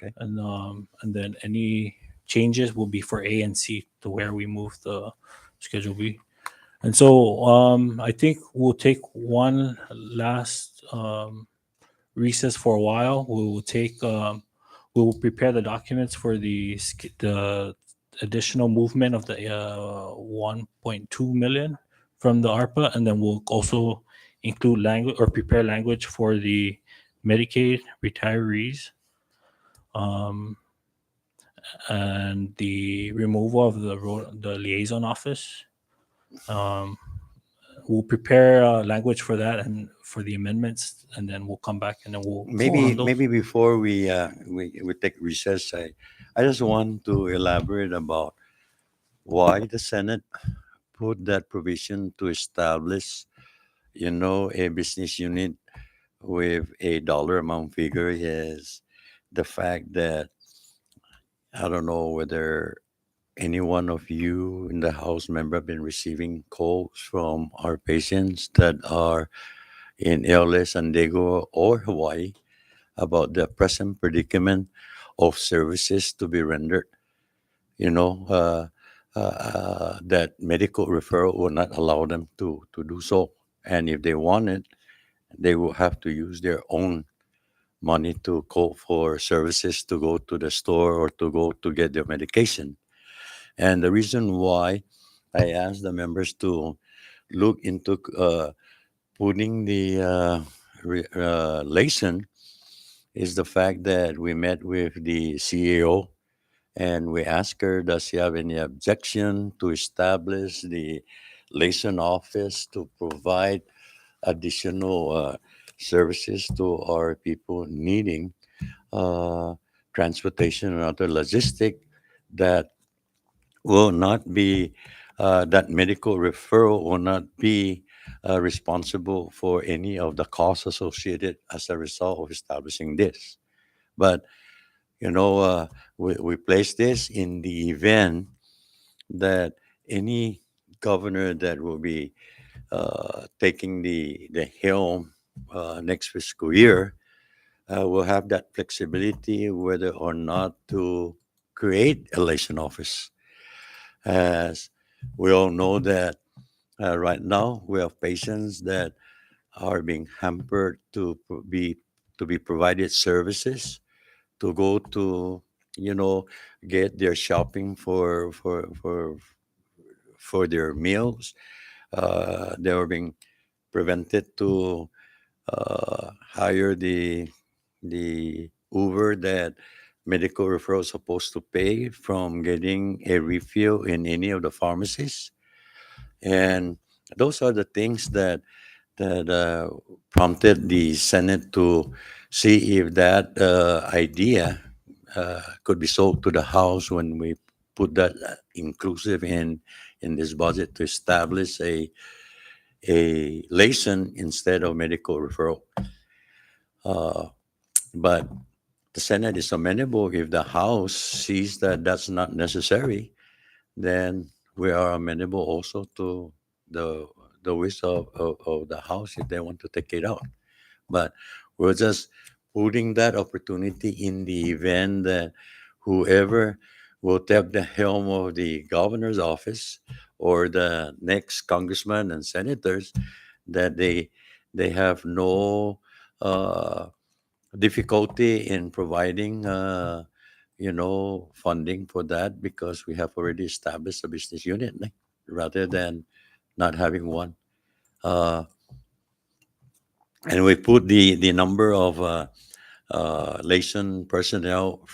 Okay. And then any changes will be for A and C to where we move the Schedule B. And so I think we'll take one last recess for a while. We will take we will prepare the documents for the additional movement of the 1.2 million from the ARPA, and then we'll also include language or prepare language for the Medicaid retirees. and the removal of the liaison office. Um, we'll prepare language for that and for the amendments, and then we'll come back and then we'll vote on those. Maybe before we take recess, I just want to elaborate about why the Senate put that provision to establish, a business unit with a dollar amount figure is the fact that I don't know whether any one of you in the House member have been receiving calls from our patients that are in LA, San Diego, or Hawaii about the present predicament of services to be rendered. That medical referral will not allow them to do so. And if they want it, they will have to use their own money to call for services to go to the store or to go to get their medication. And the reason why I asked the members to look into putting the relation is the fact that we met with the CEO and we asked her, does she have any objection to establish the liaison office to provide additional services to our people needing uh, transportation and other logistic that will not be that medical referral will not be responsible for any of the costs associated as a result of establishing this. But we place this in the event that any governor that will be taking the helm next fiscal year will have that flexibility whether or not to create election office. As we all know that right now we have patients that are being hampered to be provided services to go to you know get their shopping for their meals. They were being prevented to hire the Uber that medical referral is supposed to pay from getting a refill in any of the pharmacies. And those are the things that prompted the Senate to see if that idea could be sold to the House when we put that inclusive in this budget to establish a liaison instead of medical referral. Uh, but the Senate is amenable. If the House sees that that's not necessary, then we are amenable also to the the wish of the House if they want to take it out. But we're just putting that opportunity in the event that whoever will take the helm of the governor's office or the next congressman and senators that they have no uh, difficulty in providing funding for that because we have already established a business unit rather than not having one. Uh, and we put the number of liaison personnel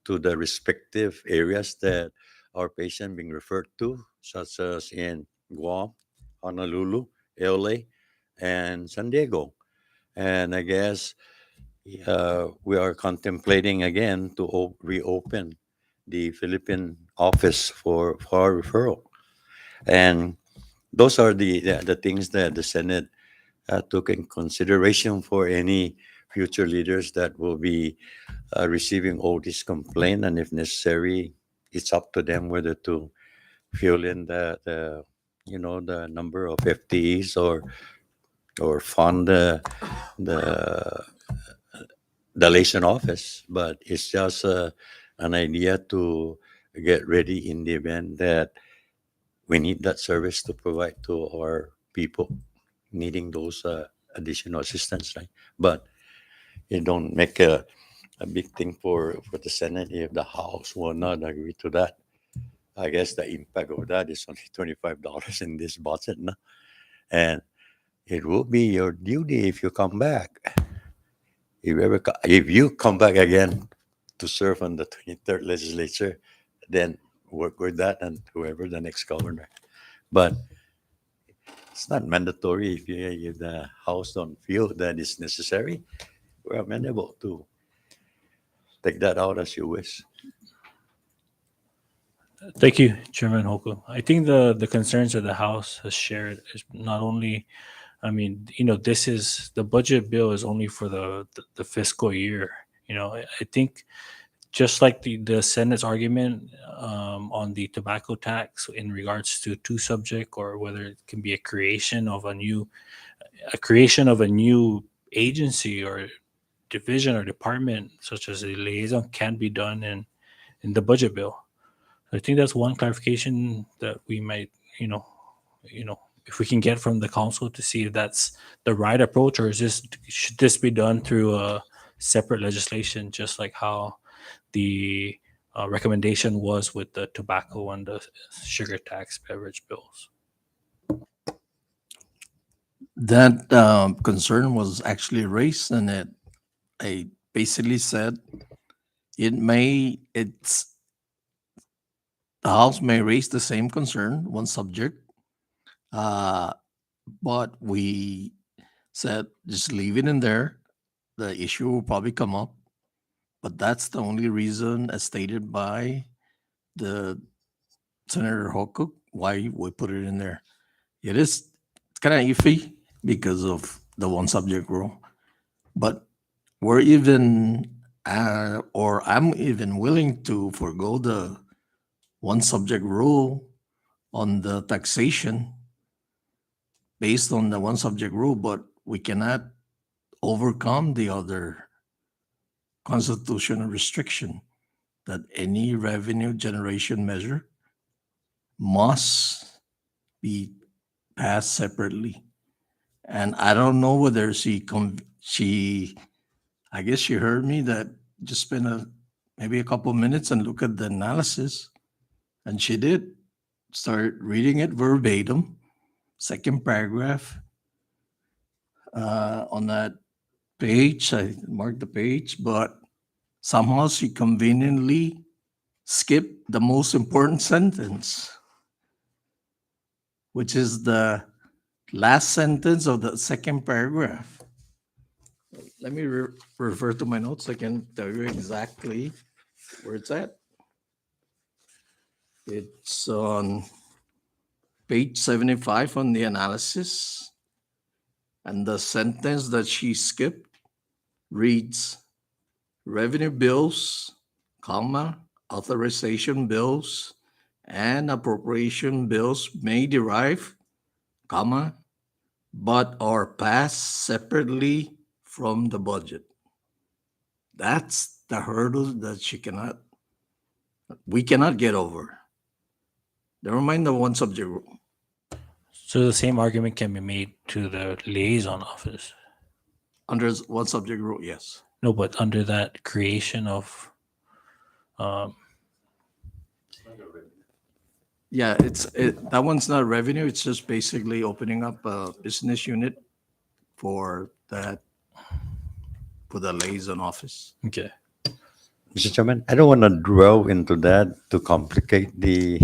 to the respective areas that our patient being referred to, such as in Guam, Honolulu, LA, and San Diego. And I guess we are contemplating again to reopen the Philippine office for our referral. And those are the things that the Senate took in consideration for any future leaders that will be receiving all these complaints. And if necessary, it's up to them whether to fill in the number of FTEs or fund the the liaison office, but it's just an idea to get ready in the event that we need that service to provide to our people needing those additional assistance, right? But it don't make a big thing for the Senate if the House will not agree to that. I guess the impact of that is only $25 in this budget, no? And it will be your duty if you come back. If you come back again to serve on the 23rd legislature, then work with that and whoever the next governor. But it's not mandatory. If the House don't feel that is necessary, we're amenable to take that out as you wish. Thank you, Chairman Hoku. I think the concerns that the House has shared is not only, I mean, this is the budget bill is only for the fiscal year. I think just like the Senate's argument on the tobacco tax in regards to two subject, or whether it can be a creation of a new agency or division or department, such as a liaison, can be done in the budget bill. I think that's one clarification that we might, if we can get from the council to see if that's the right approach, or should this be done through a separate legislation, just like how the recommendation was with the tobacco and the sugar tax beverage bills. That concern was actually raised, and I basically said it's the House may raise the same concern, one subject, but we said just leave it in there. The issue will probably come up, but that's the only reason, as stated by the Senator Hokuk, why we put it in there. It's kind of iffy because of the one subject rule, but we're even, or I'm even willing to forego the one subject rule on the taxation based on the one subject rule, but we cannot overcome the other constitutional restriction that any revenue generation measure must be passed separately. And I don't know whether I guess she heard me that just spend maybe a couple minutes and look at the analysis, and she did start reading it verbatim, second paragraph on that page. I marked the page, but somehow she conveniently skipped the most important sentence, which is the last sentence of the second paragraph. Let me refer to my notes. I can tell you exactly where it's at. It's on page 75 on the analysis. And the sentence that she skipped reads, revenue bills, comma, authorization bills, and appropriation bills may derive, comma, but are passed separately from the budget. That's the hurdle that we cannot get over. Never mind the one subject rule. So the same argument can be made to the liaison office. Under one subject rule, yes. No, but under that creation of, Yeah, that one's not revenue. It's just basically opening up a business unit for the liaison office. okay. Mr. Chairman, I don't want to dwell into that to complicate the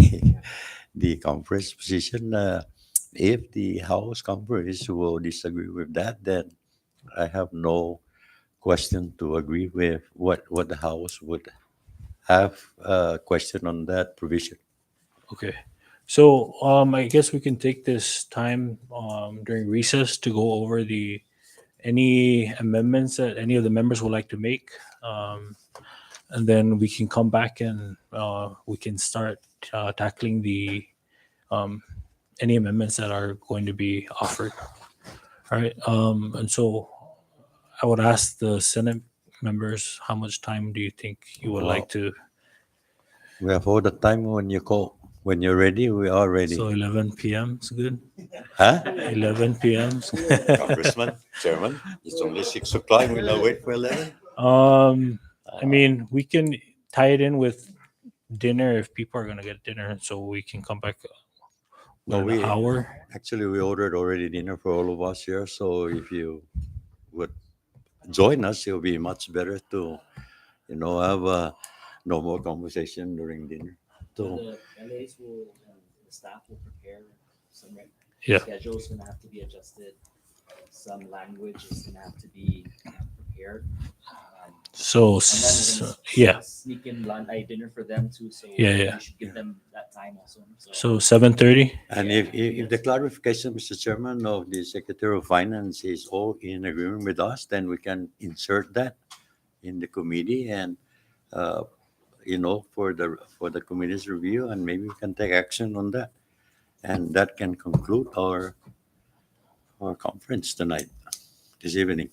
the conference position. If the House conference will disagree with that, then I have no question to agree with what the House would have a question on that provision. Okay. So I guess we can take this time during recess to go over any amendments that any of the members would like to make. And then we can come back and we can start tackling any amendments that are going to be offered. All right. And so I would ask the Senate members, how much time do you think you would like to? We have all the time when you call. When you're ready, we are ready. So 11 p.m. is good. Huh? 11 p.m. Congressman, Chairman, it's only 6 o'clock. We'll not wait for 11. I mean, we can tie it in with dinner if people are gonna get dinner, so we can come back No, with an hour. Actually, we ordered already dinner for all of us here. So if you would join us, it will be much better to have a normal conversation during dinner. So The LAs will, and the staff will prepare some Yeah. schedule's gonna have to be adjusted. Some language is gonna have to be prepared. So, And then we're gonna yeah, sneak in dinner for them too, so Yeah, yeah. we should give them that time also. so 7:30. and Yeah, if the clarification, Mr. Chairman, of the Secretary of Finance is all in agreement with us, then we can insert that in the committee and uh, for the committee's review, and maybe we can take action on that, and that can conclude our conference tonight, this evening.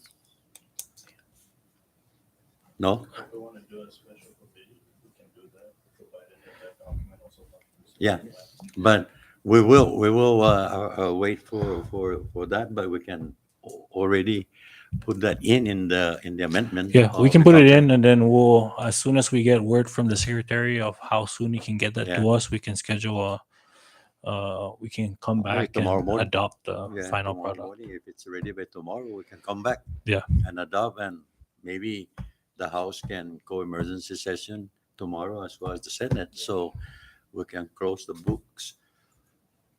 No? If we want to do a special committee, we can do that, provided that document also. Yeah. But we will wait for that, but we can already put that in the amendment. Yeah, we of can the put it document. in, and then we'll, as soon as we get word from the secretary of how soon he can get that to Yeah. us, we can schedule we can come Maybe back tomorrow and morning. adopt the Yeah, final tomorrow product. morning, if it's ready by tomorrow, we can come back. Yeah. And adopt, and maybe the House can emergency session tomorrow as well as the Senate, so we can close the books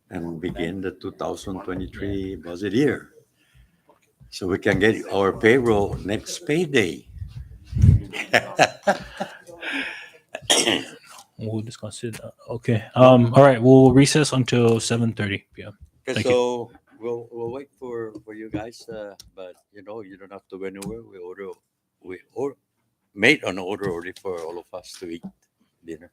and begin the 2023 budget year. So we can get our payroll next payday. We'll discuss it. Okay. All right. We'll recess until 7:30 p.m. Okay, Thank you. so we'll wait for you guys, but you don't have to go anywhere. We made an order already for all of us to eat dinner.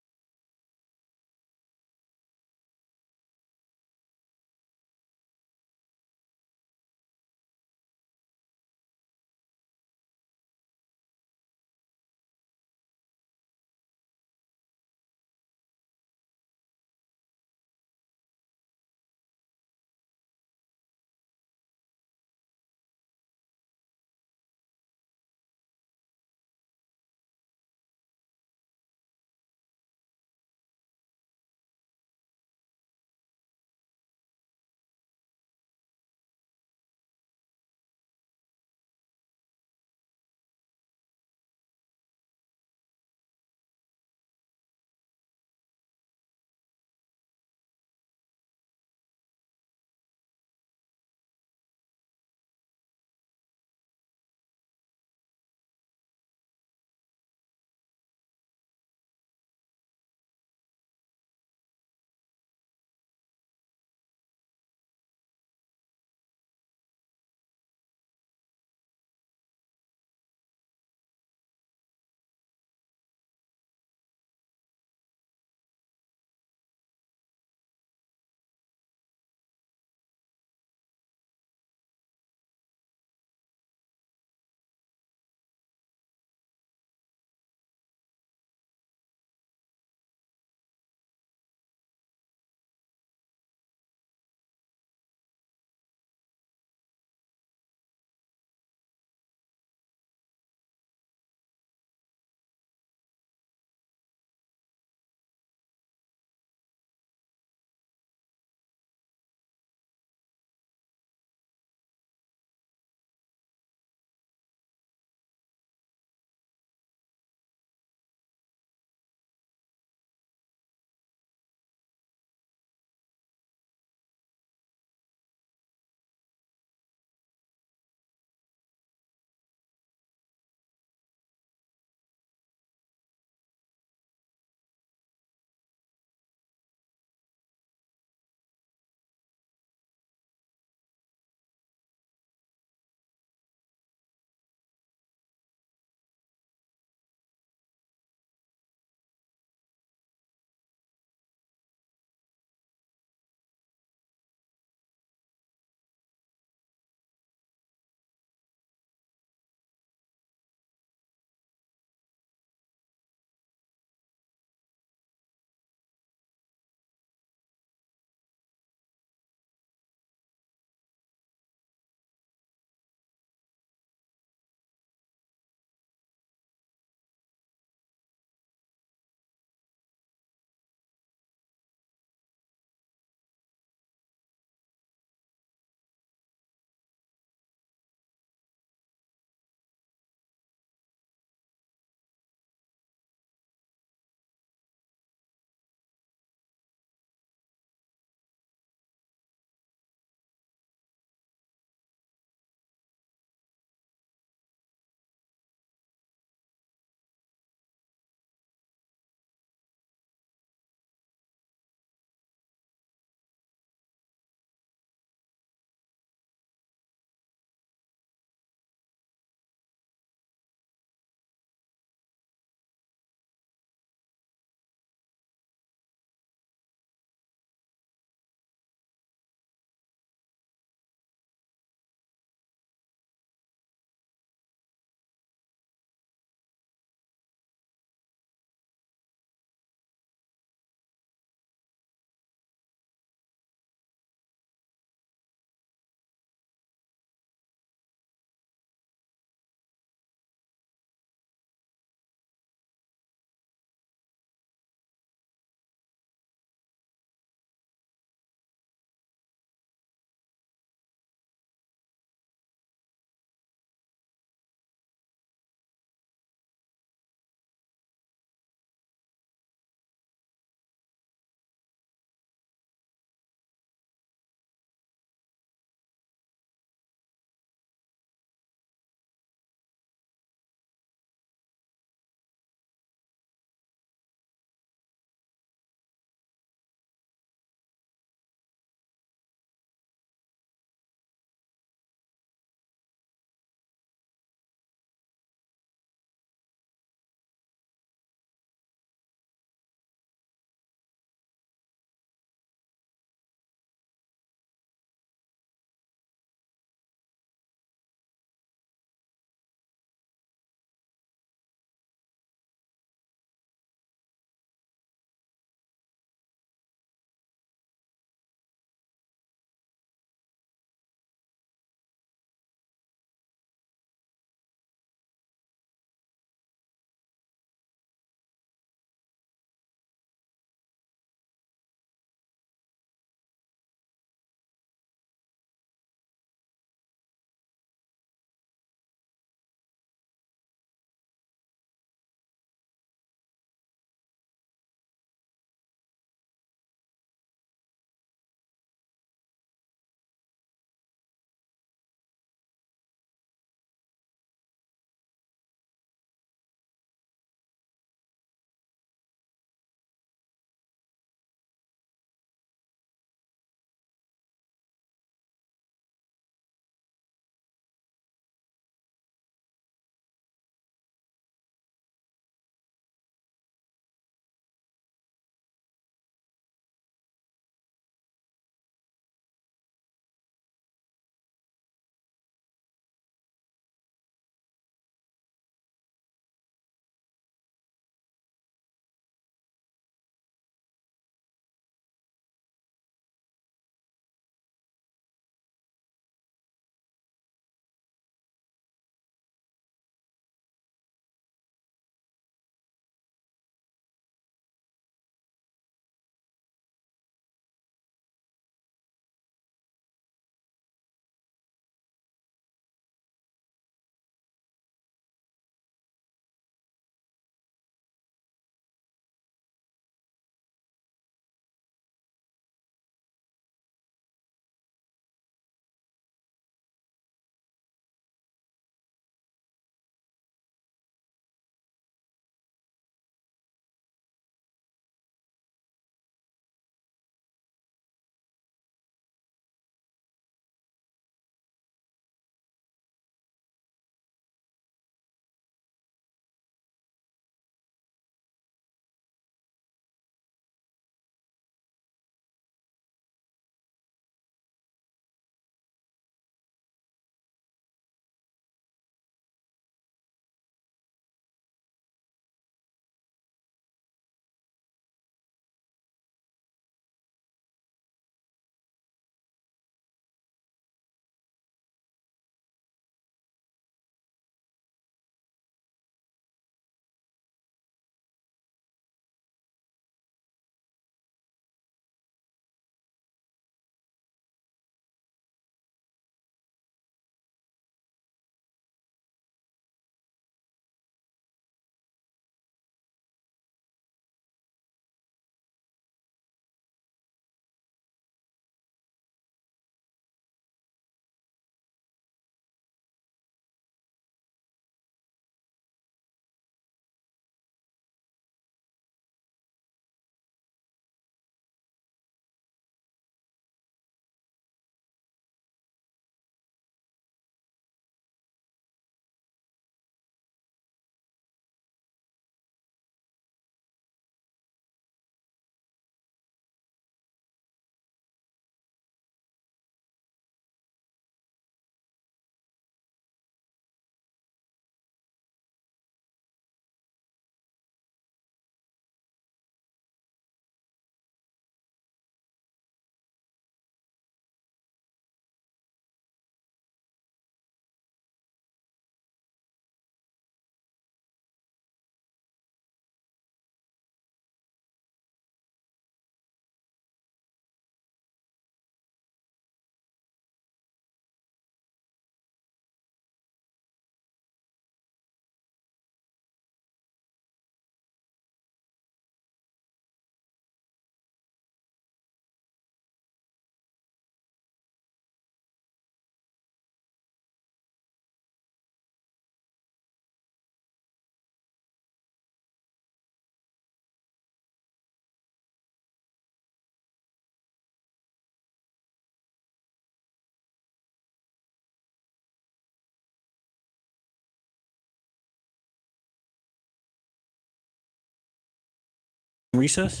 recess.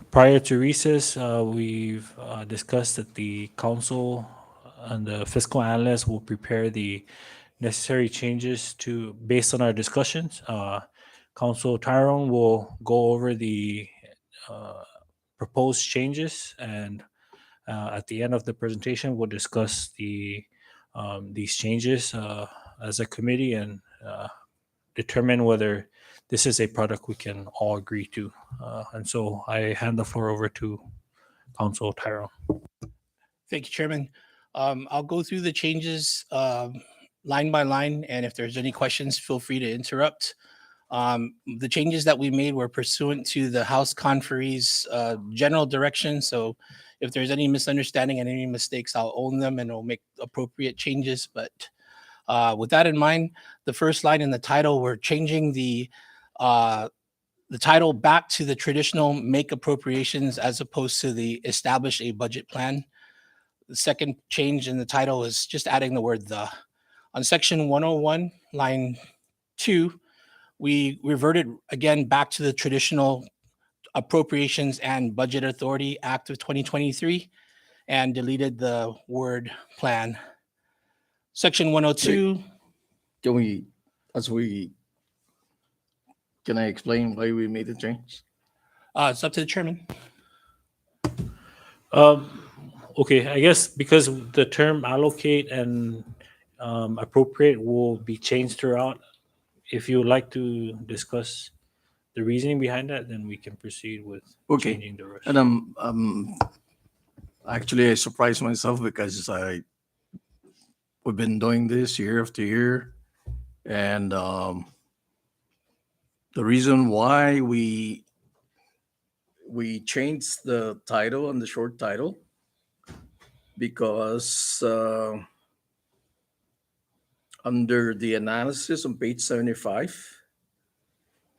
Prior to recess, we've discussed that the council and the fiscal analyst will prepare the necessary changes to, based on our discussions. Council Tyrone will go over the proposed changes, and at the end of the presentation, we'll discuss these changes as a committee and determine whether this is a product we can all agree to. And so I hand the floor over to Council Tyrone. Thank you, Chairman. I'll go through the changes line by line, and if there's any questions, feel free to interrupt. The changes that we made were pursuant to the House Conferee's general direction. So if there's any misunderstanding and any mistakes, I'll own them and I'll make appropriate changes. But with that in mind, the first line in the title, we're changing the title back to the traditional make appropriations as opposed to the establish a budget plan. The second change in the title is just adding the word the. On section 101, line 2, we reverted again back to the traditional Appropriations and Budget Authority Act of 2023 and deleted the word plan. Section 102. Can I explain why we made the change? It's up to the chairman. Okay, I guess because the term allocate and appropriate will be changed throughout. If you would like to discuss the reasoning behind that, then we can proceed with Okay. changing the rest. And actually I surprised myself because we've been doing this year after year, and the reason why we changed the title and the short title because under the analysis on page 75,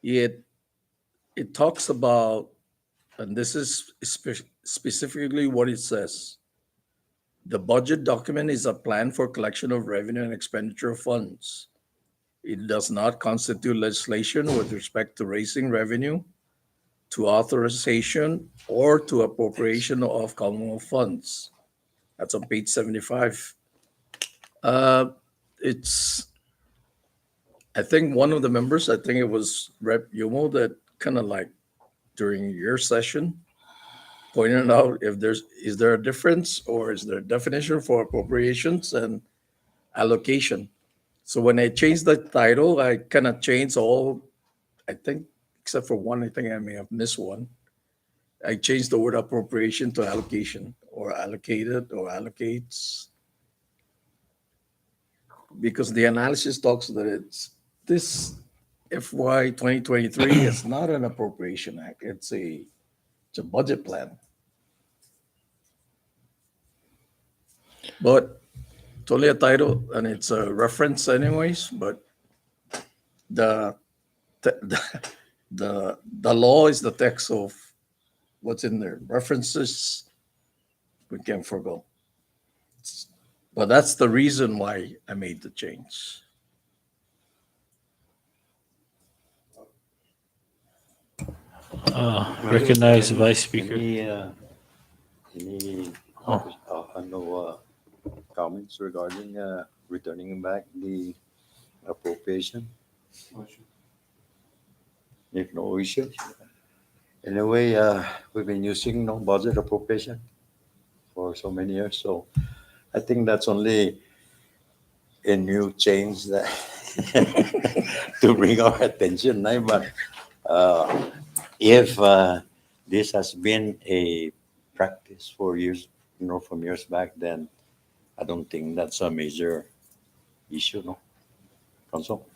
it talks about, and this is specifically what it says. The budget document is a plan for collection of revenue and expenditure of funds. It does not constitute legislation with respect to raising revenue, to authorization, or to appropriation of Commonwealth funds. That's on page 75. I think one of the members, I think it was Rep. Yumo, that kind of like during your session pointed out is there a difference or is there a definition for appropriations and allocation? So when I changed the title, I kind of changed all, I think, except for one, I think I may have missed one. I changed the word appropriation to allocation or allocated or allocates. Because the analysis talks that it's this FY 2023 is not an appropriation act. It's a budget plan. But it's only a title and it's a reference anyways, but the law is the text of what's in there. References, we can forgo. But that's the reason why I made the change. Recognize Vice Speaker. Any Oh. comments regarding returning back the appropriation? If no issues. Anyway, we've been using no budget appropriation for so many years, so I think that's only a new change that to bring our attention now. But if this has been a practice for years, from years back, then I don't think that's a major issue, no, Council?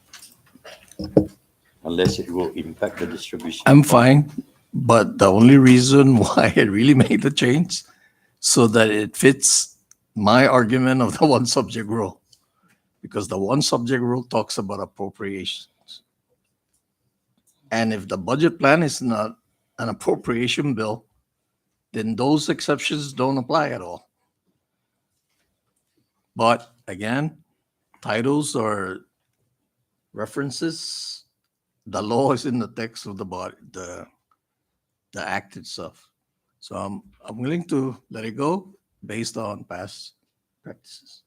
Unless it will impact the distribution. I'm fine, but the only reason why I really made the change so that it fits my argument of the one subject rule. Because the one subject rule talks about appropriations. And if the budget plan is not an appropriation bill, then those exceptions don't apply at all. But again, titles are references the law is in the text of the body, the act itself. So I'm willing to let it go based on past practices.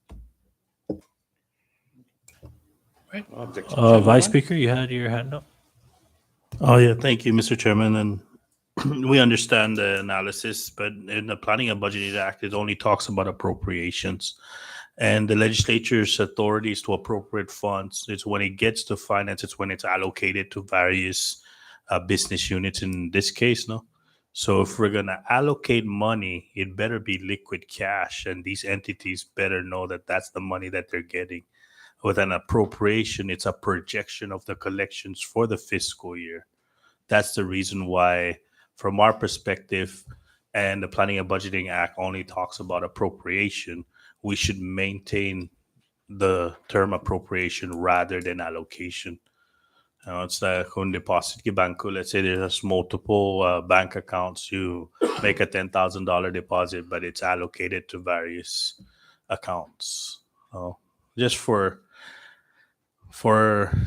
Vice Speaker, you had your hand up. Oh, yeah, thank you, Mr. Chairman. And we understand the analysis, but in the Planning and Budgeting Act, it only talks about appropriations. And the legislature's authorities to appropriate funds, it's when it gets to finance, it's when it's allocated to various business units in this case, no? So if we're going to allocate money, it better be liquid cash, and these entities better know that that's the money that they're getting. With an appropriation, it's a projection of the collections for the fiscal year. That's the reason why, from our perspective, and the Planning and Budgeting Act only talks about appropriation, we should maintain the term appropriation rather than allocation. It's like kung deposit ki banko, let's say there's multiple bank accounts, you make a $10,000 deposit, but it's allocated to various accounts. Just for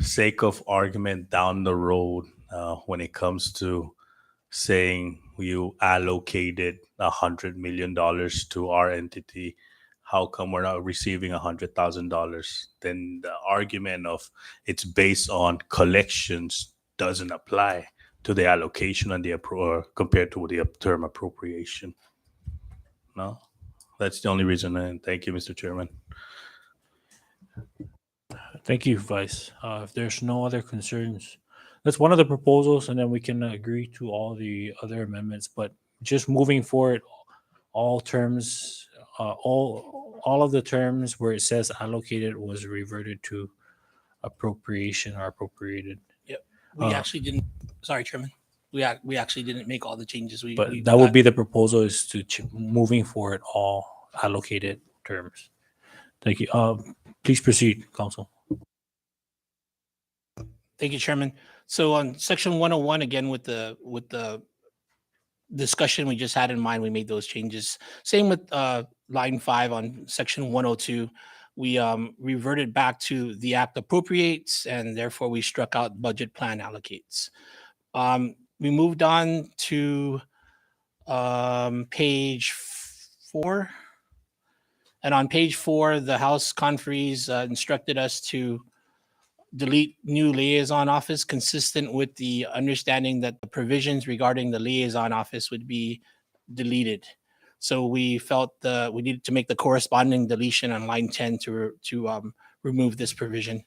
sake of argument down the road, when it comes to saying you allocated $100 million to our entity, how come we're not receiving $100,000? Then the argument of it's based on collections doesn't apply to the allocation and compared to the term appropriation. No, that's the only reason. And thank you, Mr. Chairman. Thank you, Vice. If there's no other concerns, that's one of the proposals, and then we can agree to all the other amendments. But just moving forward, all terms, all of the terms where it says allocated was reverted to appropriation or appropriated. We Uh, actually didn't. Sorry, Chairman. We actually didn't make all the changes. But we that would got- be the proposal, is to moving forward all allocated terms. Thank you. Please proceed, Council. Thank you, Chairman. So on section 101, again, with the discussion we just had in mind, we made those changes. Same with line 5 on section 102. We reverted back to the act appropriates, and therefore we struck out budget plan allocates. We moved on to page 4. And on page 4, the House conferees instructed us to delete new liaison office, consistent with the understanding that the provisions regarding the liaison office would be deleted. So we felt we needed to make the corresponding deletion on line 10 to remove this provision.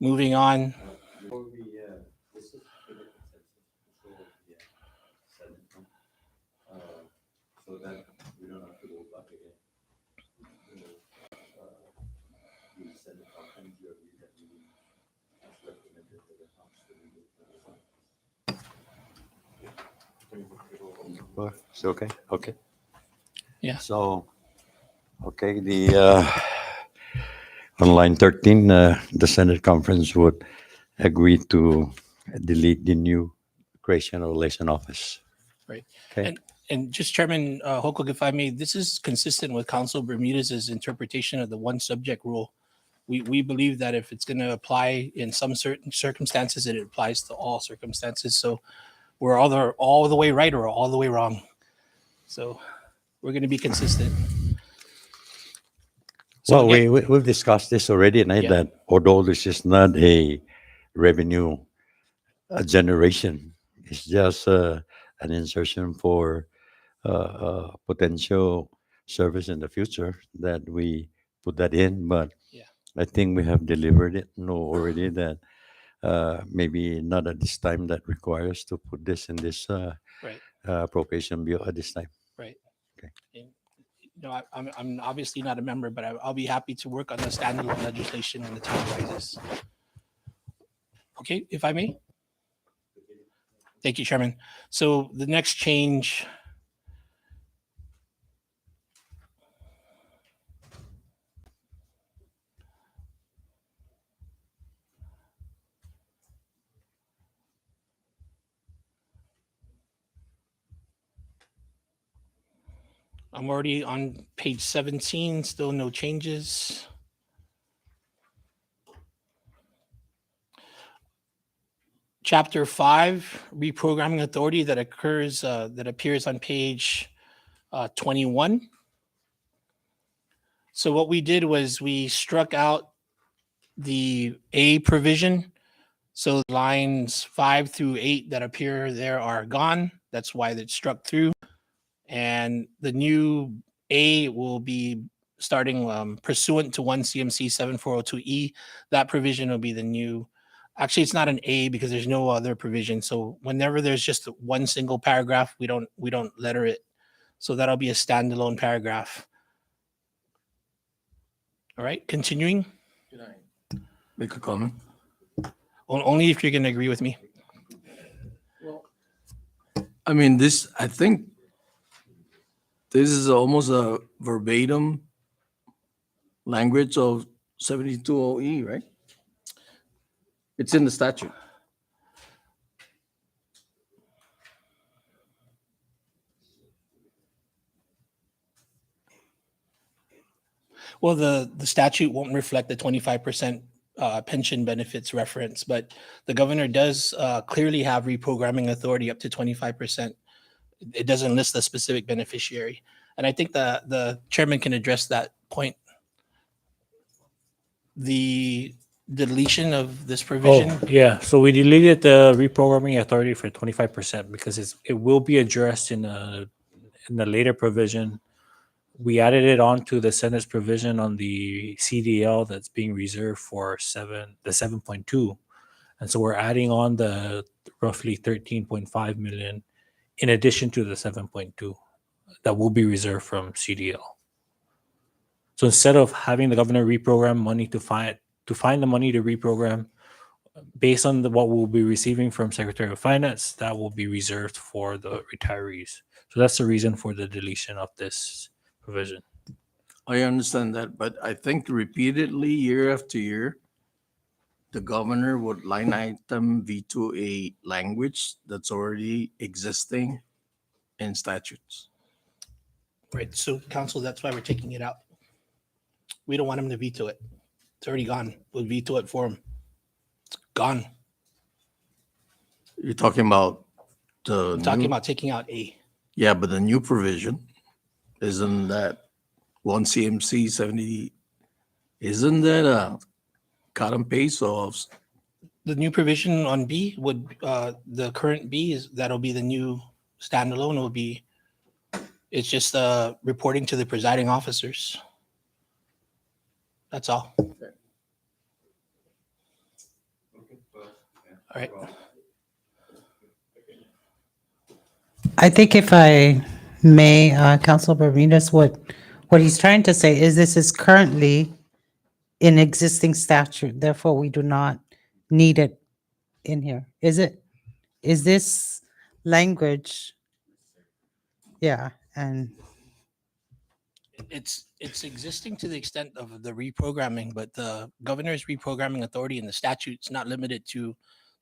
Moving on. So that we don't have to go back again. The Senate conference, you agree that we, as recommended to the House, to remove the It's okay, okay. Yeah. So, okay, on line 13, the Senate conference would agree to delete the new creation of relation office. Right. Okay. And just Chairman Hokuk, if I may, this is consistent with Council Bermudez's interpretation of the one subject rule. We believe that if it's going to apply in some certain circumstances, it applies to all circumstances. So we're either all the way right or all the way wrong. So we're going to be consistent. So Well, again- we've discussed this already, and Yeah. that although this is not a revenue generation, it's just an insertion for potential service in the future that we put that in. But Yeah. I think we have delivered it. No, already that maybe not at this time that requires to put this in this Right. appropriation bill at this time. Right. Okay. And, you know, I'm obviously not a member, but I'll be happy to work on the standalone legislation when the time arises. Okay, if I may. Thank you, Chairman. So the next change. I'm already on page 17, still no changes. Chapter 5, reprogramming authority that appears on page 21. So what we did was we struck out the A provision. So lines 5 through 8 that appear there are gone. That's why it's struck through. And the new A will be starting pursuant to 1 CMC 7402E. That provision will be the new. Actually, it's not an A because there's no other provision. So whenever there's just one single paragraph, we don't letter it. So that'll be a standalone paragraph. All right, continuing. Make a comment. Only if you're going to agree with me. I mean, I think this is almost a verbatim language of 720E, right? It's in the statute. Well, the statute won't reflect the 25% pension benefits reference, but the governor does clearly have reprogramming authority up to 25%. It doesn't list the specific beneficiary. And I think the chairman can address that point. The deletion of this provision. Oh, yeah. So we deleted the reprogramming authority for 25% because it will be addressed in the later provision. We added it onto the Senate's provision on the CDL that's being reserved for the 7.2. And so we're adding on the roughly 13.5 million in addition to the 7.2 that will be reserved from CDL. So instead of having the governor reprogram money to find the money to reprogram based on what we'll be receiving from Secretary of Finance, that will be reserved for the retirees. So that's the reason for the deletion of this provision. I understand that, but I think repeatedly, year after year, the governor would line item veto a language that's already existing in statutes. Right. So council, that's why we're taking it out. We don't want him to veto it. It's already gone. We'll veto it for him. It's gone. You're talking about the I'm talking new- about taking out A. Yeah, but the new provision, isn't that 1 CMC 70? Isn't that a cut and paste of? The new provision on B would, the current B that'll be the new standalone will be, it's just reporting to the presiding officers. That's all. All right. I think if I may, Council Bermudez, what he's trying to say is this is currently in existing statute, therefore we do not need it in here. Is it? Is this language? Yeah, and It's existing to the extent of the reprogramming, but the governor's reprogramming authority in the statute's not limited to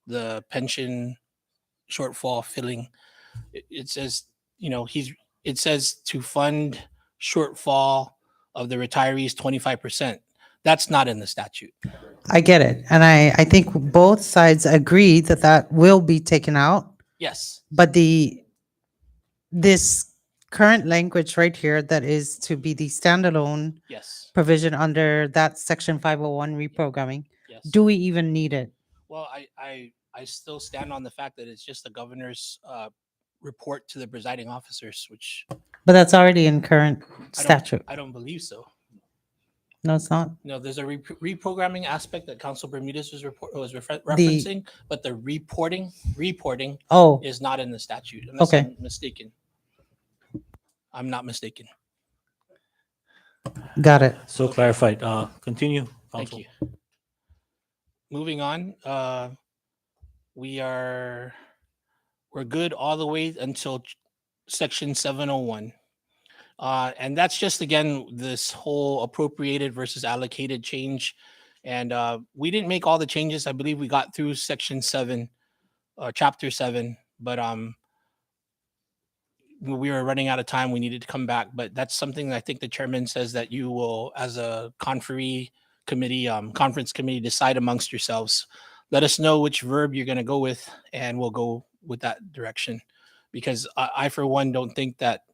the pension shortfall filling. It says, it says to fund shortfall of the retirees 25%. That's not in the statute. I get it. And I think both sides agree that that will be taken out. Yes. But this current language right here that is to be the standalone Yes. provision under that section 501 reprogramming, Yes. do we even need it? Well, I still stand on the fact that it's just the governor's report to the presiding officers, which But that's already in current statute. I don't believe so. No, it's not. No, there's a reprogramming aspect that Council Bermudez was referencing, but the reporting Oh, is not in the statute, unless Okay. I'm mistaken. I'm not mistaken. got it. So clarified. Continue. Thank Council. you. Moving on, we're good all the way until section 701. And that's just, again, this whole appropriated versus allocated change. And we didn't make all the changes. I believe we got through section 7, chapter 7, but we were running out of time. We needed to come back, but that's something that I think the chairman says that you will, as a conference committee, decide amongst yourselves. let us know which verb you're going to go with, and we'll go with that direction. Because I for one, don't think that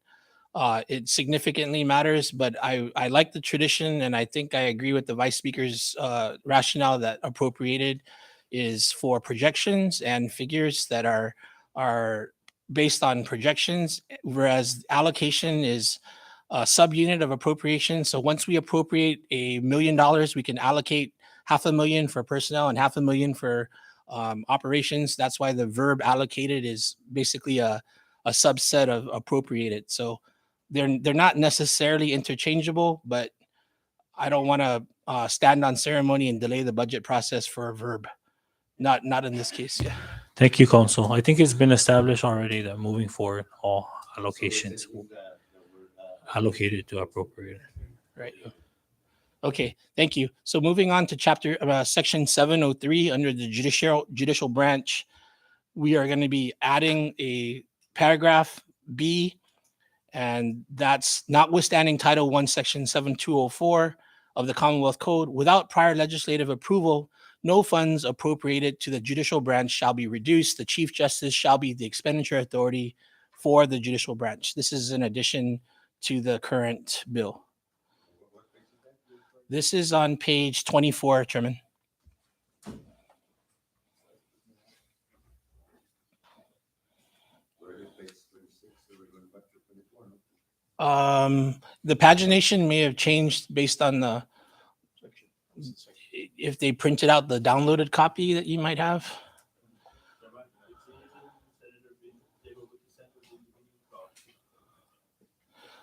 it significantly matters, but I like the tradition, and I think I agree with the vice speaker's rationale that appropriated is for projections and figures that are based on projections, whereas allocation is a subunit of appropriation. So once we appropriate $1 million, we can allocate $500,000 for personnel and $500,000 for operations. That's why the verb allocated is basically a subset of appropriated. So they're not necessarily interchangeable, but I don't want to stand on ceremony and delay the budget process for a verb. Not in this case. Yeah. Thank you, Council. I think it's been established already that moving forward, all allocations will allocated to appropriated. Right. Okay. Thank you. So moving on to chapter section 703 under the judicial branch, we are going to be adding a paragraph B, and that's notwithstanding Title 1, Section 7204 of the Commonwealth Code, without prior legislative approval, no funds appropriated to the judicial branch shall be reduced. The Chief Justice shall be the expenditure authority for the judicial branch. This is in addition to the current bill. This is on page 24, Chairman. The pagination may have changed based on if they printed out the downloaded copy that you might have.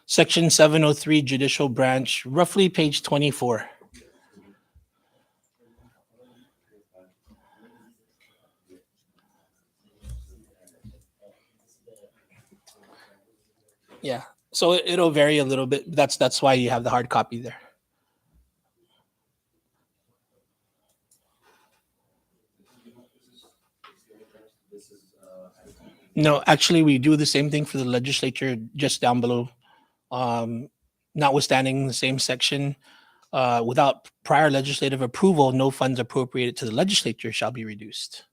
Section 703 Judicial Branch, roughly page 24. Yeah, so it'll vary a little bit. That's why you have the hard copy there. No, actually, we do the same thing for the legislature just down below. Notwithstanding the same section, without prior legislative approval, no funds appropriated to the legislature shall be reduced.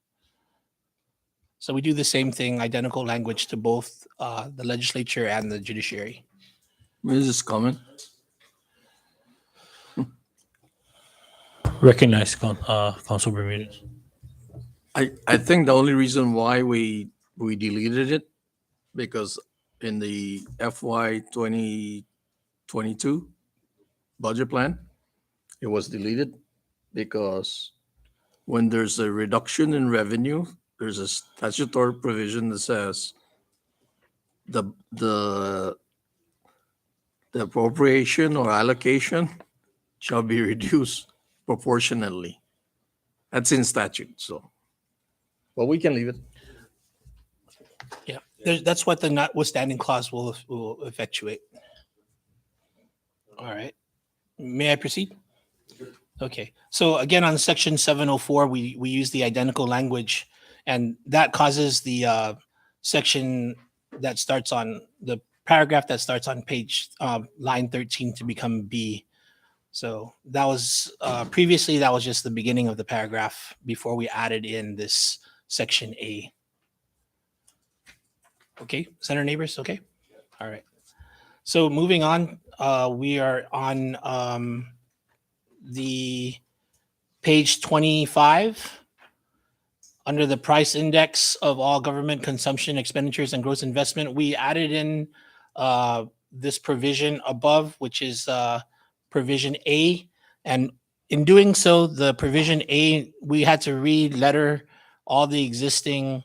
So we do the same thing, identical language to both the legislature and the judiciary. Mrs. Comment. Recognize Council Bermudez. I think the only reason why we deleted it, because in the FY 2022 budget plan, it was deleted because when there's a reduction in revenue, there's a statutory provision that says the appropriation or allocation shall be reduced proportionally. That's in statute, so. But we can leave it. Yeah, that's what the notwithstanding clause will effectuate. All right. May I proceed? Okay. So again, on section 704, we use the identical language, and that causes the section that starts on the paragraph that starts on page line 13 to become B. So that was previously that was just the beginning of the paragraph before we added in this section A. Okay, Senator Neighbors, okay? All right. So moving on, we are on the page 25 under the price index of all government consumption expenditures and gross investment. We added in this provision above, which is provision A. And in doing so, the provision A, we had to re-letter all the existing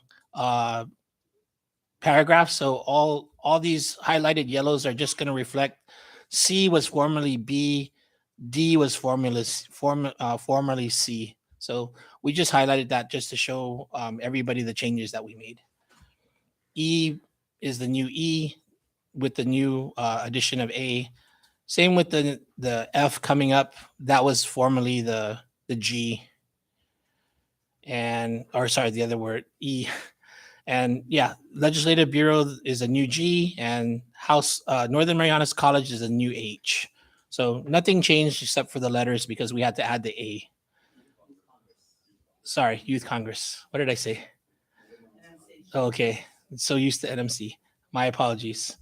paragraphs. So all these highlighted yellows are just going to reflect C was formerly B, D was formerly C. So we just highlighted that just to show everybody the changes that we made. E is the new E with the new addition of A. Same with the F coming up. That was formerly the G. And, or sorry, the other word, E. And yeah, Legislative Bureau is a new G, and House Northern Marianas College is a new H. So nothing changed except for the letters because we had to add the A. Sorry, Youth Congress. What did I say? Okay, so used to NMC. My apologies.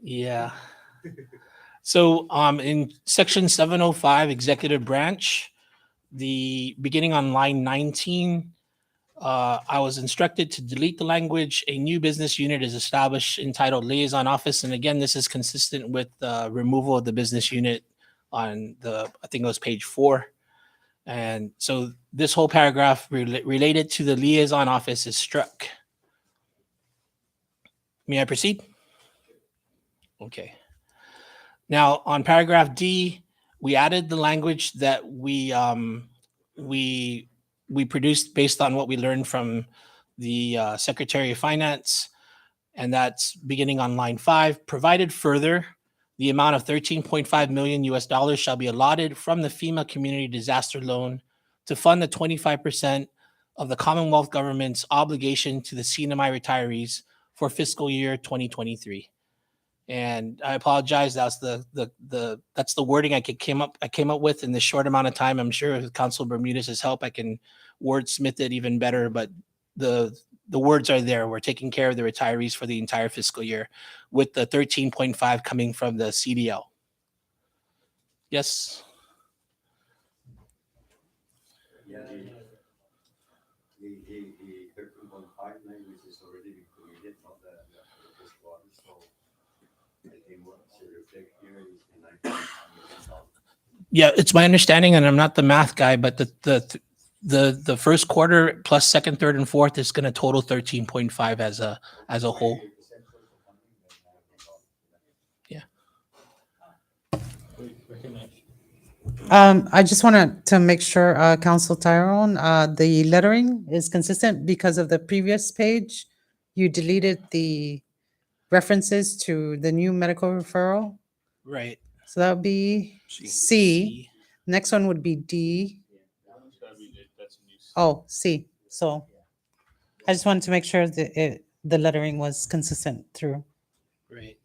Yeah. So in section 705 executive branch, the beginning on line 19, I was instructed to delete the language. A new business unit is established entitled liaison office. And again, this is consistent with the removal of the business unit on I think it was page 4. And so this whole paragraph related to the liaison office is struck. May I proceed? Okay. Now on paragraph D, we added the language that we produced based on what we learned from the Secretary of Finance, and that's beginning on line 5. Provided further, the amount of 13.5 million US dollars shall be allotted from the FEMA Community Disaster Loan to fund the 25% of the Commonwealth government's obligation to the CNMI retirees for fiscal year 2023. And I apologize. That's that's the wording I came up with in this short amount of time. I'm sure with Council Bermudez's help, I can wordsmith it even better. But the words are there. We're taking care of the retirees for the entire fiscal year, with the 13.5 coming from the CDL. Yes. Yeah. The 13.5 language is already been created, not the first one. So I think what should reflect here is the 9.5 million dollars. Yeah, it's my understanding, and I'm not the math guy, but the first quarter plus second, third, and fourth is going to total 13.5 as a whole. Yeah. I just wanted to make sure, Council Tyrone, the lettering is consistent because of the previous page. You deleted the references to the new medical referral. Right. So that would be C. Next one would be D. Oh, C. So I just wanted to make sure that the lettering was consistent through. Right.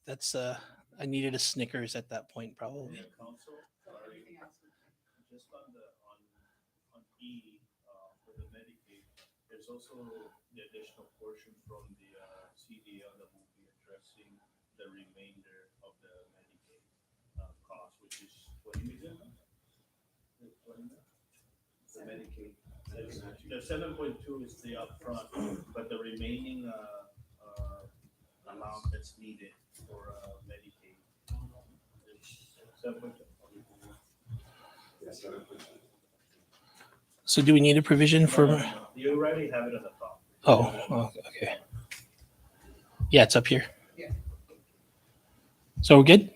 That's I needed a Snickers at that point, probably. Just on E for the Medicaid, there's also the additional portion from the CDL that will be addressing the remainder of the Medicaid cost, which is 20 million. The Medicaid. The 7.2 is the upfront, but the remaining amount that's needed for Medicaid is 7.2. So do we need a provision for? You already have it on the top. Oh, okay. Yeah, it's up here. So we're good?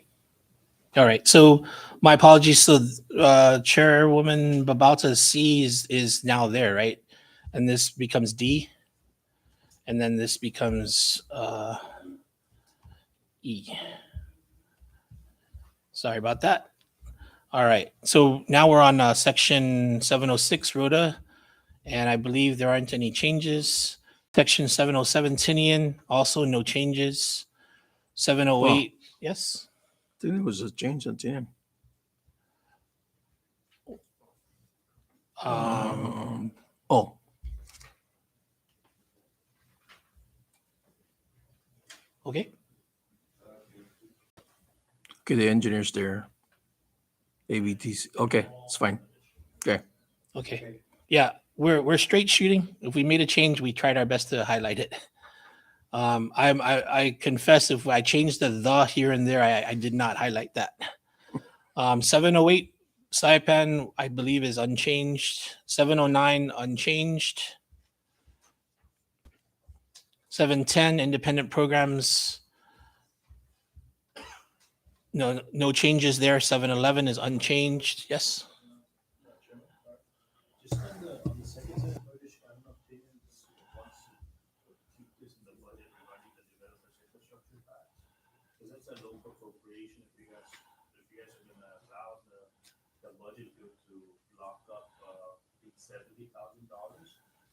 All right. So my apologies. So Chairwoman Babalta's C is now there, right? And this becomes D. And then this becomes E. Sorry about that. All right. So now we're on section 706, Rhoda. And I believe there aren't any changes. Section 707, Tinian, also no changes. 708, yes? I think it was a change at the end. Oh, Okay. okay, the engineer's there. AVTC. Okay, it's fine. Okay. Okay. Yeah, we're straight shooting. If we made a change, we tried our best to highlight it. I confess, if I changed the here and there, I did not highlight that. 708 Saipan, I believe, is unchanged. 709 unchanged. 710 independent programs. No changes there. 711 is unchanged. Yes. Just on the second set of notice, I'm not taking this wants to keep this in the budget regarding the developers infrastructure tax. Because that's a local appropriation. If you guys are gonna allow the budget to lock up $70,000,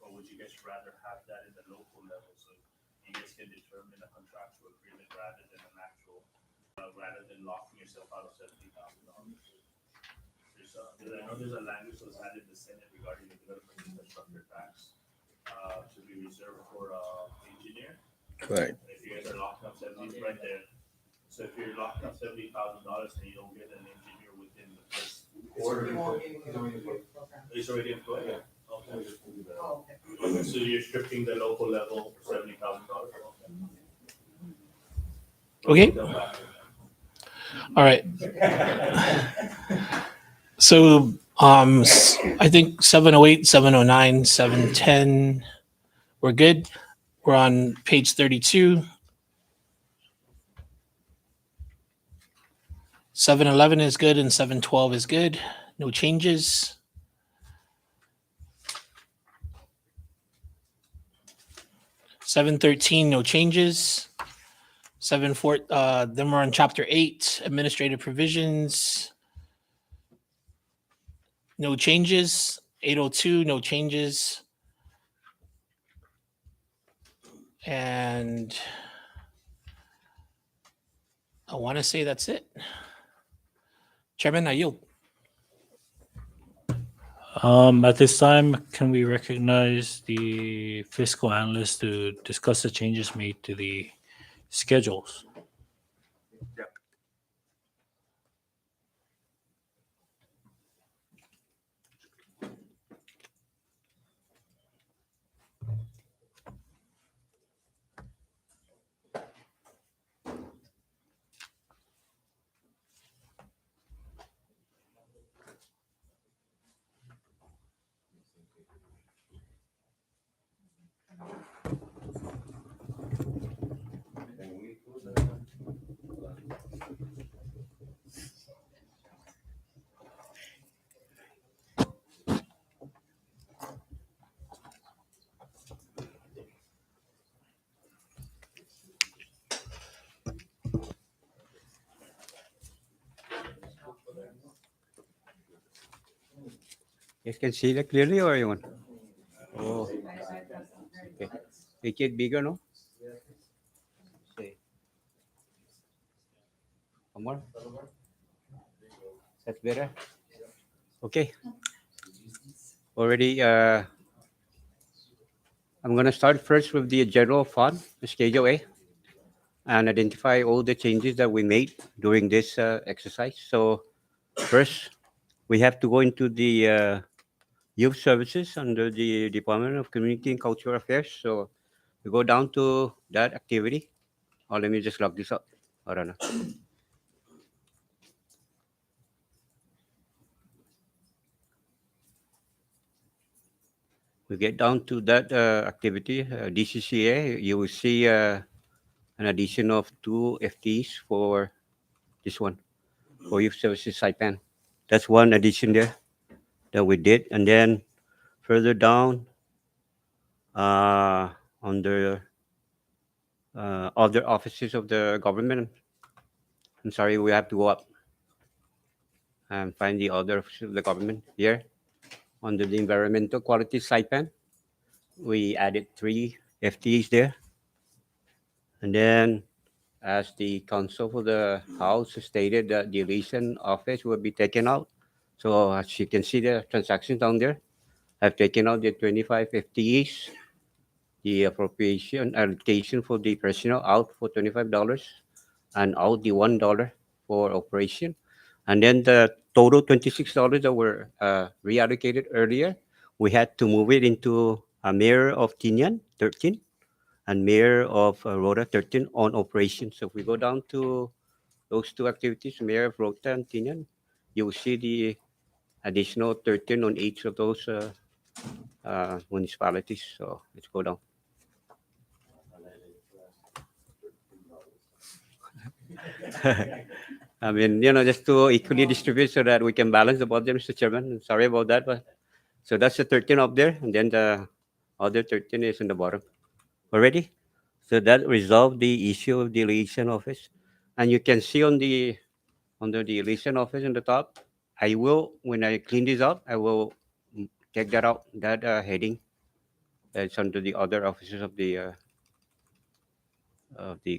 or would you guys rather have that in the local level so you guys can determine a contractual agreement rather than an actual rather than locking yourself out of $70,000. I know there's a language that was added in the Senate regarding the development infrastructure tax to be reserved for engineer. Right. And if you guys are locking up 70 right there, so if you're locking up $70,000 and you don't get an engineer within the first quarter, he's already employed. Yeah. Okay. So you're stripping the local level for $70,000. Okay. All right. So I think 708, 709, 710, we're good. We're on page 32. 711 is good and 712 is good. No changes. 713, no changes. 74, then we're on chapter 8, administrative provisions. No changes. 802, no changes. And I want to say that's it. Chairman, I yield. At this time, can we recognize the fiscal analyst to discuss the changes made to the schedules? You can see that clearly, or you want? Oh, okay. Make it bigger, no? See. Come more. That's better. Okay. Already, I'm going to start first with the general fund, Schedule A, and identify all the changes that we made during this exercise. So first, we have to go into the youth services under the Department of Community and Cultural Affairs. So we go down to that activity. Oh, let me just lock this up. I don't know. We get down to that activity, DCCA, you will see an addition of 2 FTEs for this one, for youth services Saipan. That's one addition there that we did. And then further down, under other offices of the government, I'm sorry, we have to go up and find the other offices of the government here. Under the environmental quality Saipan, we added 3 FTEs there. And then, as the counsel for the House stated, that the leasing office will be taken out. So as you can see the transactions down there, I've taken out the 25 FTEs, the appropriation allocation for the personnel out for $25, and out the $1 for operation. And then the total $26 that were reallocated earlier, we had to move it into a mayor of Tinian, 13, and mayor of Rota, 13 on operation. So if we go down to those 2 activities, mayor of Rota and Tinian, you will see the additional 13 on each of those municipalities. So let's go down. I mean, just to equally distribute so that we can balance the budget, Mr. Chairman. Sorry about that, but so that's the 13 up there, and then the other 13 is in the bottom. Already? So that resolved the issue of the election office. And you can see under the election office in the top, I will, when I clean this up, I will take that out, that heading. It's under the other offices of the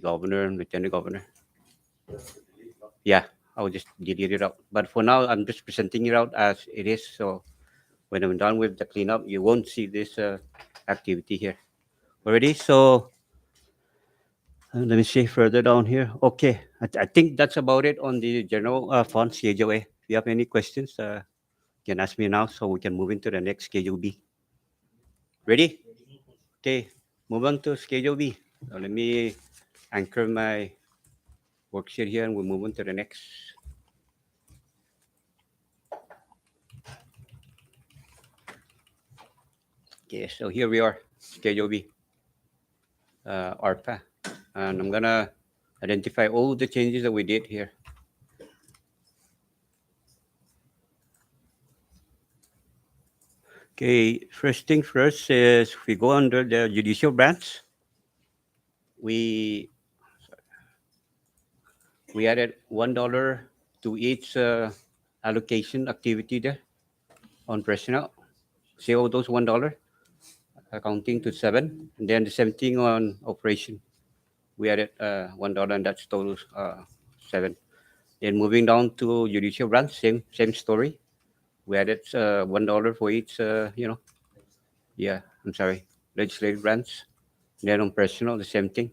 governor and lieutenant governor. Yeah, I'll just delete it out. But for now, I'm just presenting it out as it is. So when I'm done with the cleanup, you won't see this activity here already. So let me see further down here. Okay, I think that's about it on the general fund Schedule A. If you have any questions, you can ask me now so we can move into the next Schedule B. Ready? Okay, move on to Schedule B. Now let me anchor my worksheet here and we'll move on to the next. Okay, so here we are, Schedule B, ARPA. And I'm gonna identify all the changes that we did here. Okay, first thing first is we go under the judicial branch. We added $1 to each allocation activity there on personnel. See all those $1 accounting to 7, and then the same thing on operation. We added $1, and that's total 7. Then moving down to judicial branch, same story. We added $1 for each, I'm sorry, legislative branch. Then on personal, the same thing.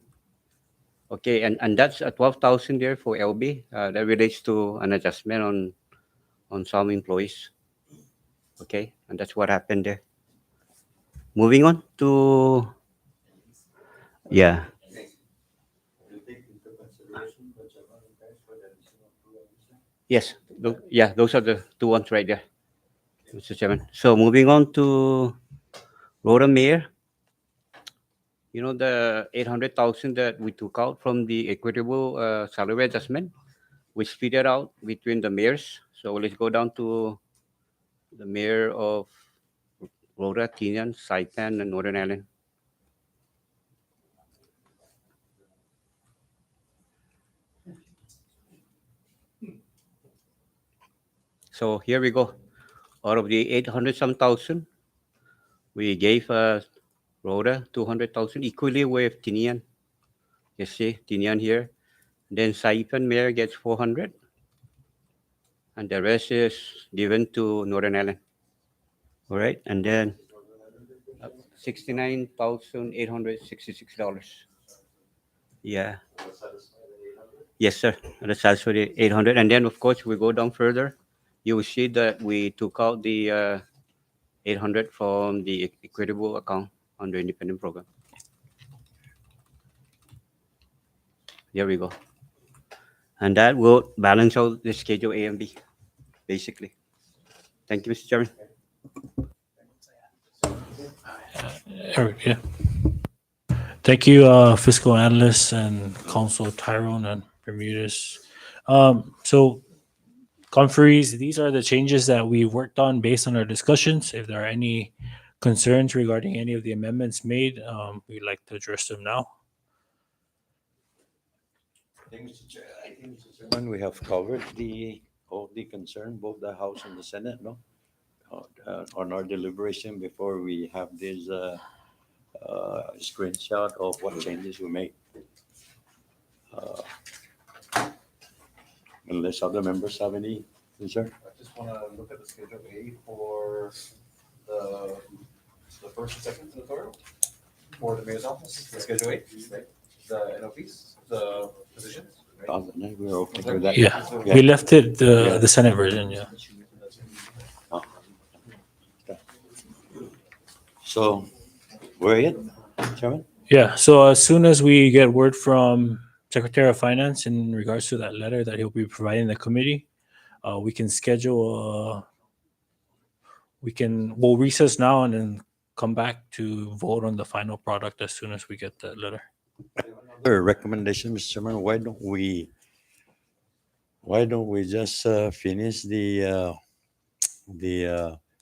Okay, and that's 12,000 there for LB. That relates to an adjustment on some employees. Okay, and that's what happened there. Moving on to, yeah. Yes, those are the two ones right there, Mr. Chairman. So moving on to road and mayor. You know, the 800,000 that we took out from the equitable salary adjustment, we split it out between the mayors. So let's go down to the mayor of Rhoda, Tinian, Saipan, and Northern Ireland. So here we go. Out of the 800 some thousand, we gave Rhoda 200,000 equally with Tinian. You see Tinian here. Then Saipan mayor gets 400, and the rest is given to Northern Ireland. All right, and then $69,866. Yeah. Yes, sir. That's actually 800. And then, of course, we go down further. You will see that we took out the 800 from the equitable account under independent program. There we go. And that will balance out the schedule A and B, basically. Thank you, Mr. Chairman. Eric, yeah. Thank you, fiscal analysts and council Tyrone and Bermudez. So conferees, these are the changes that we worked on based on our discussions. If there are any concerns regarding any of the amendments made, we'd like to address them now. I think, Mr. Chairman, we have covered all the concern, both the House and the Senate, no? On our deliberation before we have this screenshot of what changes we made. Unless other members have any concern. I just want to look at the Schedule A for the first and second senatorial for the mayor's office, the Schedule A, right? The NOPs, the positions, right? We're okay with that. Yeah, we left it the Senate version. Yeah. So, we're it, Chairman? Yeah. So as soon as we get word from Secretary of Finance in regards to that letter that he'll be providing the committee, we can schedule. We'll recess now and then come back to vote on the final product as soon as we get that letter. Another recommendation, Mr. Chairman, why don't we just finish the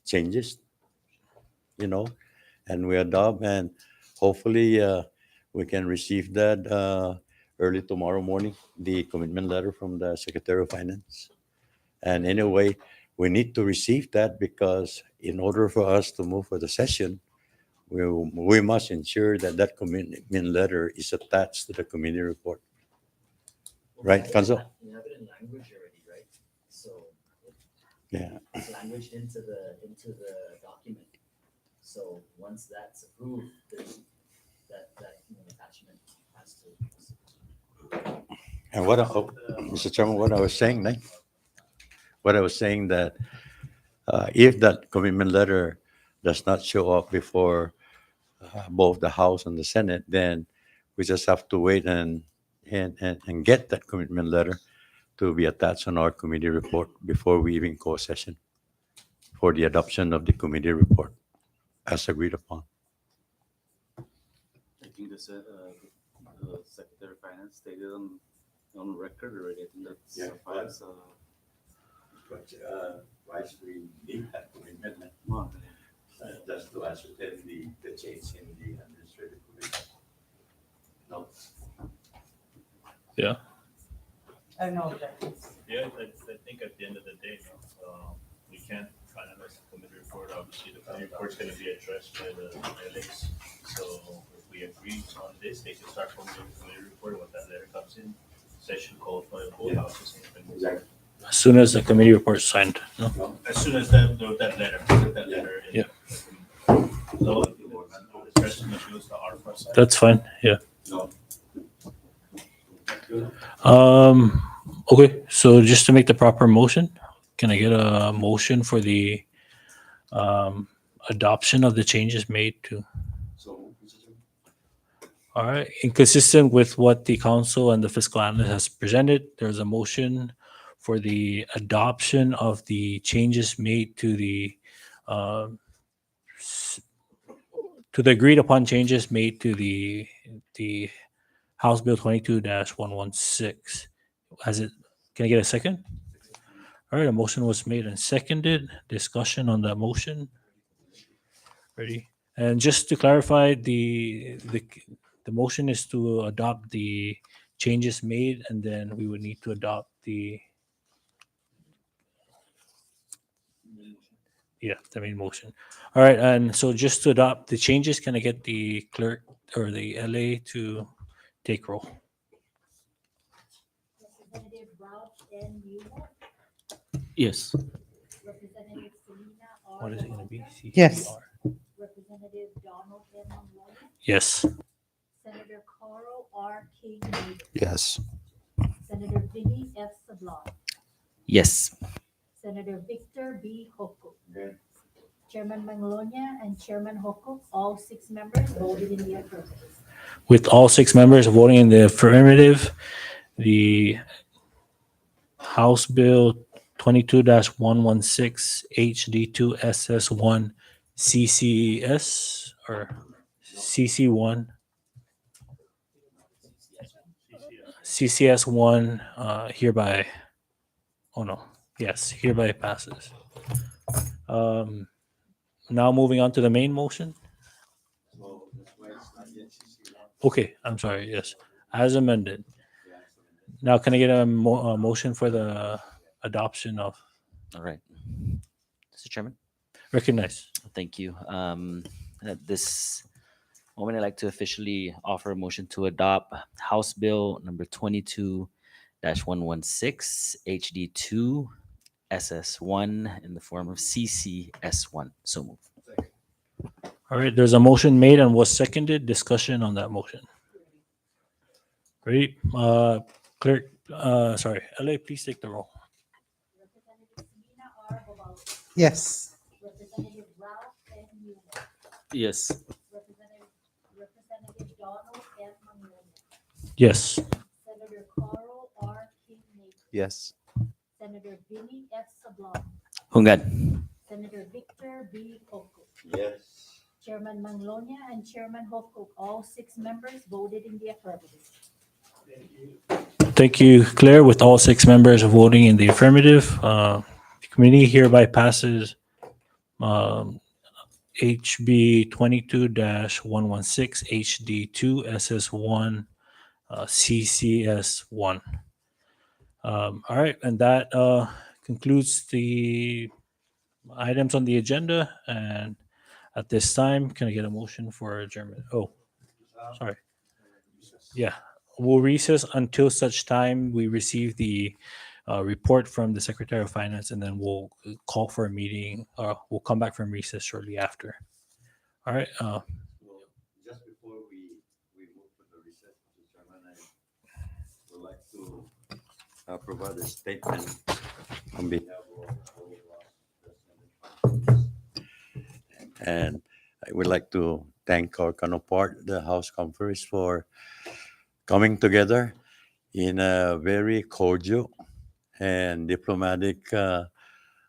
changes, and we adopt, and hopefully we can receive that early tomorrow morning, the commitment letter from the Secretary of Finance. And anyway, we need to receive that because in order for us to move for the session, we must ensure that commitment letter is attached to the committee report. Right, Council? You have it in language already, right? So Yeah. it's languaged into the document. So once that's approved, there's that attachment has to. And what, Mr. Chairman, what I was saying, that if that commitment letter does not show up before both the House and the Senate, then we just have to wait and get that commitment letter to be attached on our committee report before we even call session for the adoption of the committee report as agreed upon. I think the Secretary of Finance stated on record already. I think that suffices. But why should we need that commitment? Just to ascertain the change in the administrative committee. No. Yeah. I know. Yeah, I think at the end of the day, we can't finalize the committee report. Obviously, the committee report's gonna be addressed by the LAs. So if we agree on this, they can start formulating the committee report. When that letter comes in, session called by both houses. Exactly. As soon as the committee report is signed. No? As soon as that letter. Yeah. So the rest of it goes to our first side. That's fine. Yeah. No. Okay. So just to make the proper motion, can I get a motion for the adoption of the changes made to? So, All right. Inconsistent with what the council and the fiscal analyst has presented, there's a motion for the adoption of the changes made to the agreed upon changes made to the House Bill 22-116. Can I get a second? All right, a motion was made and seconded. Discussion on that motion. Ready? And just to clarify, the motion is to adopt the changes made, and then we would need to adopt the main motion. All right, and so just to adopt the changes, can I get the clerk or the LA to take roll? Representative Ralph N. Newman, Yes. Representative Selena R. What is it going to be? Yes. CCR? Representative Donald M. Malloy, Yes. Senator Carl R. King Davis, Yes. Senator Vinny F. Sablon, Yes. Senator Victor B. Hoko, Chairman Manglonia and Chairman Hoko, all 6 members voted in the affirmative. With all 6 members voting in the affirmative, the House Bill 22-116 HD2 SS1 CCS or CC1 CCS1 hereby. Oh no. Yes, hereby passes. Now moving on to the main motion. Okay, I'm sorry. Yes, as amended. Now, can I get a motion for the adoption of? All right. Mr. Chairman. Recognize. Thank you. At this moment, I'd like to officially offer a motion to adopt House Bill number 22-116 HD2 SS1 in the form of CCS1. So move. All right, there's a motion made and was seconded. Discussion on that motion. Great. Clerk, sorry, LA, please take the roll. Representative Selena R. Bobowski, Yes. Representative Ralph N. Newman, Yes. Representative Donald M. Malloy, Yes. Senator Carl R. King Davis, Yes. Senator Vinny F. Sablon, Hungad. Senator Victor B. Hoko, yes. Chairman Manglonia and Chairman Hoko, all 6 members voted in the affirmative. Thank you, Claire. With all 6 members voting in the affirmative, the committee hereby passes HB 22-116 HD2 SS1 CCS1. All right, and that concludes the items on the agenda. And at this time, can I get a motion for adjournment? Oh, sorry. Yeah, we'll recess until such time we receive the report from the Secretary of Finance, and then we'll call for a meeting. We'll come back from recess shortly after. All right. Just before we move to the recess, Mr. Chairman, I would like to provide a statement on behalf of all of us. And I would like to thank our counterpart, the House Conference, for coming together in a very cordial and diplomatic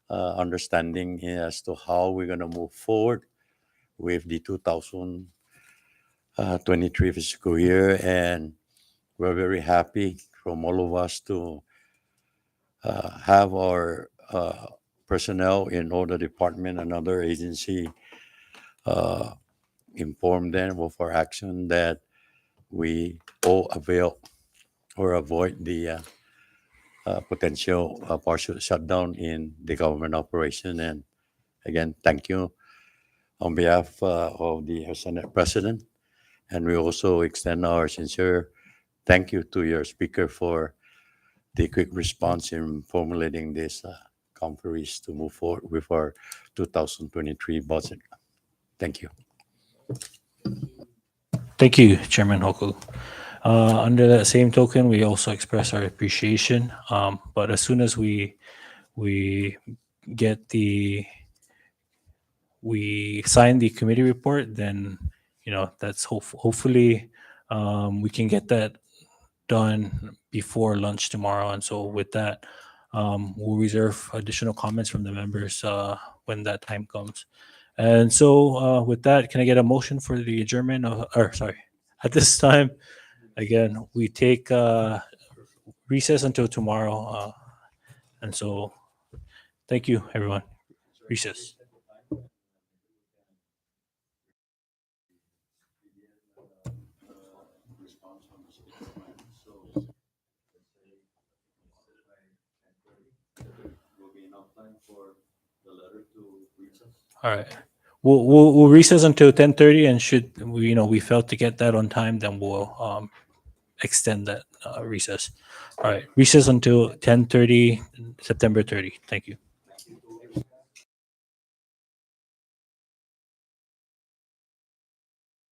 understanding as to how we're going to move forward with the 2023 fiscal year. And we're very happy from all of us to have our personnel in all the department and other agency inform them of our action that we all avail or avoid the potential partial shutdown in the government operation. And again, thank you on behalf of the Senate President. And we also extend our sincere thank you to your speaker for the quick response in formulating this conference to move forward with our 2023 budget. Thank you. Thank you, Chairman Hoku. Under that same token, we also express our appreciation. But as soon as we get we sign the committee report, then that's hopefully we can get that done before lunch tomorrow. And so with that, we'll reserve additional comments from the members when that time comes. And so with that, can I get a motion for the adjournment? At this time, again, we take recess until tomorrow. And so thank you, everyone. Recess. All right. We'll recess until 10:30, and should we fail to get that on time, then we'll extend that recess. All right. Recess until 10:30, September 30. Thank you.